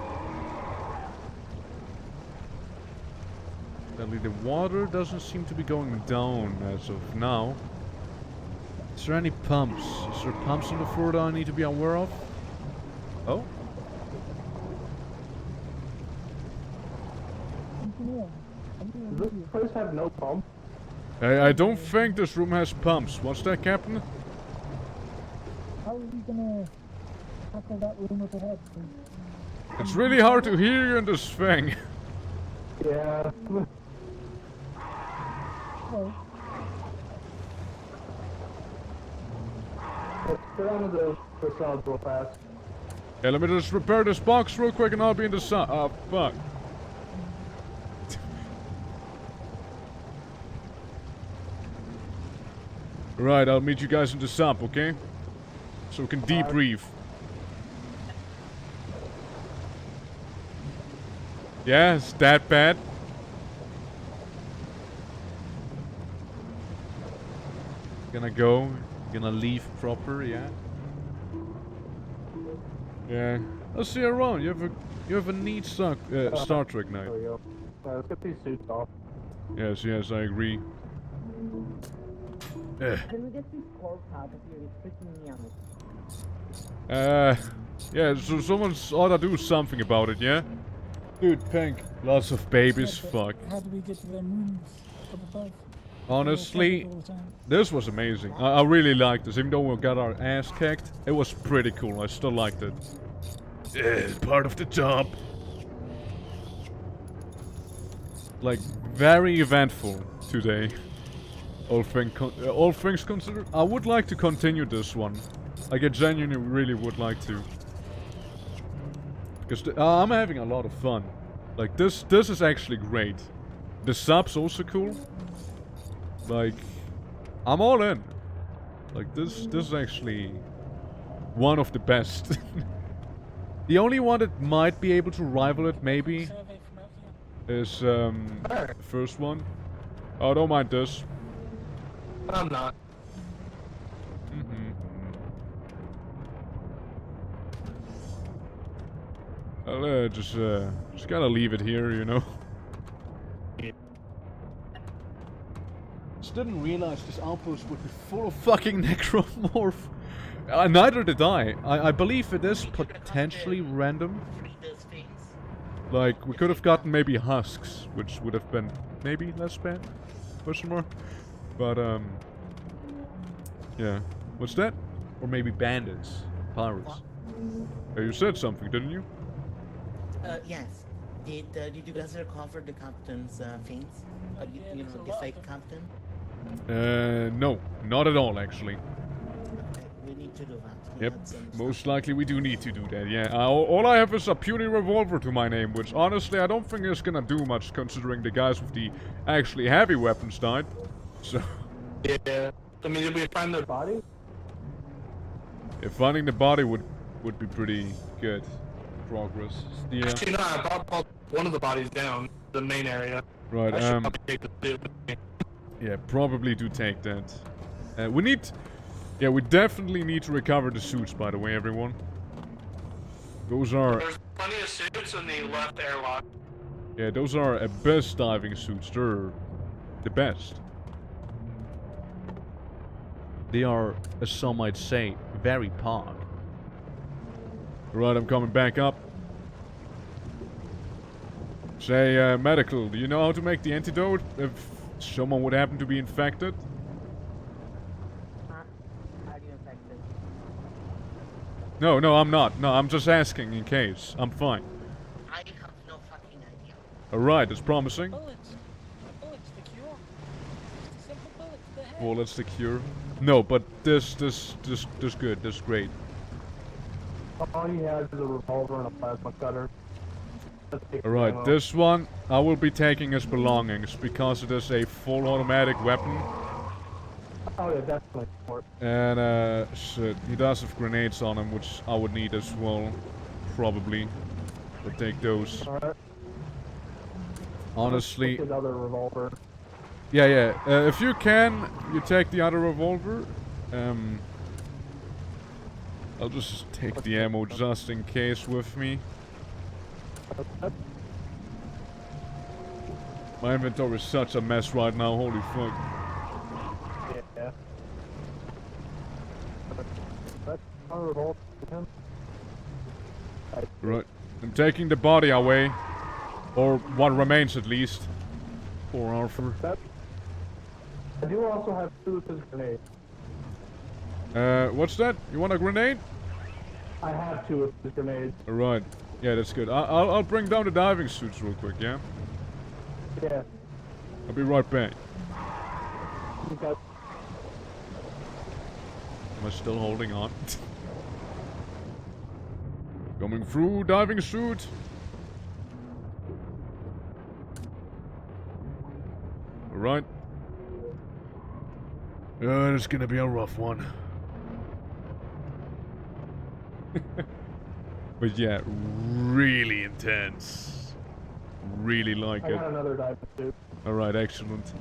Sadly, the water doesn't seem to be going down as of now. Is there any pumps? Is there pumps on the floor that I need to be aware of? Oh? Does this place have no pump? I don't think this room has pumps. What's that, Captain? How are we gonna tackle that room with the head? It's really hard to hear you in this thing. Yeah. Well, let's get onto the facade real fast. Yeah, let me just repair this box real quick and I'll be in the sun. Oh, fuck. Right, I'll meet you guys in the sub, okay? So we can debrief. Yeah, it's that bad. Gonna go, gonna leave proper, yeah. Yeah, I'll see you around. You have a neat Star Trek night. There we go. Let's get these suits off. Yes, yes, I agree. Can we get these corpse out of here? It's freaking me out. Yeah, so someone's ought to do something about it, yeah? Dude, Pink, lots of babies, fuck. how do we get to their rooms up above? Honestly, this was amazing. I really liked this, even though we got our ass kicked. It was pretty cool, I still liked it. Yeah, part of the job. Like, very eventful today. All things considered, I would like to continue this one. Like, I genuinely really would like to. Because I'm having a lot of fun. Like, this is actually great. The sub's also cool. Like, I'm all in. Like, this is actually one of the best. The only one that might be able to rival it, maybe, is the first one. Oh, don't mind this. I'm not. I'll just gotta leave it here, you know. Just didn't realize this outpost would be full of fucking necromorph. Neither did I. I believe it is potentially random. Like, we could have gotten maybe husks, which would have been maybe less bad. Question mark. But, yeah. What's that? Or maybe bandits. Pirates. You said something, didn't you? Yes. Did you guys recover the captain's things? You know, the fake captain? No. Not at all, actually. Okay, we need to do that. We Yep. had some Most likely we do need to do that, yeah. All I have is a puny revolver to my name, which honestly I don't think is gonna do much considering the guys with the actually heavy weapons died. So... Yeah. I mean, did we find their body? Yeah, finding the body would be pretty good progress. Yeah. Actually, no, I brought one of the bodies down, the main area. Right, I should probably take the suit with me. Yeah, probably do take that. We need... Yeah, we definitely need to recover the suits, by the way, everyone. Those are... There's plenty of suits in the left airlock. Yeah, those are best diving suits. They're the best. They are, as some might say, very pog. Right, I'm coming back up. Say, medical, do you know how to make the antidote if someone would happen to be infected? How do you affect it? No, I'm not. No, I'm just asking in case. I'm fine. I have no fucking idea. Alright, that's promising. Bullets. Bullets, the cure. Just a simple bullet to the head. Well, that's the cure. No, but this good. This great. All he has is a revolver and a plasma cutter. Alright, this one I will be taking as belongings because it is a full automatic weapon. Oh yeah, definitely. And shit, he does have grenades on him, which I would need as well, probably. I'll take those. Alright. Honestly. His other revolver. Yeah. If you can, you take the other revolver. I'll just take the ammo just in case with me. My inventory is such a mess right now, holy fuck. Yeah. That's our revolver. Right. I'm taking the body away. Or what remains at least. Poor Arthur. I do also have 2 of his grenades. What's that? You want a grenade? I have 2 of his grenades. Alright. Yeah, that's good. I'll bring down the diving suits real quick, yeah? Yeah. I'll be right back. Okay. Am I still holding on? Coming through, diving suit. Alright. It's gonna be a rough one. But yeah, really intense. Really like I it. got another diving suit. Alright, excellent.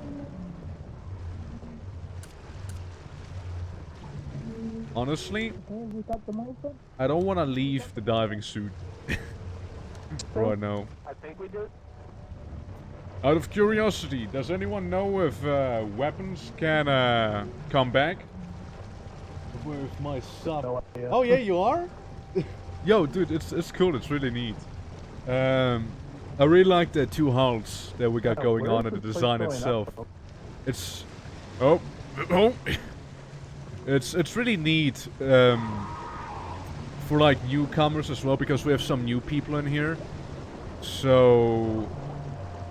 Honestly, We got them open. I don't want to leave the diving suit right now. I think we did. Out of curiosity, does anyone know if weapons can come back? With my sub. No idea. Oh yeah, you are? Yo, dude, it's cool. It's really neat. I really like the 2 hulls that we got going on in the design itself. It's it's really neat for like newcomers as well because we have some new people in here. So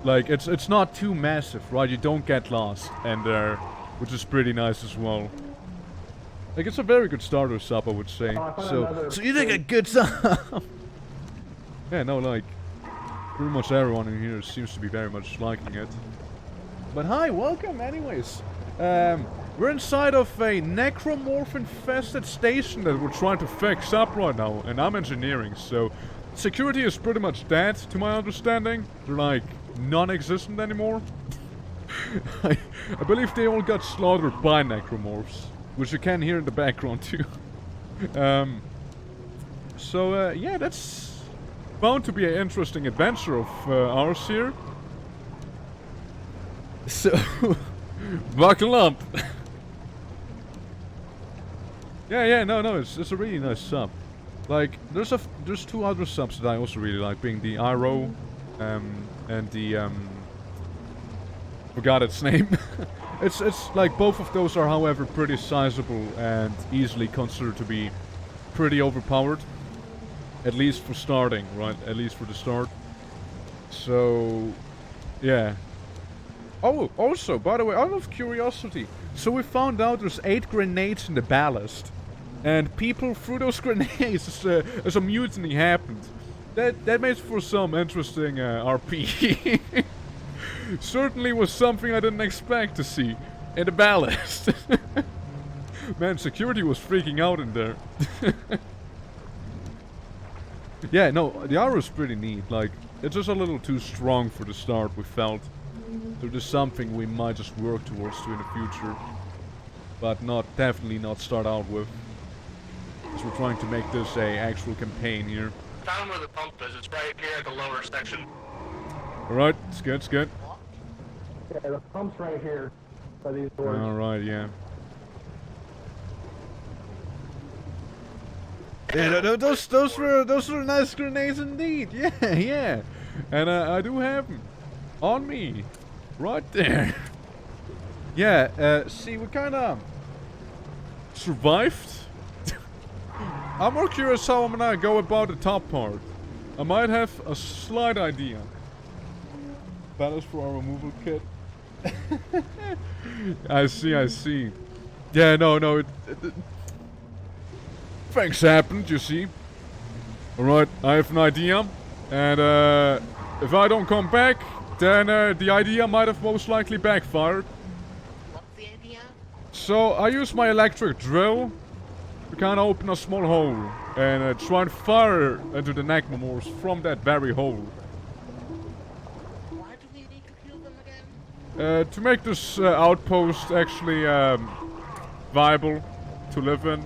like it's not too massive, right? You don't get lost and which is pretty nice as well. Like it's a very good starter sub, I would say. So you think a good sub? Yeah, no, like pretty much everyone in here seems to be very much liking it. But hi, welcome anyways. We're inside of a necromorph-infested station that we're trying to fix up right now, and I'm engineering, so security is pretty much dead, to my understanding. They're like non-existent anymore. I believe they all got slaughtered by necromorphs, which you can hear in the background too. So yeah, that's bound to be an interesting adventure of ours here. So buckle up. Yeah, no, it's a really nice sub. Like, there's two other subs that I also really like, being the IRO, and the, forgot its name. It's like, both of those are, however, pretty sizable and easily considered to be pretty overpowered. At least for starting, right? At least for the start. So, yeah. Oh, also, by the way, out of curiosity, so we found out there's 8 grenades in the ballast. And people threw those grenades as a mutiny happened. That makes for some interesting RP. Certainly was something I didn't expect to see in the ballast. Man, security was freaking out in there. Yeah, no, the arrow is pretty neat. Like, it's just a little too strong for the start, we felt. So there's something we might just work towards in the future. But definitely not start out with. Because we're trying to make this a actual campaign here. Found where the pump is. It's right here at the lower section. Alright, it's good, it's good. Yeah, the pump's right here by these doors. Alright, yeah. Yeah, those were nice grenades indeed. Yeah, yeah. And I do have them on me, right there. Yeah. See, we kind of survived. I'm more curious how I'm gonna go about the top part. I might have a slight idea. That is for our removal kit. I see. Yeah, no, things happened, you see. Alright, I have an idea. And if I don't come back, then the idea might have most likely backfired. What's the idea? So I use my electric drill to kind of open a small hole and try and fire into the necromorphs from that very hole. Why do we need to kill them again? To make this outpost actually viable to live in.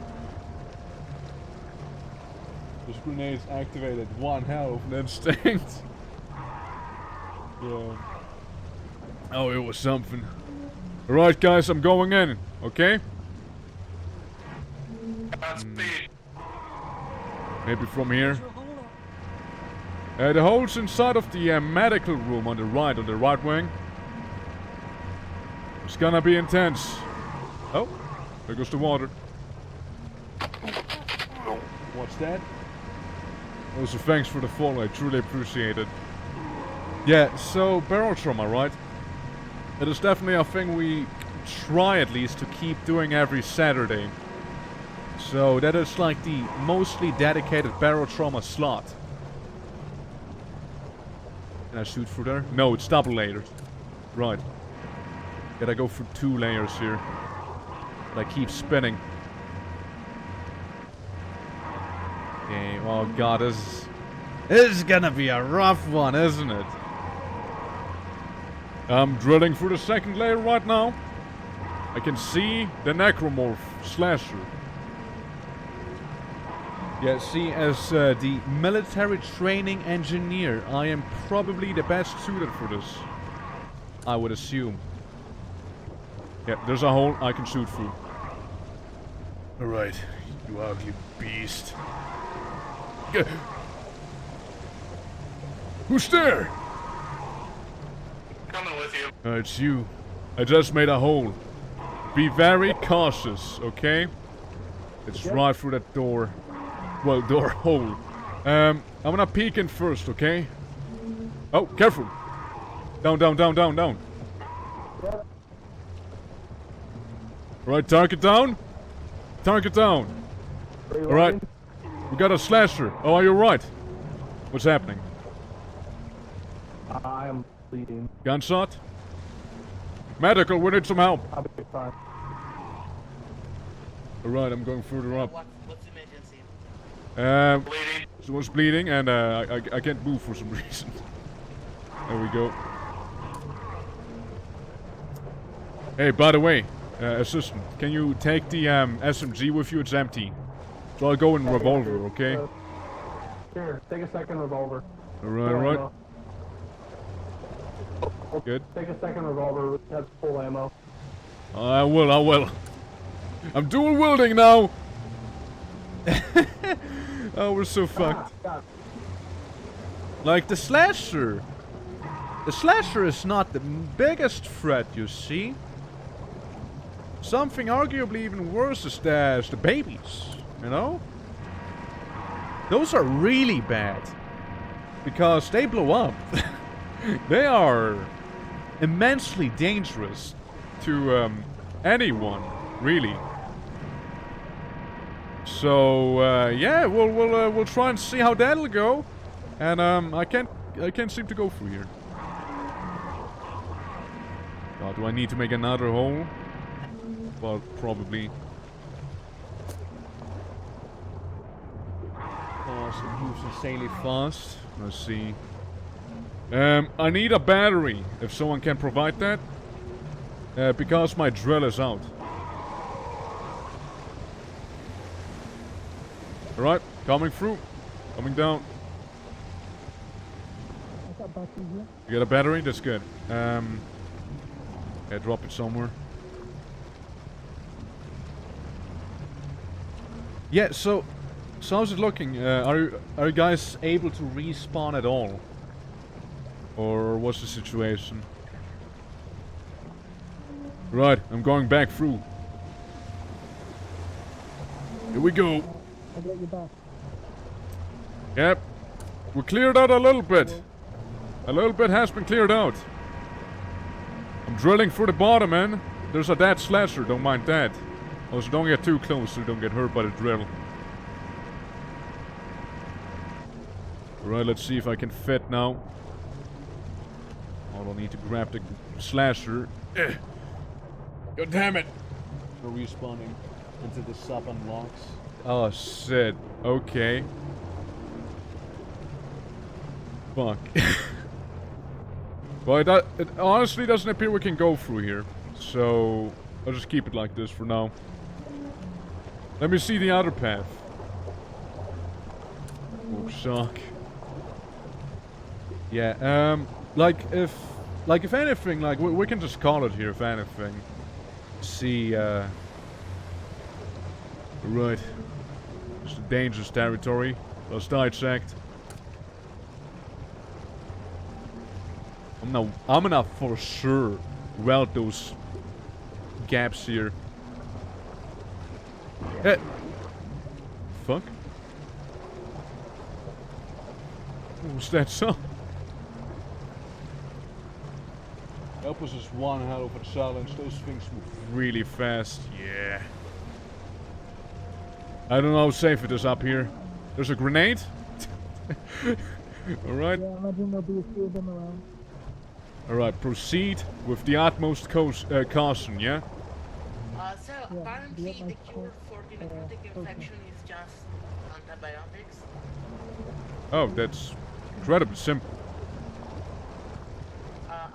Those grenades activated one hell of an instinct. Yeah. Oh, it was something. Alright guys, I'm going in, okay? Maybe from here. The hole's inside of the medical room on the right wing. It's gonna be intense. Oh, there goes the water. What's that? Also, thanks for the follow, I truly appreciate it. Yeah, so barotrauma, right? It is definitely a thing we try at least to keep doing every Saturday. So that is like the mostly dedicated barotrauma slot. Can I shoot through there? No, it's double layered. Right. Gotta go for 2 layers here. But I keep spinning. Okay, oh god, this is gonna be a rough one, isn't it? I'm drilling through the 2nd layer right now. I can see the necromorph slasher. Yeah, see, as the military training engineer, I am probably the best suited for this. I would assume. Yeah, there's a hole I can shoot through. Alright, you ugly beast. Who's there? Coming with you. It's you. I just made a hole. Be very cautious, okay? It's right through that door. Well, door hole. I'm gonna peek in first, okay? Oh, careful! Down. Yep. Right, target down. Target down. Alright. We got a slasher. Oh, are you right? What's happening? I am bleeding. Gunshot? Medical, we need some help. I'll be fine. Alright, I'm going further up. What's the emergency? Bleeding. Someone's bleeding and I can't move for some reason. There we go. Hey, by the way, assistant, can you take the SMG with you? It's empty. So I'll go in revolver, okay? Here, take a 2nd revolver. Alright. Good. Take a 2nd revolver, that's full ammo. I will. I'm dual wielding now! Oh, we're so fucked. Like, the slasher. The slasher is not the biggest threat, you see. Something arguably even worse is the babies, you know? Those are really bad. Because they blow up. They are immensely dangerous to anyone, really. So yeah, we'll try and see how that'll go. And I can't seem to go through here. God, do I need to make another hole? Well, probably. Oh, so it moves insanely fast. Let's see. I need a battery, if someone can provide that. Because my drill is out. Alright, coming through. Coming down. You got a battery? That's good. Yeah, drop it somewhere. Yeah, so how's it looking? Are you guys able to respawn at all? Or what's the situation? Right, I'm going back through. Here we go. I'll get you back. Yep. We cleared out a little bit. A little bit has been cleared out. I'm drilling through the bottom, man. There's a dead slasher, don't mind that. Also, don't get too close so you don't get hurt by the drill. Right, let's see if I can fit now. Oh, I'll need to grab the slasher. God damn it! We're respawning until the sub unlocks. Oh, shit. Okay. Fuck. Well, it honestly doesn't appear we can go through here. So, I'll just keep it like this for now. Let me see the other path. Oh, suck. Yeah, like if anything, like, we can just call it here, if anything. See, right. It's a dangerous territory. Let's dissect. I'm gonna for sure weld those gaps here. Eh. Fuck. What was that sound? That was just one hell of a challenge. Those things move really fast. Yeah. I don't know how safe it is up here. There's a grenade. Alright. Yeah, I imagine there'll be a few of them around. Alright, proceed with the utmost caution, yeah? So, apparently the cure for the necrotic infection is just antibiotics. Oh, that's incredibly simple.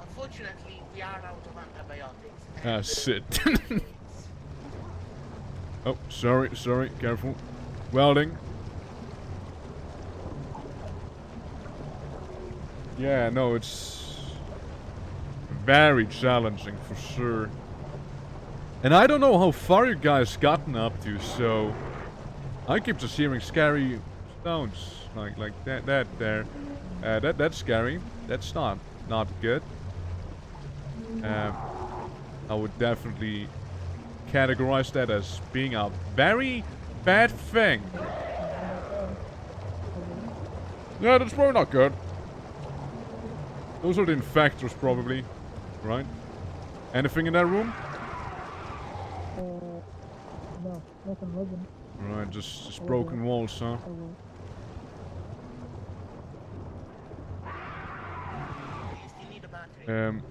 Unfortunately, we are out of antibiotics. Ah, shit. Oh, sorry, careful. Welding. Yeah, no, it's very challenging for sure. And I don't know how far you guys gotten up to, so I keep just hearing scary sounds like that there. That's scary. That's not good. I would definitely categorize that as being a very bad thing. Yeah, that's probably not good. Those are the infectors, probably. Right? Anything in that room? No, nothing living. Right, just broken walls, huh?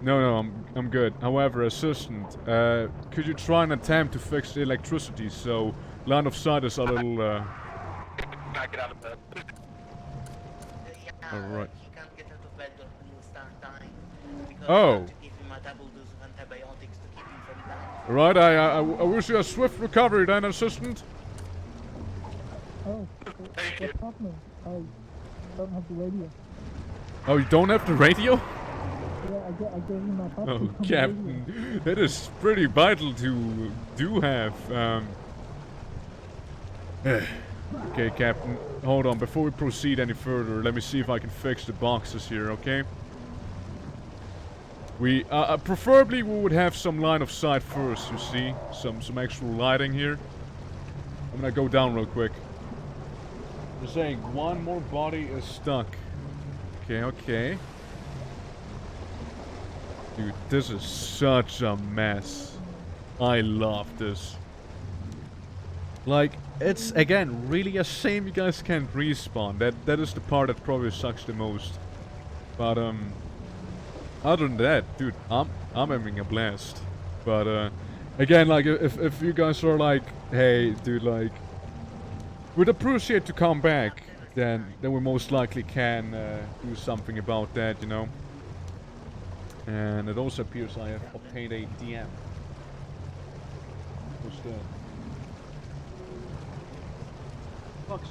No, I'm good. However, assistant, could you try and attempt to fix the electricity so line of sight is a little, Not get out of bed. Alright. He can't get out of bed when you start dying. Because Oh. you have to give him a double dose of antibiotics to keep him from dying. Right, I wish you a swift recovery then, assistant. Oh, what's happening? I don't have the radio. Oh, you don't have the radio? Yeah, I gave you my password. Oh, Captain, that is pretty vital to do have. Okay, Captain. Hold on. Before we proceed any further, let me see if I can fix the boxes here, okay? We, preferably we would have some line of sight first, you see? Some actual lighting here. I'm gonna go down real quick. They're saying one more body is stuck. Okay, okay. Dude, this is such a mess. I love this. Like, it's, again, really a shame you guys can't respawn. That is the part that probably sucks the most. But, other than that, dude, I'm having a blast. But, again, like, if you guys are like, hey, dude, like, would appreciate to come back, then we most likely can do something about that, you know. And it also appears I have obtained a DM. What's that? Fuck's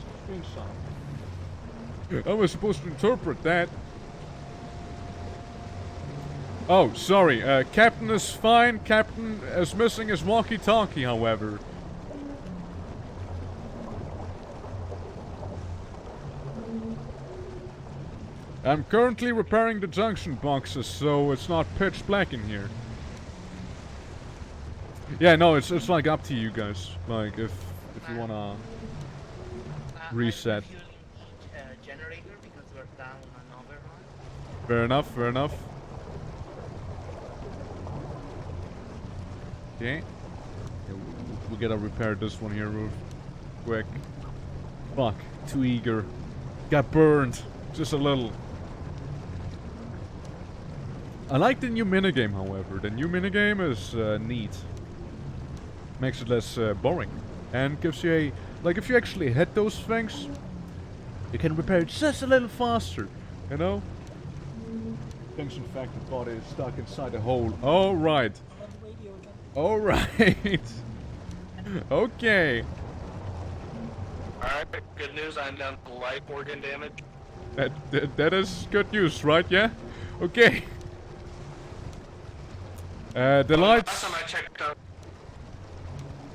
screenshot. I was supposed to interpret that. Oh, sorry. Captain is fine. Captain is missing his walkie-talkie, however. I'm currently repairing the junction boxes, so it's not pitch black in here. Yeah, no, it's like up to you guys. Like, if you wanna reset. Generator because we're down another one. Fair enough, fair enough. Okay. Yeah, we gotta repair this one here real quick. Fuck, too eager. Got burned. Just a little. I like the new minigame, however. The new minigame is neat. Makes it less boring. And gives you a... Like, if you actually hit those things, you can repair it just a little faster. You know? Things infected body is stuck inside a hole. Alright. Alright. Okay. Alright, good news, I'm down to light organ damage. That is good news, right? Yeah? Okay. The lights... Last time I checked out...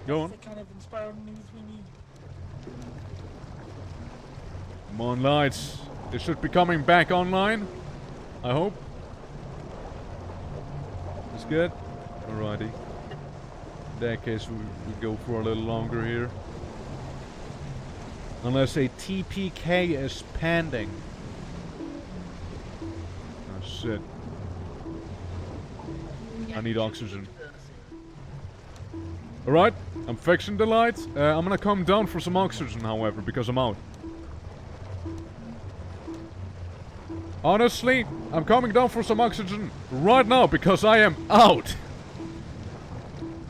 Go on. The kind of inspiring news we need. Come on, lights. They should be coming back online. I hope. That's good. Alrighty. In that case, we go for a little longer here. Unless a TPK is pending. Oh shit. I need oxygen. Alright, I'm fixing the lights. I'm gonna come down for some oxygen, however, because I'm out. Honestly, I'm coming down for some oxygen right now because I am out.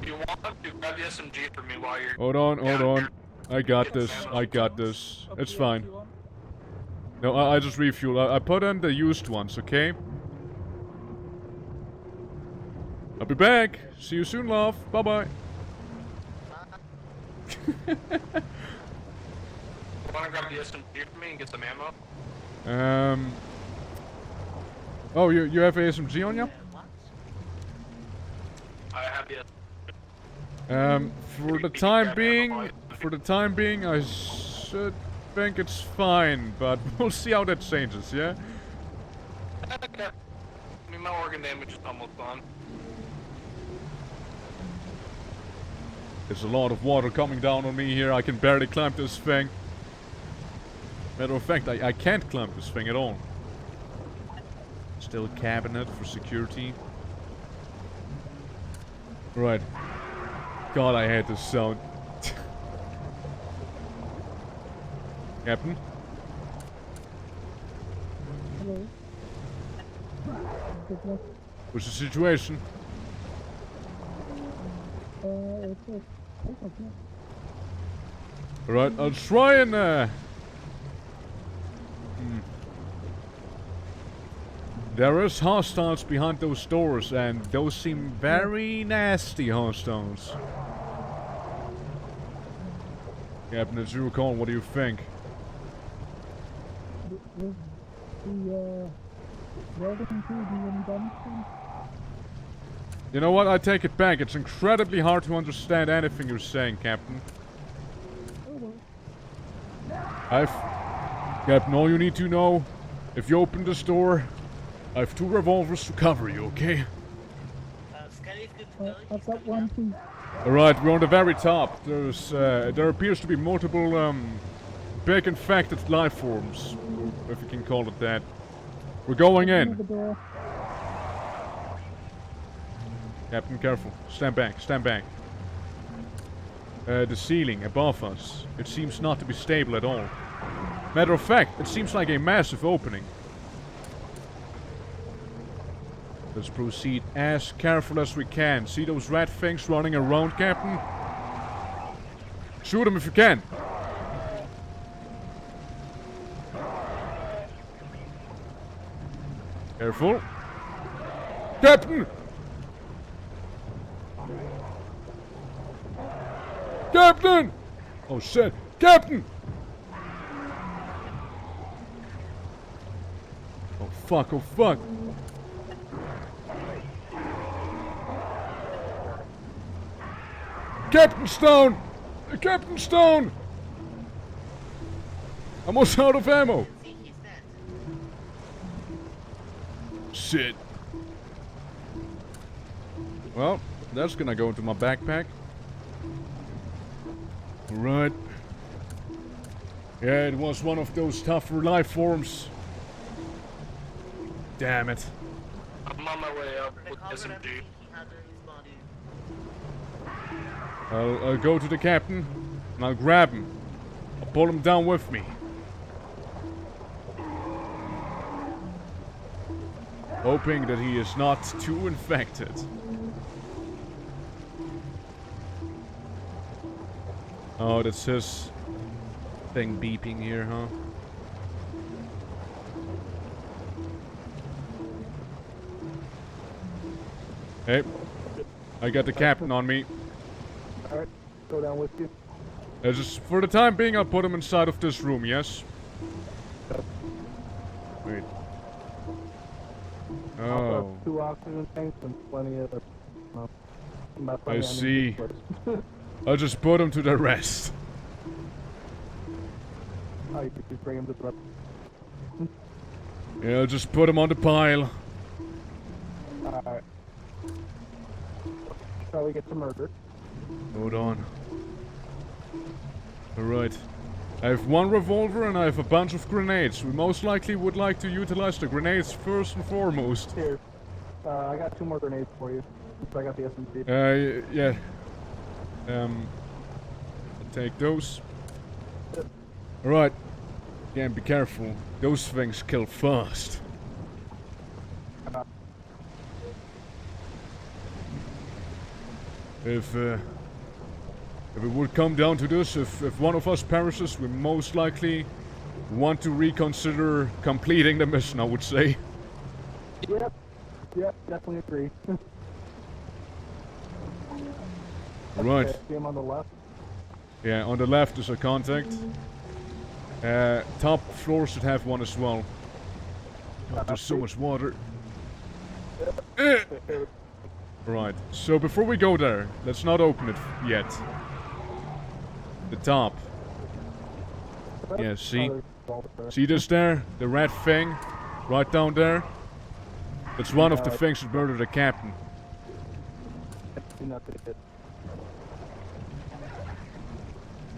You want to grab the SMG for me while you're... Hold on. I got this. I got this. It's fine. No, I just refuel. I put in the used ones, okay? I'll be back. See you soon, love. Bye-bye. Want to grab the SMG for me and get some ammo? Oh, you have a SMG on you? I have the... For the time being, I should think it's fine, but we'll see how that changes, yeah? Okay. I mean, my organ damage is almost gone. There's a lot of water coming down on me here. I can barely climb this thing. Matter of fact, I can't climb this thing at all. Still a cabinet for security. Right. God, I hate this sound. Captain? Hello. What's the situation? It's okay. Alright, I'll try and There is hostiles behind those doors, and those seem very nasty hostiles. Captain, it's your call. What do you think? You know what? I take it back. It's incredibly hard to understand anything you're saying, Captain. Captain, all you need to know, if you open this door, I have 2 revolvers to cover you, okay? Scully's good to go. I've got one too. Alright, we're on the very top. There appears to be multiple, big infected life forms, if you can call it that. We're going Open in. the door. Captain, careful. Stand back, stand back. The ceiling above us, it seems not to be stable at all. Matter of fact, it seems like a massive opening. Let's proceed as careful as we can. See those red things running around, Captain? Shoot them if you can. Careful. Captain! Captain! Oh shit. Captain! Oh fuck, oh fuck. Captain Stone! Captain Stone! I'm almost out of ammo. Shit. Well, that's gonna go into my backpack. Right. Yeah, it was one of those tougher life forms. Damn it. I'm on my way up with SMG. I'll go to the captain and I'll grab him. I'll pull him down with me. Hoping that he is not too infected. Oh, that's his thing beeping here, huh? Hey, I got the captain on me. Alright, go down with you. Just for the time being, I'll put him inside of this room, yes? Wait. Oh. 2 oxygen tanks and plenty of... I see. I'll just put him to the rest. Oh, you could bring him to the rest. Yeah, I'll just put him on the pile. Alright. Shall we get to murder? Hold on. Alright. I have 1 revolver and I have a bunch of grenades. We most likely would like to utilize the grenades first and foremost. Here. I got 2 more grenades for you. I got the SMG. Yeah. I'll take those. Alright. Again, be careful. Those things kill fast. If it would come down to this, if one of us perishes, we most likely want to reconsider completing the mission, I would say. Yep. Yep, definitely agree. Right. Okay, see him on the left? Yeah, on the left is a contact. Top floor should have one as well. Oh, there's so much water. Right, so before we go there, let's not open it yet. The top. Yeah, see? See this there? The red thing? Right down there? That's one of the things that murdered the captain.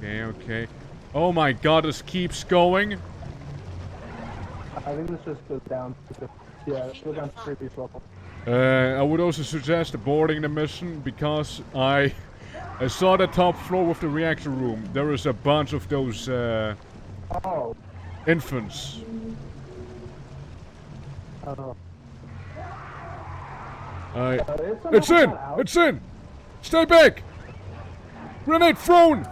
Okay. Oh my god, this keeps going. I think this just goes down. Yeah, go down to previous level. I would also suggest aborting the mission because I saw the top floor with the reactor room. There is a bunch of those infants. It's in! It's in! Stay back! Grenade thrown!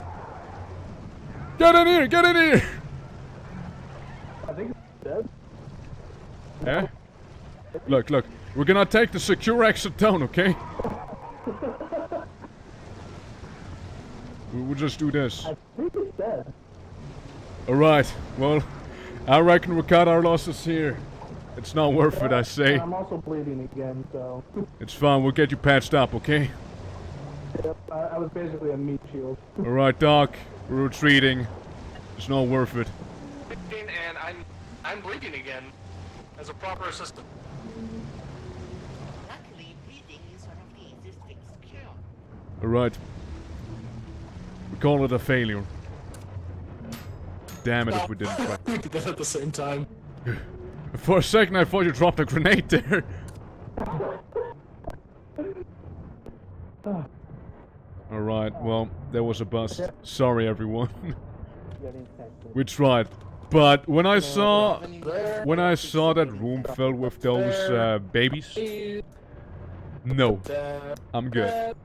Get in here! Get in here! I think it's dead. Yeah? Look, look. We're gonna take the secure exit down, okay? We'll just do this. I think it's dead. Alright, well, I reckon we cut our losses here. It's not worth it, I say. I'm also bleeding again, so... It's fine, we'll get you patched up, okay? Yep, I was basically a meat shield. Alright, Doc. We're retreating. It's not worth it. and I'm bleeding again as a proper assistant. Luckily, bleeding is one of the easiest things to cure. Alright. We call it a failure. Damn it if we didn't try. We did that at the same time. For a second I thought you dropped a grenade there. Alright, well, there was a bust. Sorry everyone. We tried. But when I saw that room filled with those babies, no, I'm good.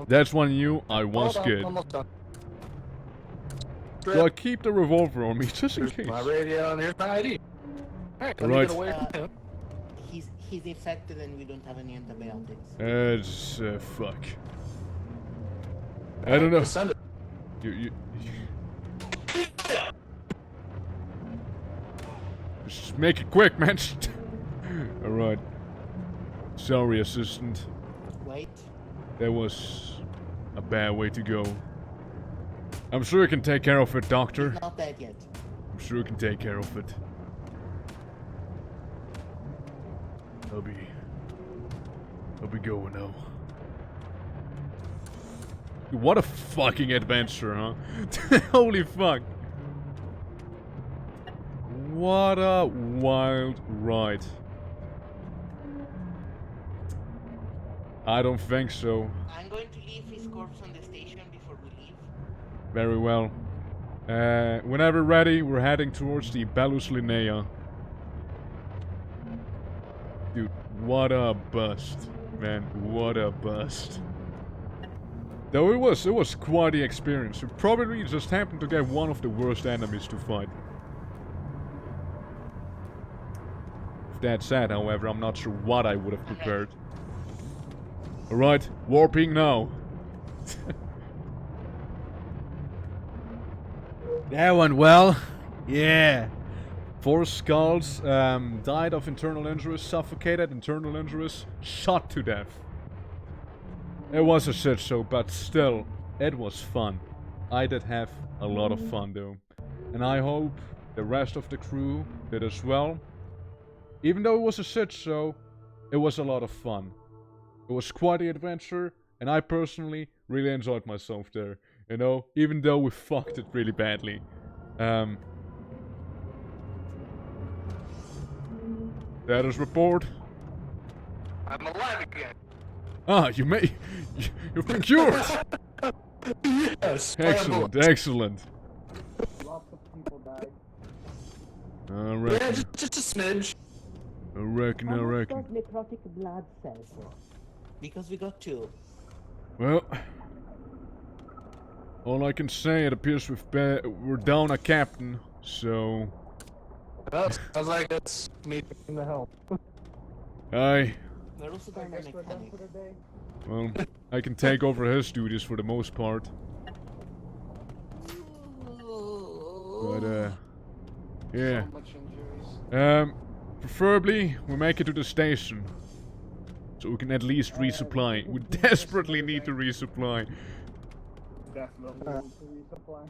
That's when I knew I was good. So I keep the revolver on me just in case. My radio and here's my ID. Hey, let me Right. get away from him. He's infected and we don't have any antibiotics. Fuck. I don't know. Send it. You just make it quick, man. Alright. Sorry, assistant. Wait. That was a bad way to go. I'm sure you can take care of it, doctor. Not bad yet. I'm sure you can take care of it. I'll be going now. What a fucking adventure, huh? Holy fuck. What a wild ride. I don't think so. I'm going to leave his corpse on the station before we leave. Very well. Whenever ready, we're heading towards the Belus Linnea. Dude, what a bust. Man, what a bust. Though it was quite the experience. We probably just happened to get one of the worst enemies to fight. With that said, however, I'm not sure what I would have prepared. Alright, warping now. That went well. Yeah. 4 skulls, died of internal injuries, suffocated, internal injuries, shot to death. It was a shit show, but still, it was fun. I did have a lot of fun though. And I hope the rest of the crew did as well. Even though it was a shit show, it was a lot of fun. It was quite the adventure, and I personally really enjoyed myself there. You know, even though we fucked it really badly. That is report. I'm alive again. Ah, you've been cured! Yes. Excellent, excellent. Lots of people died. I Yeah, reckon, just a smidge. I reckon. Those necrotic blood cells. Because we got 2. Well, all I can say, it appears we're down a captain, so... Well, sounds like it's me in the help. Aye. We're also down a mechanic. Well, I can take over his duties for the most part. But, yeah. So much injuries. Preferably, we make it to the station. So we can at least resupply. We desperately need to resupply. Definitely need to resupply.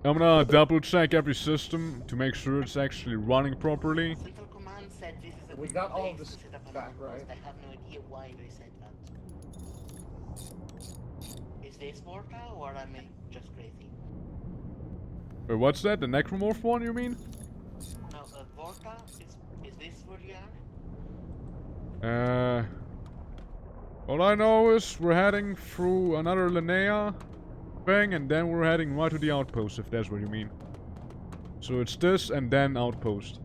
I'm gonna double check every system to make sure it's actually running properly. Central Command said this is a We good got all of place this to set up an back, outpost. right? I have no idea why they said that. Is this Vorta or am I just crazy? Wait, what's that? The necromorph one, you mean? No, Vorta? Is this where you are? All I know is we're heading through another Linnea thing, and then we're heading right to the outpost, if that's what you mean. So it's this, and then outpost.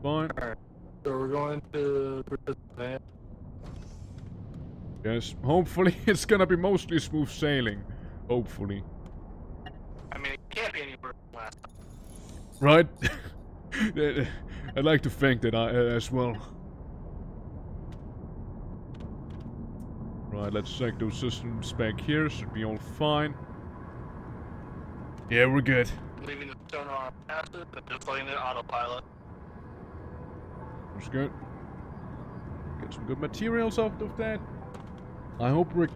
Fine. So we're going to... Yes, hopefully it's gonna be mostly smooth sailing. Hopefully. I mean, it can't be any worse than last time. Right? I'd like to think that as well. Right, let's check those systems back here. Should be all fine. Yeah, we're good. Leaving the sonar passive and just letting it autopilot. That's good. Get some good materials out of that. I hope we're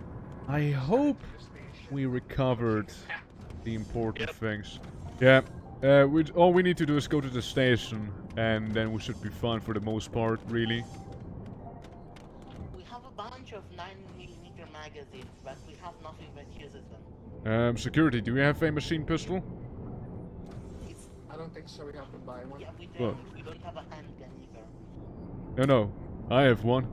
I hope we recovered the important things. Yeah. All we need to do is go to the station, and then we should be fine for the most part, really. We have a bunch of 9mm magazines, but we have nothing that uses them. Security, do we have a machine pistol? I don't think so. We have to buy one. Yeah, we don't. Well. We don't have a handgun either. No, I have one.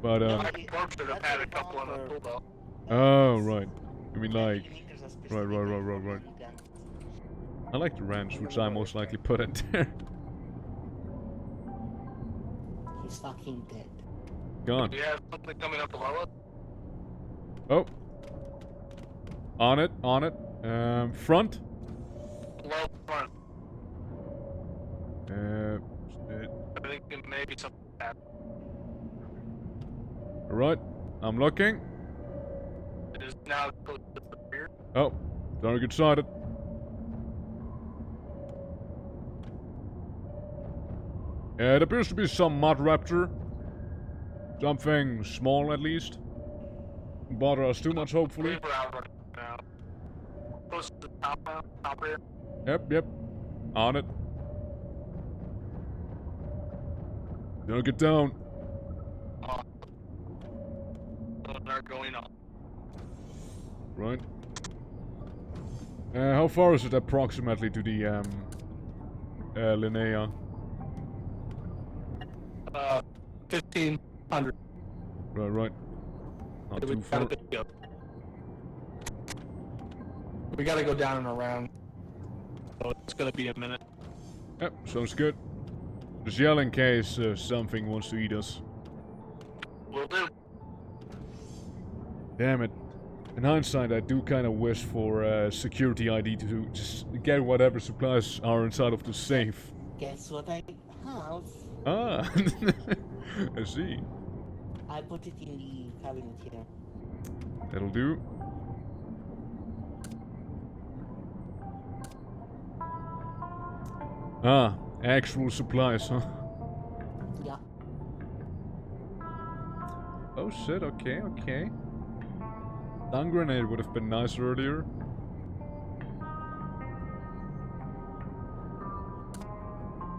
But, My corpse should have had a couple on the pull belt. Oh, right. I mean, like... Right. I like the wrench, which I most likely put in there. He's fucking dead. Gone. Do you have something coming up below us? Oh. On it. Front. Below front. Shit. I think it may be something bad. Alright, I'm looking. It is now close to the rear. Oh, target sighted. It appears to be some mud raptor. Something small at least. Won't bother us too much, hopefully. We're out right now. Close to the top now, top rear. Yep. On it. Don't get down. Are going on. Right. How far is it approximately to the Linnea? 1,500. Right. Not too far. We gotta go down and around. So it's gonna be a minute. Yep, sounds good. Just yell in case something wants to eat us. Will do. Damn it. In hindsight, I do kind of wish for security ID to just get whatever supplies are inside of the safe. Guess what I have? Ah, I see. I put it in the cabinet here. That'll do. Ah, actual supplies, huh? Yeah. Oh shit, okay. Stun grenade would have been nice earlier.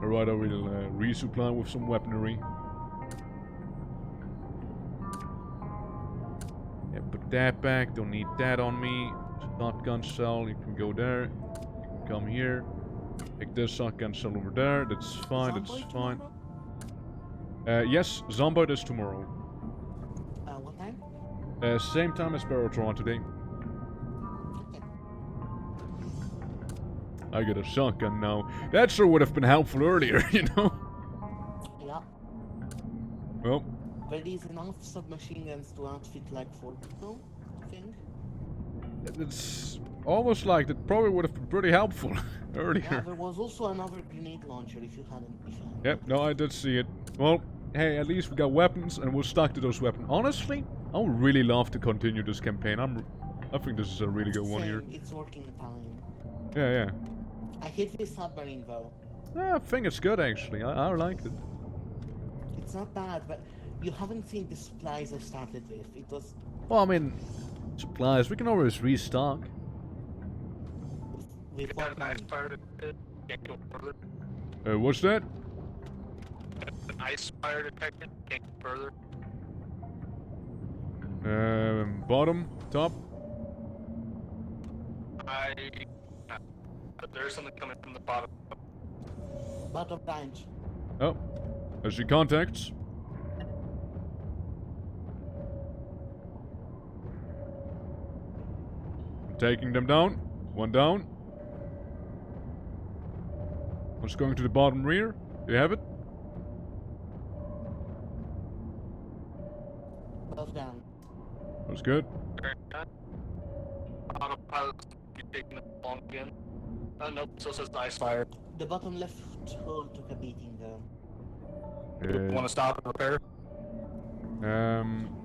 Alright, I will resupply with some weaponry. Yeah, put that back, don't need that on me. Shotgun cell, you can go there. You can come here. Take this shotgun cell over there, that's fine, yes, Zombite is tomorrow. What time? Same time as BAROTRAUMA today. I get a shotgun now. That sure would have been helpful earlier, you know? Yeah. Well. There is enough submachine guns to outfit like 4 people, I think. It's almost like that probably would have been pretty helpful earlier. Yeah, there was also another grenade launcher if you hadn't. Yep, no, I did see it. Well, hey, at least we got weapons and we're stuck to those weapons. Honestly, I would really love to continue this campaign. I think this is a really good one here. It's working fine. Yeah. I hate this submarine though. I think it's good actually. I like it. It's not bad, but you haven't seen the supplies I started with. It was. Well, I mean, supplies. We can always restock. With got a nice fire detector. Can't go further. What's that? An ice fire detector. Can't go further. Bottom, top. There's something coming from the bottom. Bottom range. Oh, I see contacts. Taking them down. One down. One's going to the bottom rear. Do you have it? Both down. That's good. Autopilot, you taking it long again? Nope, still says ice fire. The bottom left hole took a beating though. Want to stop and repair?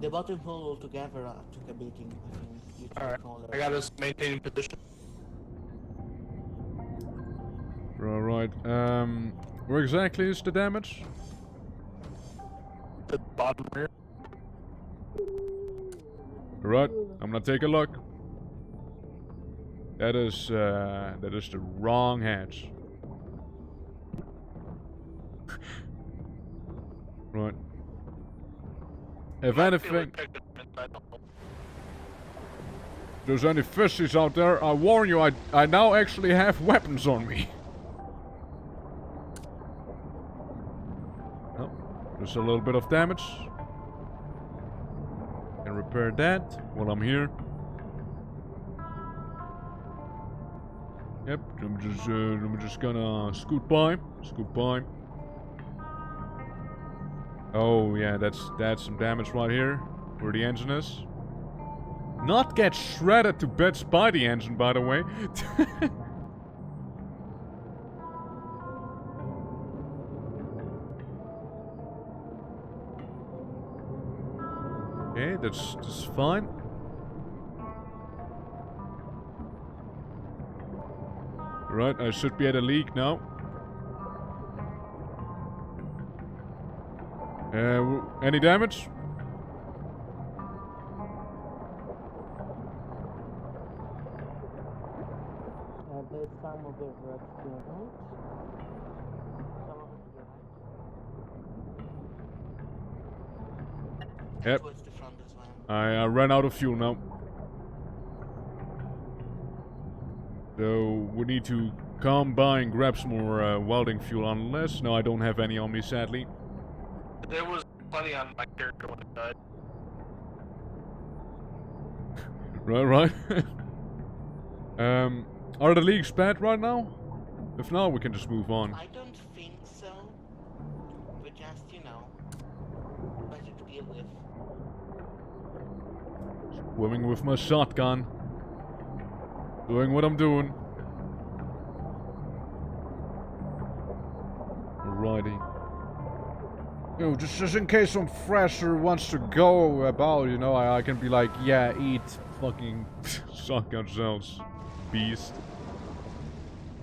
The bottom hole altogether took a beating, I think. Alright, I got us maintaining position. Right. Where exactly is the damage? The bottom rear. Right, I'm gonna take a look. That is the wrong hatch. Right. If anything, there's any fishies out there, I warn you, I now actually have weapons on me. Oh, just a little bit of damage. Can repair that while I'm here. Yep, I'm just gonna scoot by. Oh yeah, that's some damage right here, where the engine is. Not get shredded to bits by the engine, by the way. Okay, that's fine. Right, I should be at a leak now. Any damage? There's some of it right here, right? Some of it Yep. Towards the front as well. I ran out of fuel now. So we need to come by and grab some more welding fuel unless... No, I don't have any on me, sadly. There was plenty on my character when it died. Right. Are the leaks bad right now? If not, we can just move on. I don't think so. But just, you know, better to deal with. Swimming with my shotgun. Doing what I'm doing. Alrighty. Yo, just in case some fresher wants to go about, you know, I can be like, yeah, eat fucking shotgun shells, beast.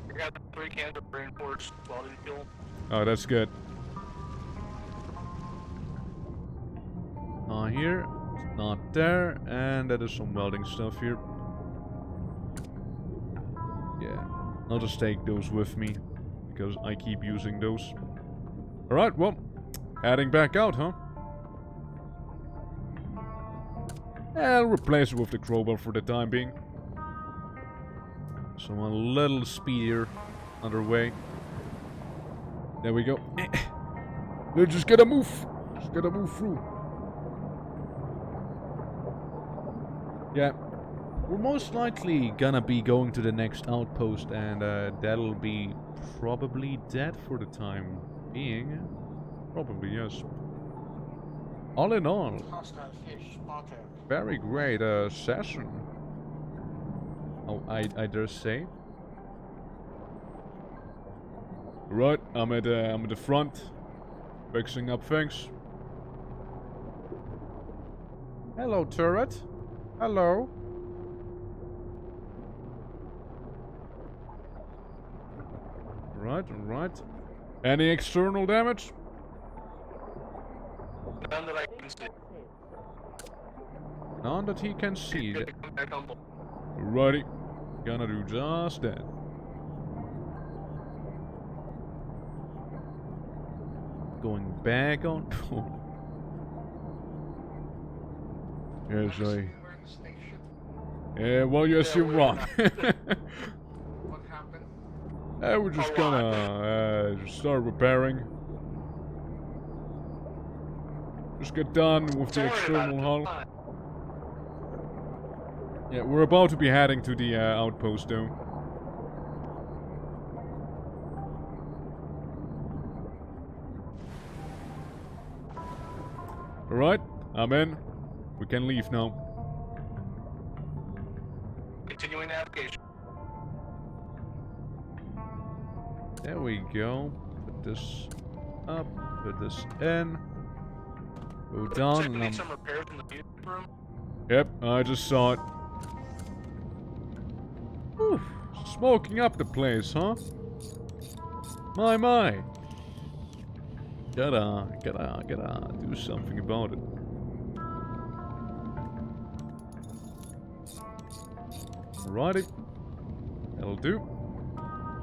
I got 3 cans of reinforced welding fuel. Oh, that's good. Not here, not there, and that is some welding stuff here. Yeah, I'll just take those with me, because I keep using those. Alright, well, heading back out, huh? I'll replace it with the crowbar for the time being. So a little speedier underway. There we go. Let's just gotta move. Just gotta move through. Yeah. We're most likely gonna be going to the next outpost, and that'll be probably dead for the time being. Probably, yes. All in all, Hostile fish spotted. very great session. Oh, I dare say. Right, I'm at the front, fixing up things. Hello, turret. Hello. Right. Any external damage? None that I can see. None that he can see. Good to come back humble. Righty. Gonna do just that. Going back on. Yes, I. Yeah, well, yes, you're wrong. What happened? We're just gonna just start repairing. Just get done with the external hull. Yeah, we're about to be heading to the outpost, though. Alright, I'm in. We can leave now. Continuing navigation. There we go. Put this up, put this in. Go down. Check, we need some repairs in the music room. Yep, I just saw it. Whew, smoking up the place, huh? My. Gotta do something about it. Alrighty. That'll do.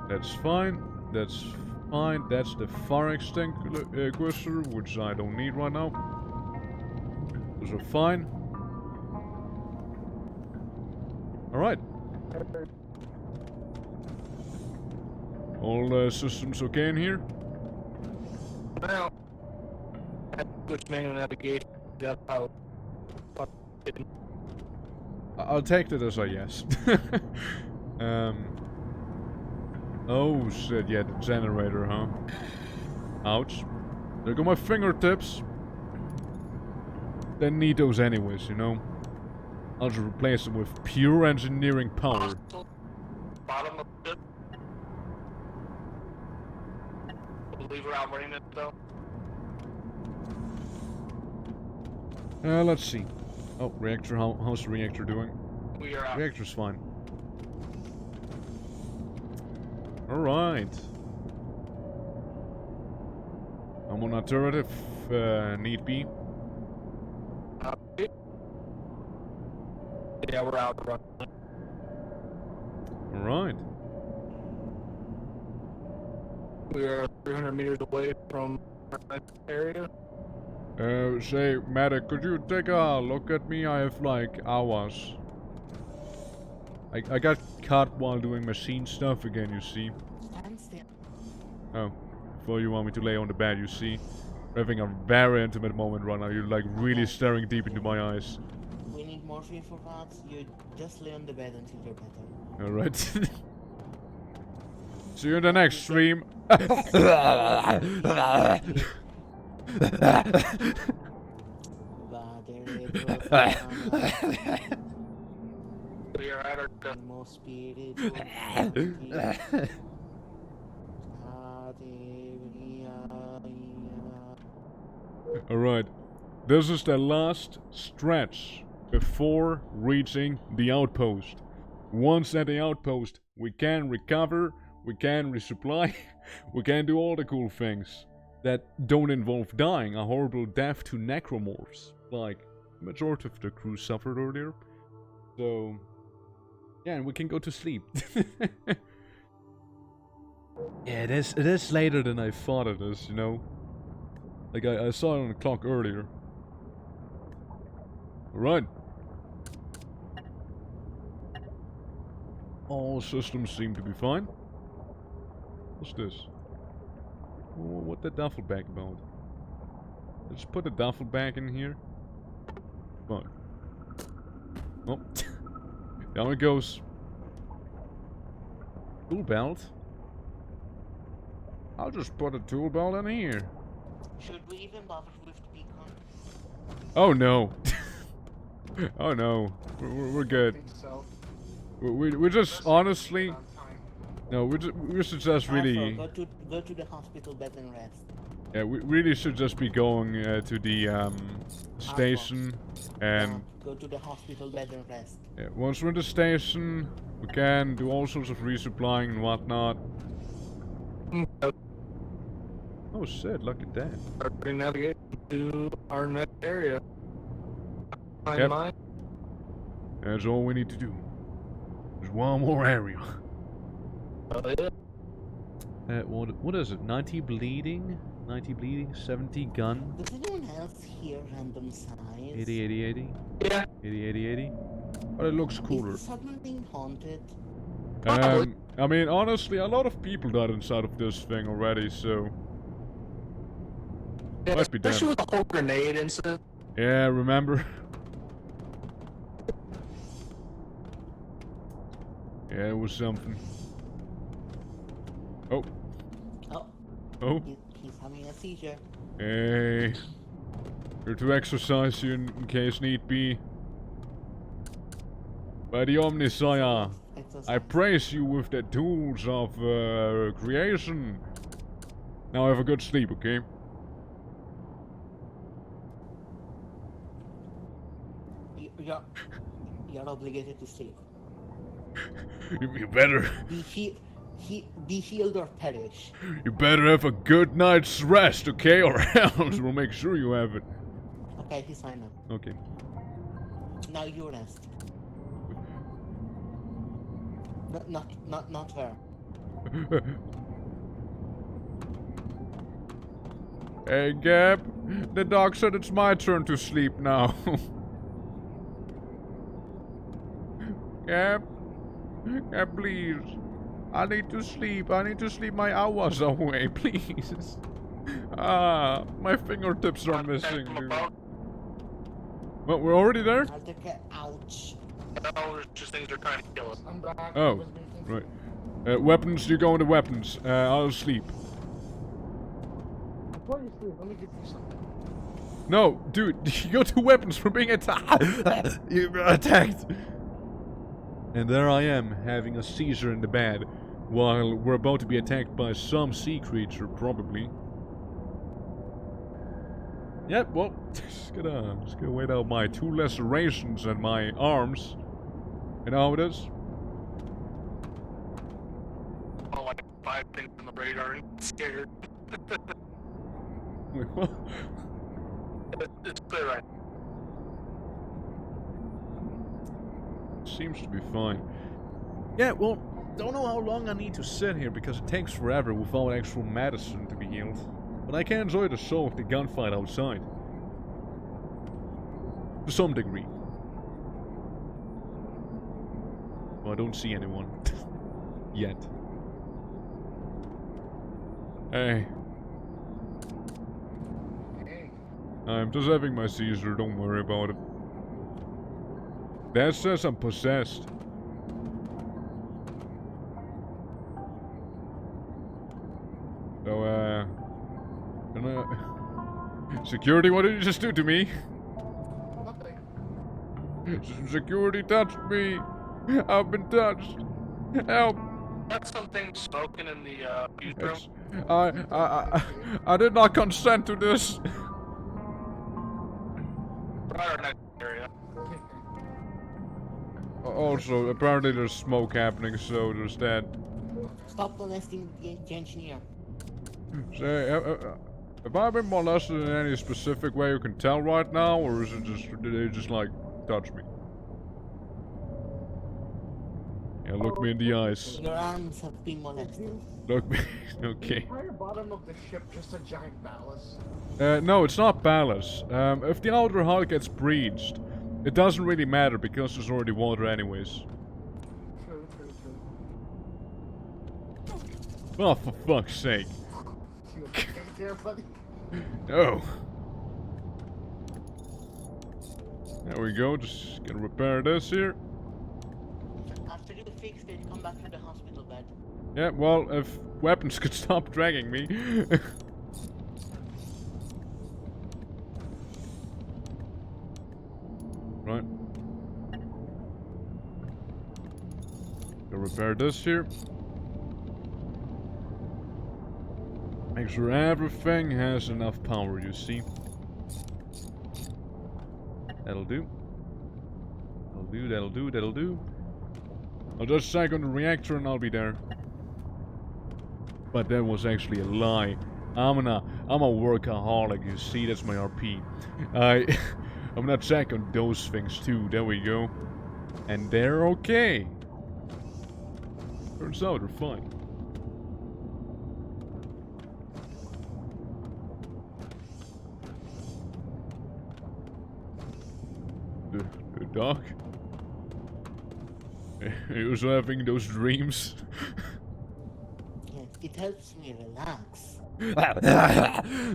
That's fine. That's fine. That's the fire extinguisher, which I don't need right now. Those are fine. Alright. All systems okay in here? Well, switch manual navigation. I'll take that as a yes. Oh shit, yeah, the generator, huh? Ouch. There go my fingertips. They need those anyways, you know? I'll just replace them with pure engineering power. Bottom of the ship. Believe we're out running it though. Let's see. Oh, reactor, how's the reactor doing? We are out. Reactor's fine. Alright. I'm on a turret if need be. Yeah, we're out running. Alright. We are 300 meters away from our area. Say, medic, could you take a look at me? I have like hours. I got caught while doing machine stuff again, you see. Stand still. Oh, before you want me to lay on the bed, you see. We're having a very intimate moment right now. You're like really staring deep into my eyes. We need morphine for that. You just lay on the bed until you're better. Alright. See you in the next stream. We are at our Alright. This is the last stretch before reaching the outpost. Once at the outpost, we can recover, we can resupply, we can do all the cool things that don't involve dying a horrible death to necromorphs, like the majority of the crew suffered earlier. So, yeah, and we can go to sleep. Yeah, it is later than I thought it is, you know? Like, I saw it on the clock earlier. Alright. All systems seem to be fine. What's this? Oh, what the duffel bag about? Let's put the duffel bag in here. Fuck. Oh. Down it goes. Tool belt. I'll just put a tool belt in here. Should we even bother with the beacon? Oh no. Oh no. We're good. I think so. We're just honestly. No, we should just really. Go to the hospital bed and rest. Yeah, we really should just be going to the station and. Go to the hospital bed and rest. Yeah, once we're in the station, we can do all sorts of resupplying and whatnot. Oh shit! Look at that. Starting navigation to our next area. Yep. That's all we need to do. There's one more area. Yeah. What is it? 90 bleeding? 90 bleeding? 70 gun? Does anyone else hear random sighs? 80, 80, 80? Yeah. 80, 80, 80? But it looks cooler. Is the submarine being haunted? I mean, honestly, a lot of people died inside of this thing already, so... Yeah, Must be dead. especially with the whole grenade incident. Yeah, remember? Yeah, it was something. Oh. Oh. Oh. He's having a seizure. Hey. Here to exercise you in case need be. By the Omnisire, I praise you with the tools of creation. Now have a good sleep, okay? You're obligated to sleep. You better. Be healed or perish. You better have a good night's rest, okay? Or else we'll make sure you have it. Okay, he's fine now. Okay. Now you rest. Not there. Hey, Gab. The dog said it's my turn to sleep now. Gab. Gab, please. I need to sleep. I need to sleep my hours away, please. Ah, my fingertips are missing, dude. Well, we're already there? I'll take it. Ouch. No, it's just things are trying to kill us. I'm back. Oh, right. Weapons, you go into weapons. I'll sleep. Before you sleep, let me give you something. No, dude, you go to weapons for being attacked. You got attacked. And there I am, having a seizure in the bed, while we're about to be attacked by some sea creature, probably. Yep, well, just gonna wait out my 2 lacerations and my arms. You know how it is? Oh, like 5 things on the radar and scared. Wait, what? It's clear right. Seems to be fine. Yeah, well, don't know how long I need to sit here because it takes forever without actual medicine to be healed. But I can enjoy the show of the gunfight outside. To some degree. Well, I don't see anyone. Yet. Hey. I'm just having my seizure, don't worry about it. That says I'm possessed. So, security, what did you just do to me? Nothing. Security touched me. I've been touched. Help. That's something smoking in the youth room. I did not consent to this. Right our next area. Also, apparently there's smoke happening, so there's that. Stop molesting the engineer. Say, have I been molested in any specific way you can tell right now, or is it just, did they just like touch me? Yeah, look me in the eyes. Your arms have been molested. Look me, okay. The entire bottom of the ship just a giant ballast. No, it's not ballast. If the outer hull gets breached, it doesn't really matter because there's already water anyways. True. Oh, for fuck's sake. You okay there, buddy? No. There we go, just gonna repair this here. After you fix it, come back to the hospital bed. Yeah, well, if weapons could stop dragging me. Right. Go repair this here. Make sure everything has enough power, you see. That'll do. That'll do. I'll just check on the reactor and I'll be there. But that was actually a lie. I'm a workaholic, you see, that's my RP. I'm gonna check on those things too, there we go. And they're okay. Turns out they're fine. The dog? He was having those dreams. Yes, it helps me relax.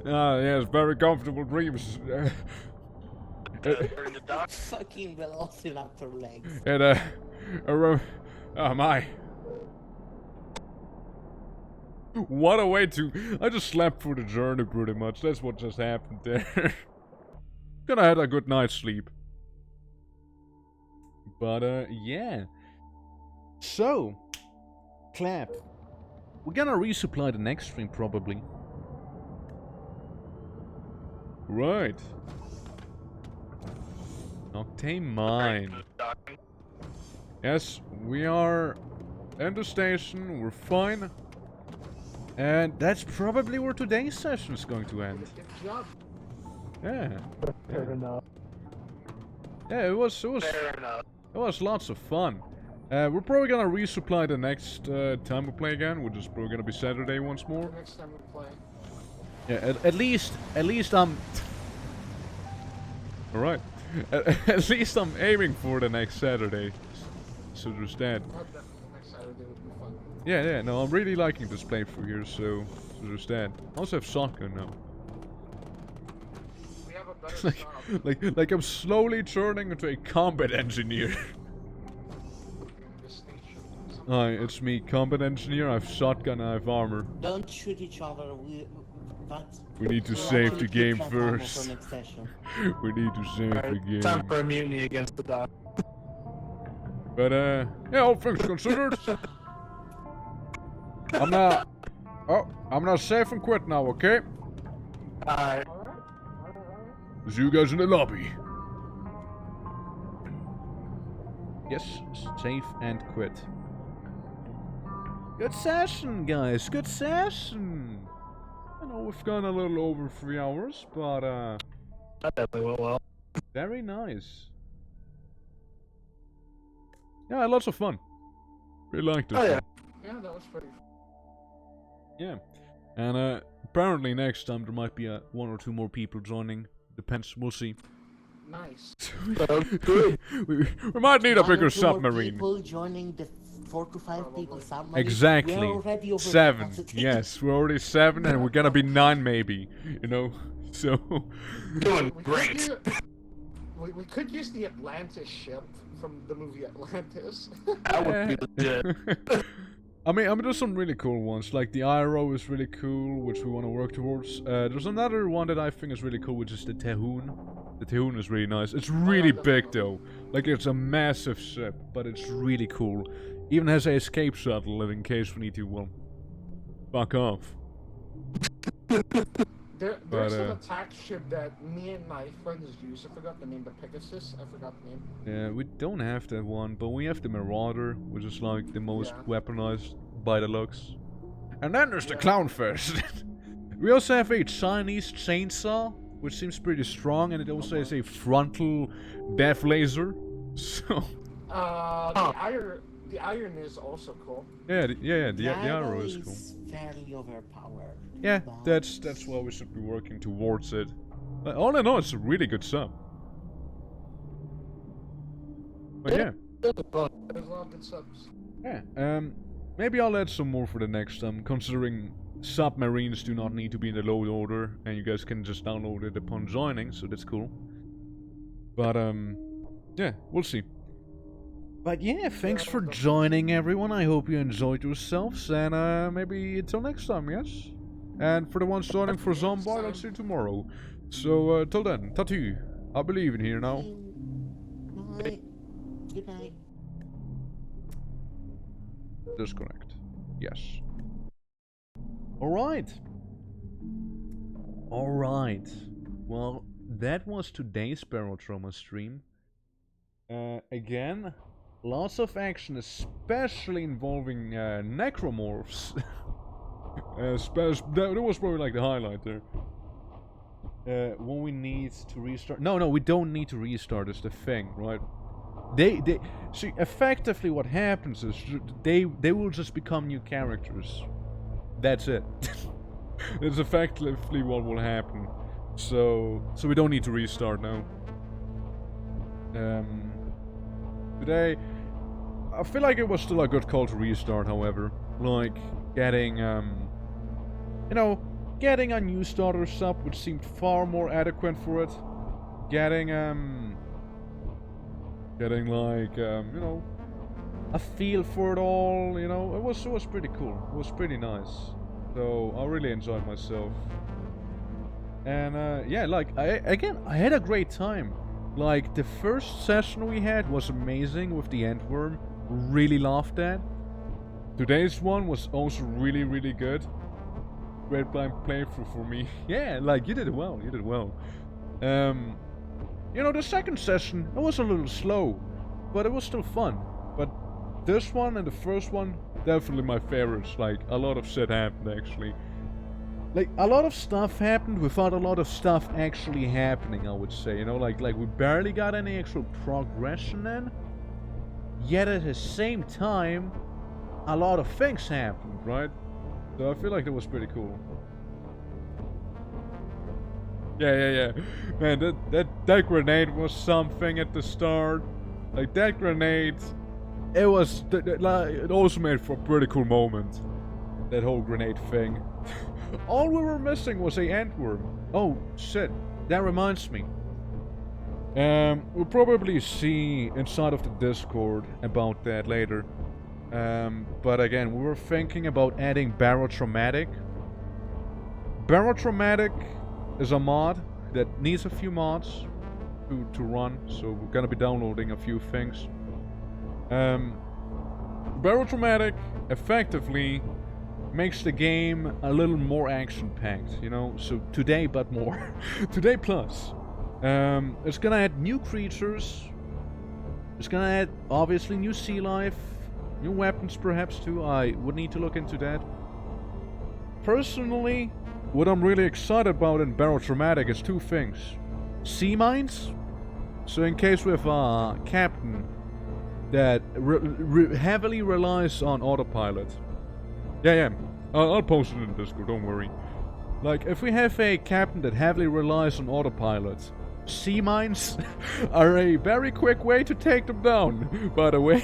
Yes, very comfortable dreams. Fucking velociraptor legs. And oh my. What a way to... I just slept through the journey pretty much. That's what just happened there. Gonna have a good night's sleep. But, yeah. So, clap. We're gonna resupply the next stream, probably. Right. Octane mine. Yes, we are in the station. We're fine. And that's probably where today's session is going to end. Good job. Yeah. Fair enough. Yeah, it was Fair enough. it was lots of fun. We're probably gonna resupply the next time we play again, which is probably gonna be Saturday once more. The next time we play. Yeah, at least I'm... Alright. At least I'm aiming for the next Saturday. So there's that. Definitely next Saturday would be fun. Yeah, no, I'm really liking this playthrough here, so there's that. I also have shotgun now. We have a better job. like I'm slowly turning into a combat engineer. Hi, it's me, combat engineer. I have shotgun, I have armor. Don't shoot each other. We need to save the game first. We need to save the game. Time for a mutiny against the dog. But yeah, all things considered, I'm not safe and quit now, okay? Alright. See you guys in the lobby. Yes, save and quit. Good session, guys. Good session. I know we've gone a little over 3 hours, but That definitely went well. very nice. Yeah, lots of fun. Really liked it. Oh yeah. Yeah, that was pretty fun. Yeah, and apparently next time there might be 1 or 2 more people joining. Depends, we'll see. Nice. we might need a bigger submarine. People joining the 4 to 5 people submarine. Exactly. We're already over 7. capacity. Yes, we're already 7, and we're gonna be 9 maybe. You know, so. Doing We great. could use- we could use the Atlantis ship from the movie Atlantis. That would be legit. I mean, there's some really cool ones, like the Iro is really cool, which we want to work towards. There's another one that I think is really cool, which is the Tehun. The Tehun is really nice. It's really big though. Like, it's a massive ship, but it's really cool. Even has a escape shuttle in case we need to, well, fuck off. There's an attack ship that me and my friends use. I forgot the name, the Pegasus. I forgot the name. Yeah, we don't have that one, but we have the Marauder, which is like the most weaponized by the looks. And then there's the Clownfist. We also have a Chinese chainsaw, which seems pretty strong, and it also has a frontal death laser. So. The iron is also cool. Yeah, the arrow is cool. Fairly overpowered. Yeah, that's why we should be working towards it. All in all, it's a really good sub. But yeah. There's a lot of good subs. Yeah, maybe I'll add some more for the next time, considering submarines do not need to be in the load order, and you guys can just download it upon joining, so that's cool. But, yeah, we'll see. But yeah, thanks for joining, everyone. I hope you enjoyed yourselves, and maybe until next time, yes? And for the ones joining for Zombie, I'll see you tomorrow. So, till then, tattoo. I believe in here now. Bye. Good night. Disconnect. Yes. Alright. Alright. Well, that was today's BAROTRAUMA stream. Again, lots of action, especially involving necromorphs. That was probably like the highlight there. When we need to restart... No, we don't need to restart, is the thing, right? They see, effectively what happens is they will just become new characters. That's it. That's effectively what will happen. So we don't need to restart now. Today, I feel like it was still a good call to restart, however. Like, getting, you know, getting a new starter sub, which seemed far more adequate for it. Getting like, you know, a feel for it all, you know. It was pretty cool. It was pretty nice. So, I really enjoyed myself. And, yeah, like, I had a great time. Like, the first session we had was amazing with the Endworm. Really laughed at. Today's one was also really, really good. Great blind playthrough for me. Yeah, like, you did well, you did well. You know, the second session, it was a little slow, but it was still fun. But this one and the first one, definitely my favorites. Like, a lot of shit happened, actually. Like, a lot of stuff happened without a lot of stuff actually happening, I would say. You know, like we barely got any actual progression in. yet at the same time, a lot of things happened, right? So I feel like that was pretty cool. Yeah. Man, that grenade was something at the start. Like, that grenade, it was, it also made for a pretty cool moment. That whole grenade thing. All we were missing was a antworm. Oh, shit. That reminds me. We'll probably see inside of the Discord about that later. But again, we were thinking about adding Barotraumatic. Barotraumatic is a mod that needs a few mods to run, so we're gonna be downloading a few things. Barotraumatic effectively makes the game a little more action-packed, you know, so today but more. Today plus. It's gonna add new creatures. It's gonna add, obviously, new sea life. New weapons, perhaps, too. I would need to look into that. Personally, what I'm really excited about in Barotraumatic is two things. Sea mines. So in case we have a captain that heavily relies on autopilot. Yeah. I'll post it in the Discord, don't worry. Like, if we have a captain that heavily relies on autopilot, sea mines are a very quick way to take them down, by the way.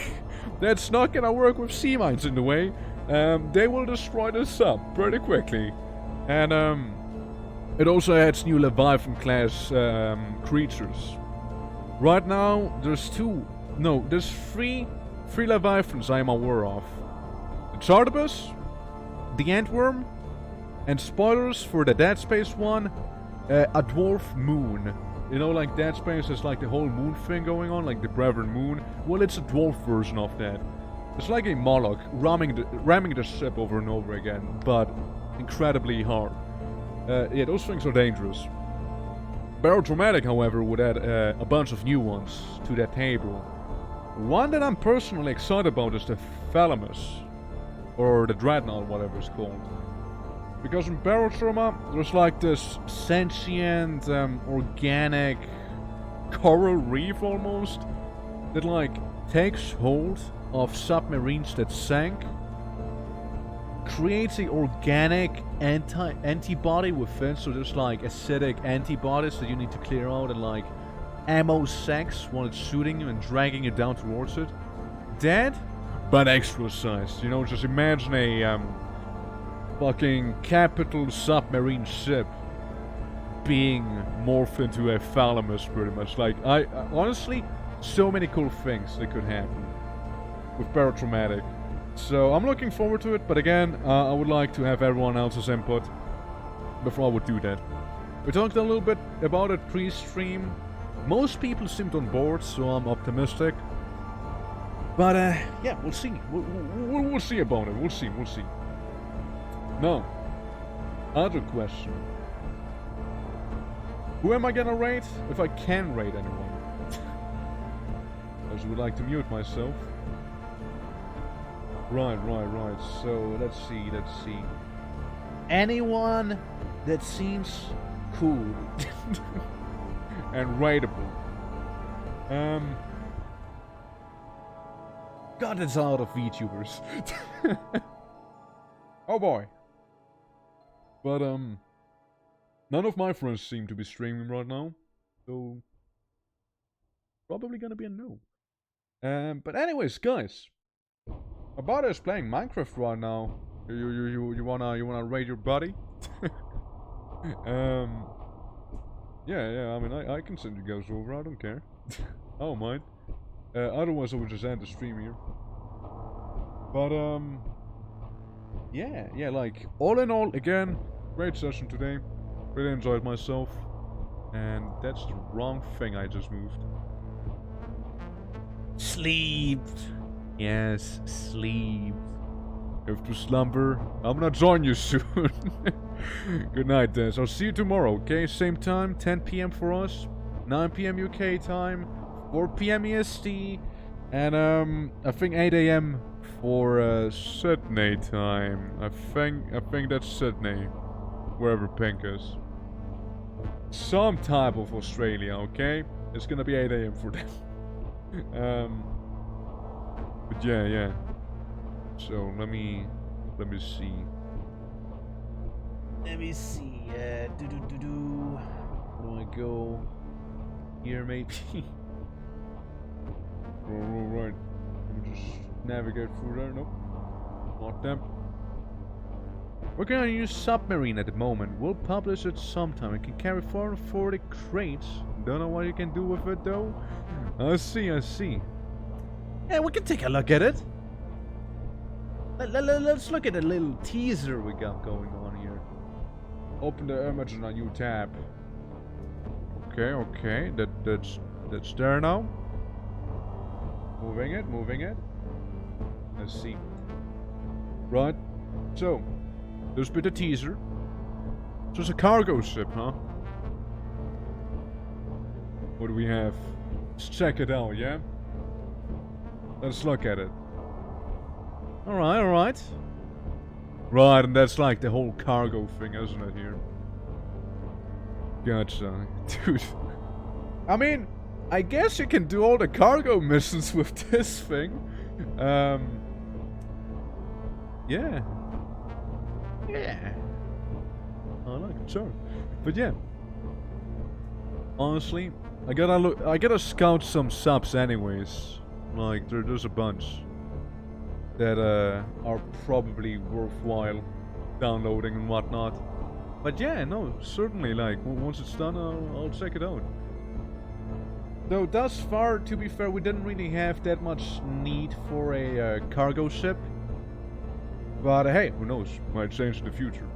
That's not gonna work with sea mines in the way. They will destroy the sub pretty quickly. And it also adds new Leviathan class creatures. Right now, there's three Leviathans I am aware of. The Chartibus, the Antworm, and spoilers for the Dead Space one, a Dwarf Moon. You know, like Dead Space has like the whole moon thing going on, like the Brethren Moon. Well, it's a dwarf version of that. It's like a Moloch ramming the ship over and over again, but incredibly hard. Yeah, those things are dangerous. Barotraumatic, however, would add a bunch of new ones to that table. One that I'm personally excited about is the Thalamus, or the Dreadnought, whatever it's called. Because in Barotrauma, there's like this sentient, organic coral reef almost, that like takes hold of submarines that sank, creates an organic antibody within, so there's like acidic antibodies that you need to clear out, and like ammo sacks while it's shooting you and dragging you down towards it. Dead, but extra sized. You know, just imagine a fucking capital submarine ship being morphed into a Thalamus, pretty much. Like, I honestly, so many cool things that could happen with Barotraumatic. So I'm looking forward to it, but again, I would like to have everyone else's input before I would do that. We talked a little bit about it pre-stream. Most people seemed on board, so I'm optimistic. But yeah, we'll see. We'll see about it. We'll see. Now, other question. Who am I gonna rate? If I can rate anyone. I would like to mute myself. Right. So, let's see. Anyone that seems cool. And rateable. God, that's a lot of VTubers. Oh boy. But, none of my friends seem to be streaming right now. So, probably gonna be a no. But anyways, guys. My buddy is playing Minecraft right now. You wanna raid your buddy? Yeah, I mean, I can send you guys over, I don't care. I don't mind. Otherwise I would just end the stream here. But, yeah, like, all in all, again, great session today. Really enjoyed myself. And that's the wrong thing I just moved. Sleep. Yes, sleep. You have to slumber. I'm gonna join you soon. Good night, then. So I'll see you tomorrow, okay? Same time, 10 p.m. for us, 9 p.m. UK time, 4 p.m. EST, and I think 8 a.m. for Sydney time. I think that's Sydney, wherever Pink is. Some type of Australia, okay? It's gonna be 8 a.m. for them. yeah. So let me see. Let me see. Where do I go? Here maybe. Right. Let me just navigate through there. Nope. Not them. Working on a new submarine at the moment. We'll publish it sometime. It can carry 440 crates. Don't know what you can do with it though. I see. Yeah, we can take a look at it. Let's look at a little teaser we got going on here. Open the image in a new tab. Okay. That's there now. Moving it. Let's see. Right. So, there's a bit of teaser. So it's a cargo ship, huh? What do we have? Let's check it out, yeah? Let's look at it. Alright. Right, and that's like the whole cargo thing, isn't it, here? Gotcha. Dude. I mean, I guess you can do all the cargo missions with this thing. Yeah. I like it, sure. But yeah. Honestly, I gotta scout some subs anyways. Like, there's a bunch that are probably worthwhile downloading and whatnot. But yeah, no, certainly, like, once it's done, I'll check it out. Though thus far, to be fair, we didn't really have that much need for a cargo ship. But hey, who knows? Might change in the future.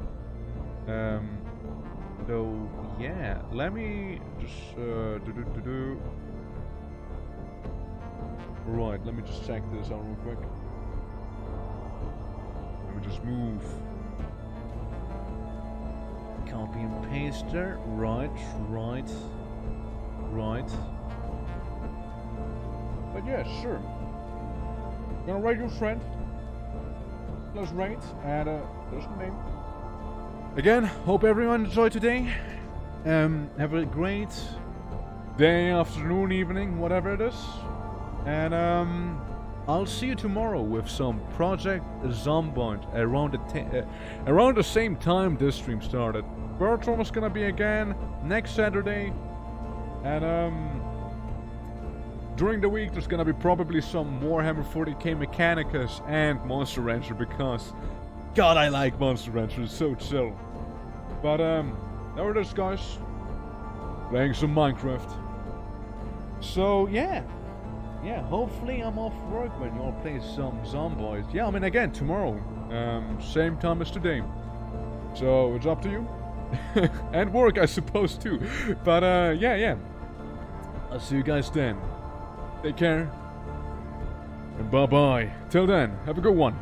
Though, yeah, let me just Right, let me just check this out real quick. Let me just move. Copy and paste there. Right. But yeah, sure. Gonna rate your friend. Let's rate, and there's the name. Again, hope everyone enjoyed today. Have a great day, afternoon, evening, whatever it is. And I'll see you tomorrow with some Project Zomboid around the same time this stream started. BAROTRAUMA is gonna be again next Saturday, and during the week there's gonna be probably some Warhammer 40k Mechanicus and Monster Rancher, because God, I like Monster Rancher, it's so chill. But there it is, guys, playing some Minecraft. So yeah, hopefully I'm off work when you all play some Zomboids. Yeah, I mean, again, tomorrow, same time as today. So it's up to you. And work, I suppose, too. But yeah. I'll see you guys then. Take care. And bye-bye. Till then, have a good one.